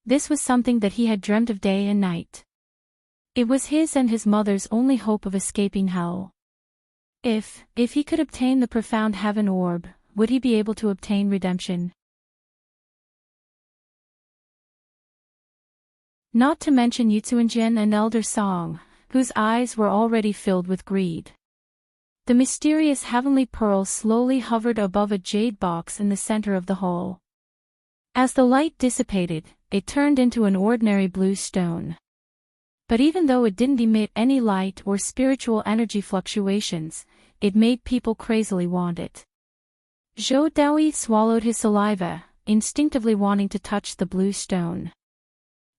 This was something that he had dreamt of day and night. It was his and his mother's only hope of escaping hell. If he could obtain the profound heaven orb, would he be able to obtain redemption? Not to mention Yutsuanjian and Elder Song, whose eyes were already filled with greed. The mysterious heavenly pearl slowly hovered above a jade box in the center of the hall. As the light dissipated, it turned into an ordinary blue stone. But even though it didn't emit any light or spiritual energy fluctuations, it made people crazily want it. Zhou Daoyi swallowed his saliva, instinctively wanting to touch the blue stone.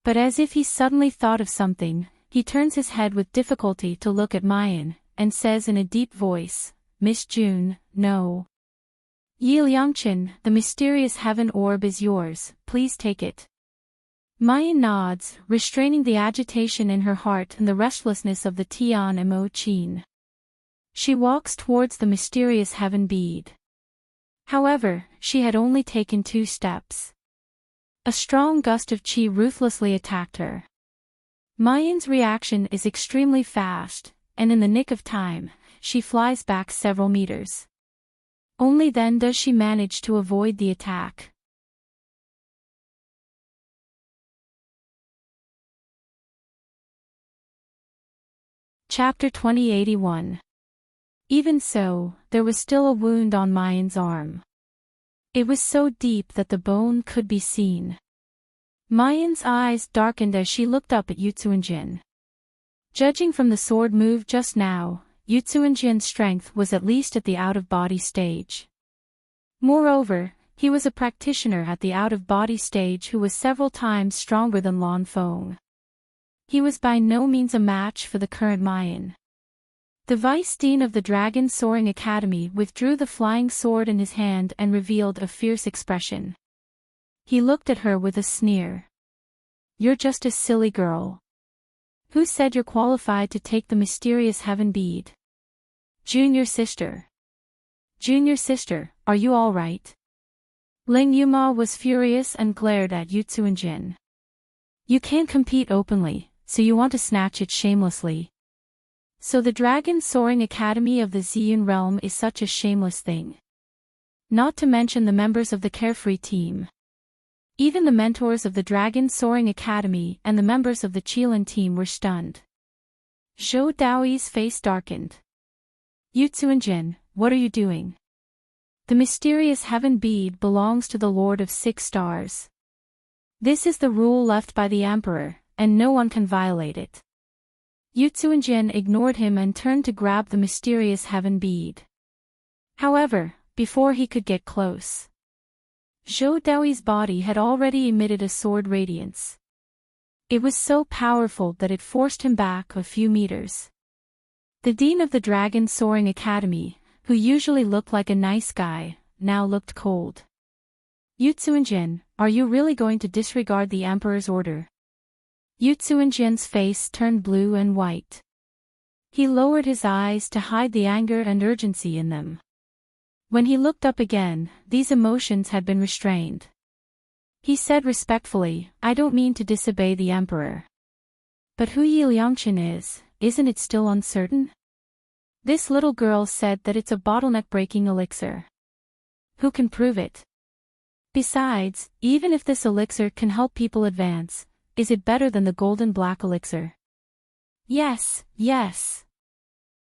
But as if he suddenly thought of something, he turns his head with difficulty to look at Mayan, and says in a deep voice, "Miss June, no. Yi Liangqin, the mysterious heaven orb is yours, please take it." Mayan nods, restraining the agitation in her heart and the restlessness of the Tian Mo Qin. She walks towards the mysterious heaven bead. However, she had only taken 2 steps. A strong gust of qi ruthlessly attacked her. Mayan's reaction is extremely fast, and in the nick of time, she flies back several meters. Only then does she manage to avoid the attack. Chapter 2081. Even so, there was still a wound on Mayan's arm. It was so deep that the bone could be seen. Mayan's eyes darkened as she looked up at Yutsuanjin. Judging from the sword move just now, Yutsuanjin's strength was at least at the out-of-body stage. Moreover, He was a practitioner at the out-of-body stage who was several times stronger than Lan Feng. He was by no means a match for the current Mayan. The vice dean of the Dragon Soaring Academy withdrew the flying sword in his hand and revealed a fierce expression. He looked at her with a sneer. "You're just a silly girl. Who said you're qualified to take the mysterious heaven bead? Junior sister. Junior sister, are you all right?" Ling Yuma was furious and glared at Yu Tsuanjin. "You can't compete openly, so you want to snatch it shamelessly. So the Dragon Soaring Academy of the Ziyun realm is such a shameless thing. Not to mention the members of the Carefree team. Even the mentors of the Dragon Soaring Academy and the members of the Qilin team were stunned." Zhou Daoi's face darkened. "Yu Tsuanjin, what are you doing? The mysterious heaven bead belongs to the Lord of 6 Stars. This is the rule left by the Emperor, and no one can violate it." Yu Tsuanjin ignored him and turned to grab the mysterious heaven bead. However, before he could get close, Zhou Daoi's body had already emitted a sword radiance. It was so powerful that it forced him back a few meters. The dean of the Dragon Soaring Academy, who usually looked like a nice guy, now looked cold. "Yu Tsuanjin, are you really going to disregard the Emperor's order?" Yu Tsuanjin's face turned blue and white. He lowered his eyes to hide the anger and urgency in them. When he looked up again, these emotions had been restrained. He said respectfully, "I don't mean to disobey the Emperor. But who Yi Liangqin is, isn't it still uncertain? This little girl said that it's a bottleneck-breaking elixir. Who can prove it? Besides, even if this elixir can help people advance, is it better than the golden black elixir?" "Yes, yes."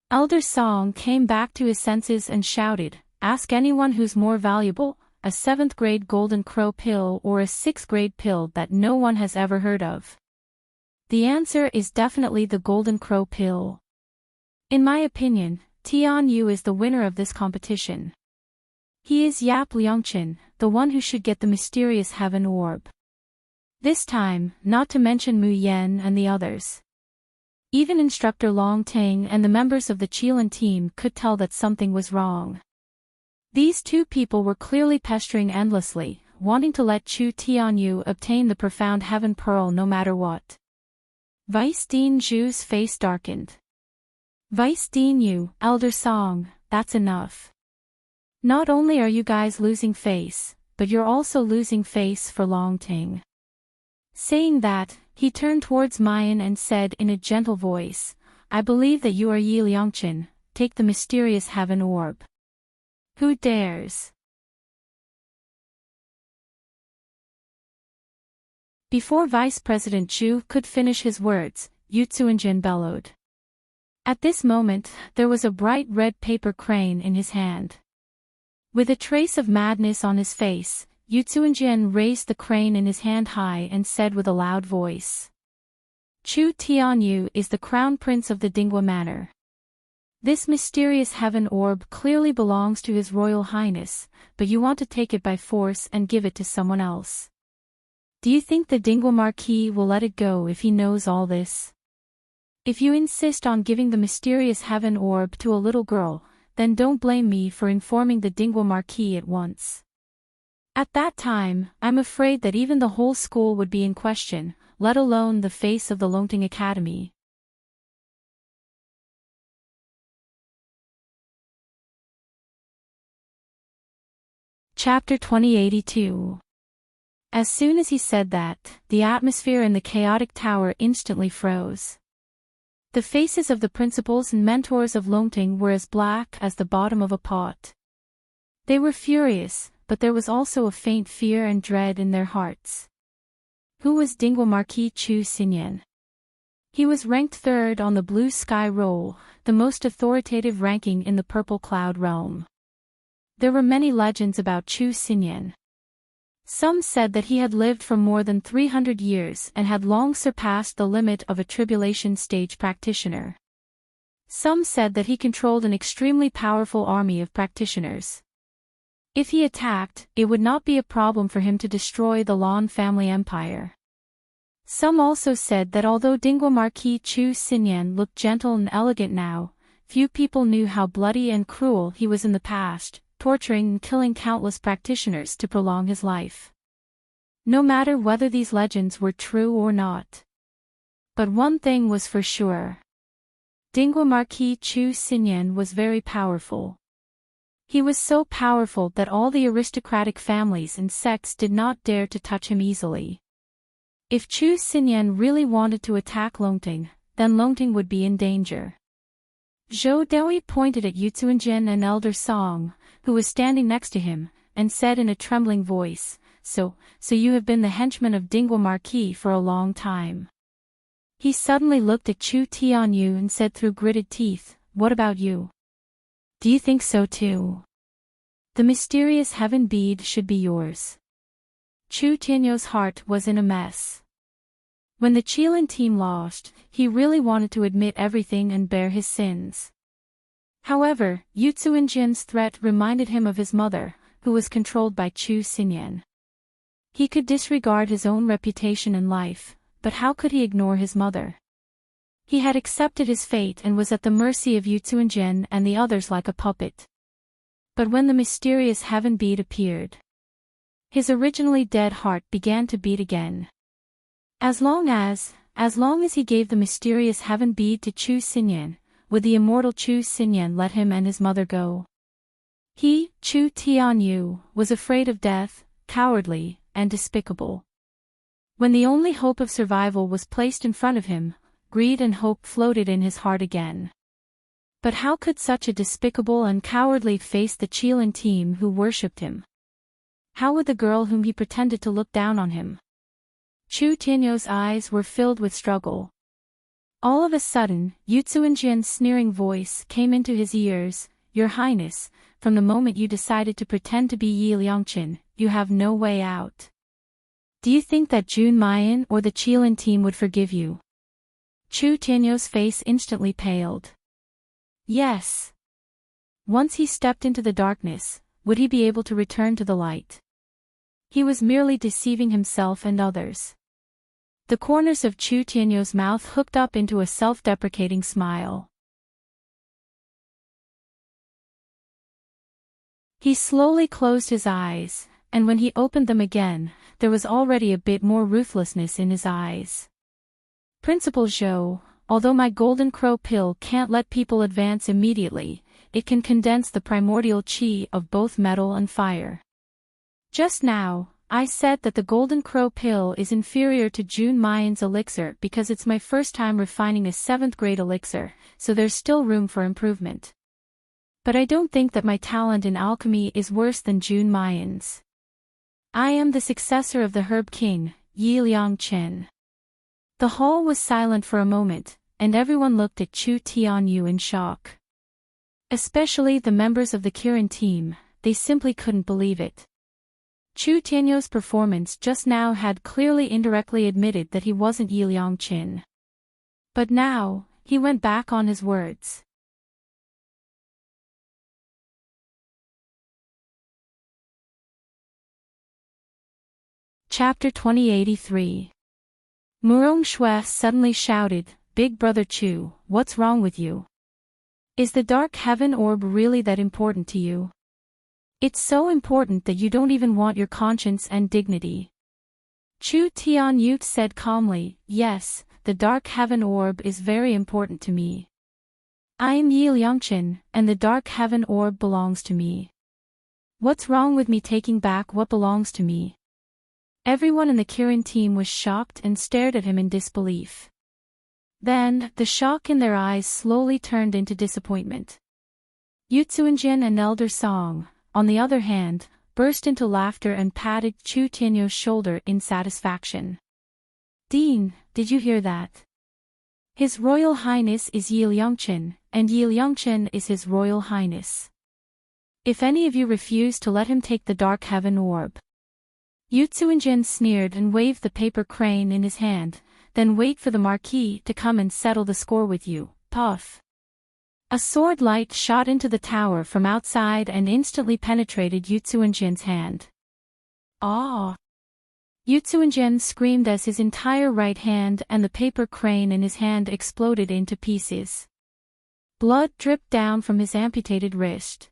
Elder Song came back to his senses and shouted, "Ask anyone who's more valuable, a 7th grade golden crow pill or a 6th grade pill that no one has ever heard of. The answer is definitely the golden crow pill. In my opinion, Tian Yu is the winner of this competition. He is Yap Liangqin, the one who should get the mysterious heaven orb. This time, not to mention Mu Yan and the others. Even Instructor Long Tang and the members of the Qilin team could tell that something was wrong. These two people were clearly pestering endlessly, wanting to let Chu Tianyu obtain the profound heaven pearl no matter what." Vice Dean Zhu's face darkened. "Vice Dean Yu, Elder Song, that's enough. Not only are you guys losing face, but you're also losing face for Long Ting." Saying that, he turned towards Mayan and said in a gentle voice, "I believe that you are Yi Liangqin, take the mysterious heaven orb. Who dares?" Before Vice President Zhu could finish his words, Yu Tsuanjin bellowed. At this moment, there was a bright red paper crane in his hand. With a trace of madness on his face, Yu Tsuanjin raised the crane in his hand high and said with a loud voice, "Chu Tianyu is the crown prince of the Dingwa Manor. This mysterious heaven orb clearly belongs to His Royal Highness, but you want to take it by force and give it to someone else. Do you think the Dingwa Marquis will let it go if he knows all this? If you insist on giving the mysterious heaven orb to a little girl, then don't blame me for informing the Dingwa Marquis at once. At that time, I'm afraid that even the whole school would be in question, let alone the face of the Longting Academy." Chapter 2082. As soon as he said that, the atmosphere in the chaotic tower instantly froze. The faces of the principals and mentors of Longting were as black as the bottom of a pot. They were furious, but there was also a faint fear and dread in their hearts. Who was Dingwa Marquis Chu Xinyan? He was ranked 3rd on the Blue Sky Roll, the most authoritative ranking in the Purple Cloud realm. There were many legends about Chu Xinyan. Some said that he had lived for more than 300 years and had long surpassed the limit of a tribulation stage practitioner. Some said that he controlled an extremely powerful army of practitioners. If he attacked, it would not be a problem for him to destroy the Lan family empire. Some also said that although Dingwa Marquis Chu Xinyan looked gentle and elegant now, few people knew how bloody and cruel he was in the past, torturing and killing countless practitioners to prolong his life. No matter whether these legends were true or not. But one thing was for sure. Dingwa Marquis Chu Xinyan was very powerful. He was so powerful that all the aristocratic families and sects did not dare to touch him easily. If Chu Xinyan really wanted to attack Longting, then Longting would be in danger. Zhou Dui pointed at Yu Zuanjin and Elder Song, who was standing next to him, and said in a trembling voice, So you have been the henchman of Dingwa Marquis for a long time. He suddenly looked at Chu Tianyu and said through gritted teeth, What about you? Do you think so too? The mysterious heaven bead should be yours. Chu Tianyu's heart was in a mess. When the Qilin team lost, he really wanted to admit everything and bear his sins. However, Yu Zuanjin's threat reminded him of his mother, who was controlled by Chu Xinyan. He could disregard his own reputation and life, but how could he ignore his mother? He had accepted his fate and was at the mercy of Yu Zuanjin and the others like a puppet. But when the mysterious heaven bead appeared, his originally dead heart began to beat again. As long as he gave the mysterious heaven bead to Chu Xinyan, would the immortal Chu Xinyan let him and his mother go? He, Chu Tianyu, was afraid of death, cowardly, and despicable. When the only hope of survival was placed in front of him, greed and hope floated in his heart again. But how could such a despicable and cowardly face the Qilin team who worshipped him? How would the girl whom he pretended to look down on him? Chu Tianyu's eyes were filled with struggle. All of a sudden, Yu Zuanjin's sneering voice came into his ears, Your Highness, from the moment you decided to pretend to be Yi Liangqin, you have no way out. Do you think that Jun Mayan or the Qilin team would forgive you? Chu Tianyu's face instantly paled. Yes. Once he stepped into the darkness, would he be able to return to the light? He was merely deceiving himself and others. The corners of Chu Tianyu's mouth hooked up into a self-deprecating smile. He slowly closed his eyes, and when he opened them again, there was already a bit more ruthlessness in his eyes. Principal Zhou, although my golden crow pill can't let people advance immediately, it can condense the primordial qi of both metal and fire. Just now, I said that the golden crow pill is inferior to Jun Mayan's elixir because it's my first time refining a 7th grade elixir, so there's still room for improvement. But I don't think that my talent in alchemy is worse than Jun Mayan's. I am the successor of the Herb King, Yi Liangqin. The hall was silent for a moment, and everyone looked at Chu Tianyu in shock. Especially the members of the Kirin team, they simply couldn't believe it. Chu Tianyu's performance just now had clearly indirectly admitted that he wasn't Yi Liangqin. But now, he went back on his words. Chapter 2083. Murong Shui suddenly shouted, Big Brother Chu, what's wrong with you? Is the dark heaven orb really that important to you? It's so important that you don't even want your conscience and dignity. Chu Tianyu said calmly, Yes, the dark heaven orb is very important to me. I am Yi Liangqin, and the dark heaven orb belongs to me. What's wrong with me taking back what belongs to me? Everyone in the Kirin team was shocked and stared at him in disbelief. Then, the shock in their eyes slowly turned into disappointment. Yu Zuanjin and Elder Song, on the other hand, burst into laughter and patted Chu Tianyu's shoulder in satisfaction. Dean, did you hear that? His Royal Highness is Yi Liangqin, and Yi Liangqin is His Royal Highness. If any of you refuse to let him take the dark heaven orb. Yu Zuanjin sneered and waved the paper crane in his hand, then wait for the Marquis to come and settle the score with you, puff. A sword light shot into the tower from outside and instantly penetrated Yutsuinjin's hand. Ah! Yutsuinjin screamed as his entire right hand and the paper crane in his hand exploded into pieces. Blood dripped down from his amputated wrist.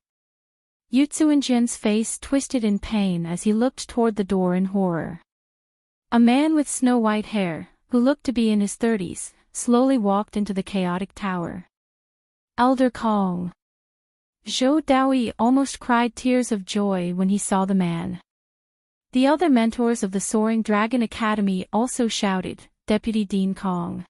Yutsuinjin's face twisted in pain as he looked toward the door in horror. A man with snow-white hair, who looked to be in his 30s, slowly walked into the chaotic tower. Elder Kong. Zhou Daoyi almost cried tears of joy when he saw the man. The other mentors of the Soaring Dragon Academy also shouted, Deputy Dean Kong.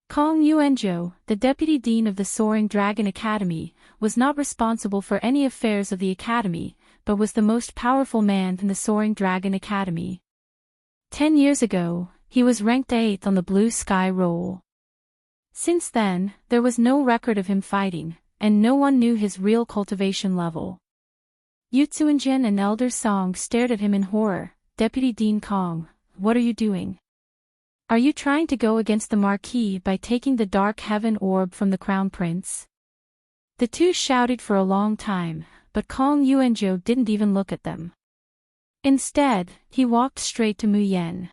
Kong Yuanzhou, the Deputy Dean of the Soaring Dragon Academy, was not responsible for any affairs of the Academy, but was the most powerful man in the Soaring Dragon Academy. 10 years ago, he was ranked 8th on the Blue Sky roll. Since then, there was no record of him fighting, and no one knew his real cultivation level. Yutsuinjin and Elder Song stared at him in horror. Deputy Dean Kong, what are you doing? Are you trying to go against the Marquis by taking the Dark Heaven Orb from the Crown Prince? The two shouted for a long time, but Kong Yuanzhou didn't even look at them. Instead, he walked straight to Mu Yen.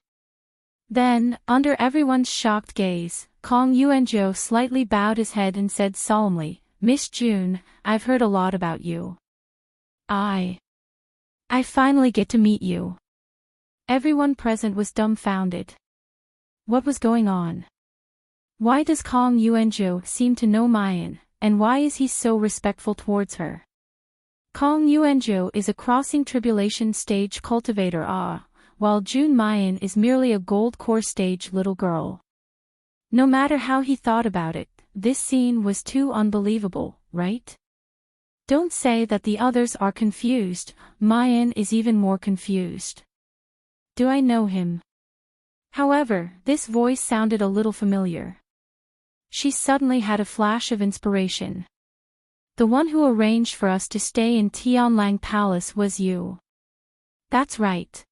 Then, under everyone's shocked gaze, Kong Yuanzhou slightly bowed his head and said solemnly, Miss June, I've heard a lot about you. I finally get to meet you. Everyone present was dumbfounded. What was going on? Why does Kong Yuanzhou seem to know Mayan, and why is he so respectful towards her? Kong Yuanzhou is a crossing tribulation stage cultivator while June Mayan is merely a gold core stage little girl. No matter how he thought about it, this scene was too unbelievable, right? Don't say that the others are confused, Mayan is even more confused. Do I know him? However, this voice sounded a little familiar. She suddenly had a flash of inspiration. The one who arranged for us to stay in Tianlang Palace was you. That's right.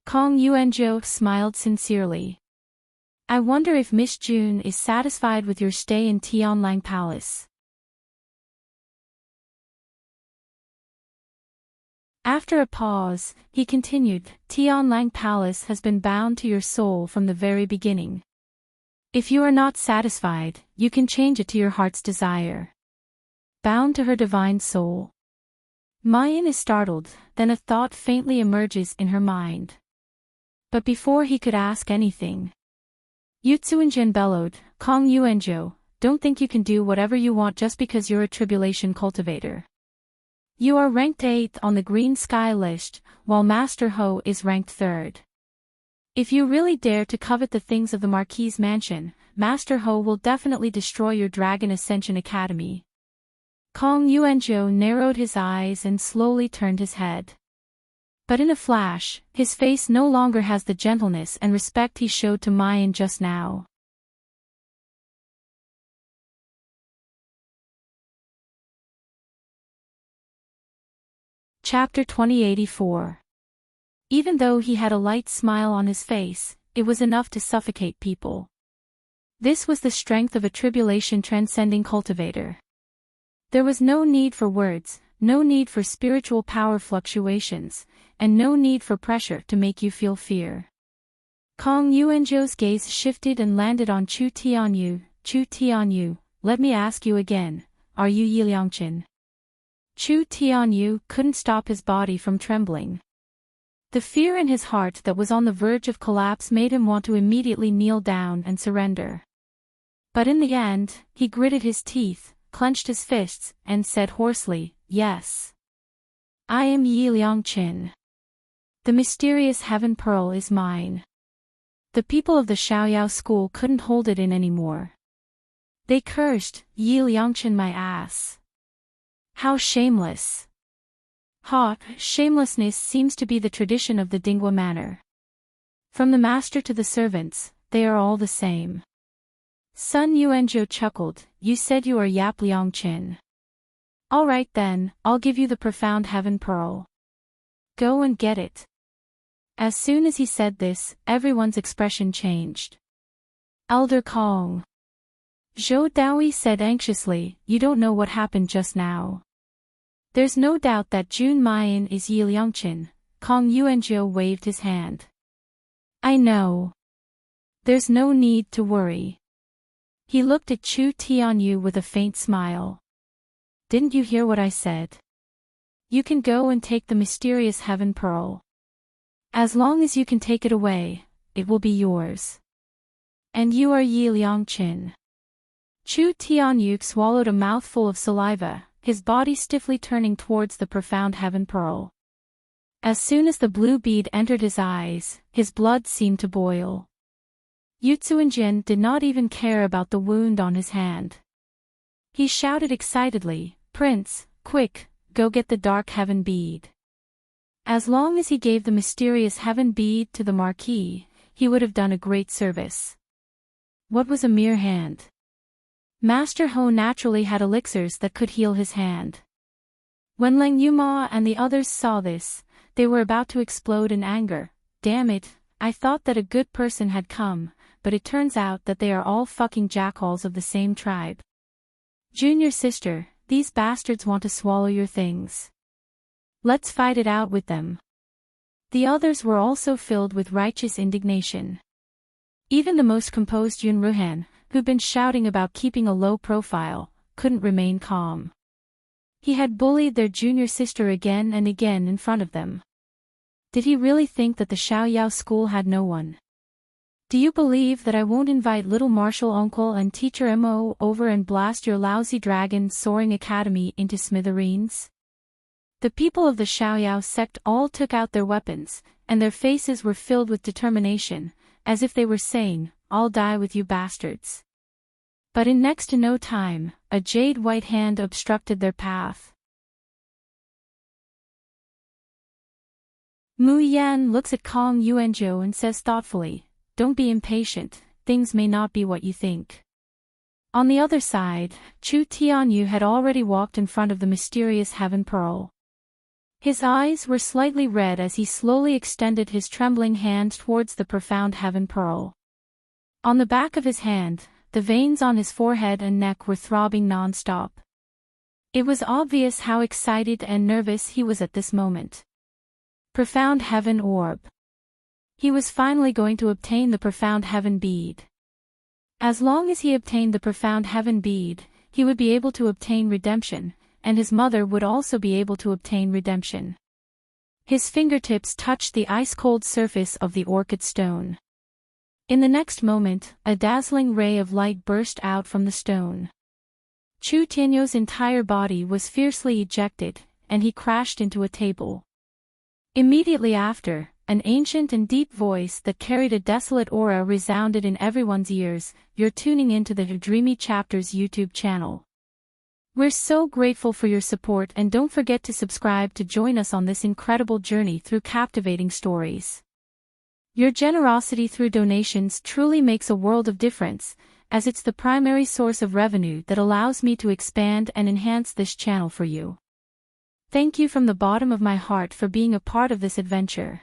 Kong Yuanzhou smiled sincerely. I wonder if Miss June is satisfied with your stay in Tianlang Palace. After a pause, he continued, Tianlang Palace has been bound to your soul from the very beginning. If you are not satisfied, you can change it to your heart's desire. Bound to her divine soul. Mayan is startled, then a thought faintly emerges in her mind. But before he could ask anything, Yutsuinjin bellowed, Kong Yuanzhou, don't think you can do whatever you want just because you're a tribulation cultivator. You are ranked 8th on the Green Sky list, while Master Ho is ranked 3rd. If you really dare to covet the things of the Marquis' mansion, Master Ho will definitely destroy your Dragon Ascension Academy. Kong Yuanzhou narrowed his eyes and slowly turned his head. But in a flash, his face no longer has the gentleness and respect he showed to Mayan just now. Chapter 2084. Even though he had a light smile on his face, it was enough to suffocate people. This was the strength of a tribulation transcending cultivator. There was no need for words, no need for spiritual power fluctuations, and no need for pressure to make you feel fear. Kong Yuanzhou's gaze shifted and landed on Chu Tianyu. Chu Tianyu, let me ask you again, are you Yi Liangqin? Chu Tianyu couldn't stop his body from trembling. The fear in his heart that was on the verge of collapse made him want to immediately kneel down and surrender. But in the end, he gritted his teeth, clenched his fists, and said hoarsely, yes. I am Yi Liangqin. The mysterious heaven pearl is mine. The people of the Xiaoyao school couldn't hold it in anymore. They cursed, Yi Liangqin my ass. How shameless. Shamelessness seems to be the tradition of the Dingwa manor. From the master to the servants, they are all the same. Sun Yuanzhou chuckled, you said you are Yap Liangqin. All right then, I'll give you the profound heaven pearl. Go and get it. As soon as he said this, everyone's expression changed. Elder Kong. Zhou Daoi said anxiously, you don't know what happened just now. There's no doubt that Jun Mayan is Yi Liangqin. Kong Yuanzhou waved his hand. I know. There's no need to worry. He looked at Chu Tianyu with a faint smile. Didn't you hear what I said? You can go and take the mysterious heaven pearl. As long as you can take it away, it will be yours. And you are Yi Liangqin. Chu Tianyu swallowed a mouthful of saliva, his body stiffly turning towards the profound heaven pearl. As soon as the blue bead entered his eyes, his blood seemed to boil. Yu Zuanjin did not even care about the wound on his hand. He shouted excitedly, Prince, quick, go get the dark heaven bead. As long as he gave the mysterious heaven bead to the Marquis, he would have done a great service. What was a mere hand? Master Ho naturally had elixirs that could heal his hand. When Lang Yuma and the others saw this, they were about to explode in anger. Damn it, I thought that a good person had come, but it turns out that they are all fucking jackals of the same tribe. Junior sister, these bastards want to swallow your things. Let's fight it out with them. The others were also filled with righteous indignation. Even the most composed Yun Ruhan, who'd been shouting about keeping a low profile, couldn't remain calm. He had bullied their junior sister again and again in front of them. Did he really think that the Xiaoyao school had no one? Do you believe that I won't invite little martial uncle and teacher Mo over and blast your lousy dragon soaring academy into smithereens? The people of the Xiaoyao sect all took out their weapons, and their faces were filled with determination, as if they were saying, I'll die with you bastards. But in next to no time, a jade white hand obstructed their path. Mu Yan looks at Kong Yuanzhou and says thoughtfully, don't be impatient, things may not be what you think. On the other side, Chu Tianyu had already walked in front of the mysterious heaven pearl. His eyes were slightly red as he slowly extended his trembling hand towards the profound heaven pearl. On the back of his hand, the veins on his forehead and neck were throbbing non-stop. It was obvious how excited and nervous he was at this moment. Profound heaven orb. He was finally going to obtain the profound heaven bead. As long as he obtained the profound heaven bead, he would be able to obtain redemption, and his mother would also be able to obtain redemption. His fingertips touched the ice-cold surface of the orchid stone. In the next moment, a dazzling ray of light burst out from the stone. Chu Tianyu's entire body was fiercely ejected, and he crashed into a table. Immediately after, an ancient and deep voice that carried a desolate aura resounded in everyone's ears, you're tuning into the Dreamy Chapters YouTube channel. We're so grateful for your support and don't forget to subscribe to join us on this incredible journey through captivating stories. Your generosity through donations truly makes a world of difference, as it's the primary source of revenue that allows me to expand and enhance this channel for you. Thank you from the bottom of my heart for being a part of this adventure.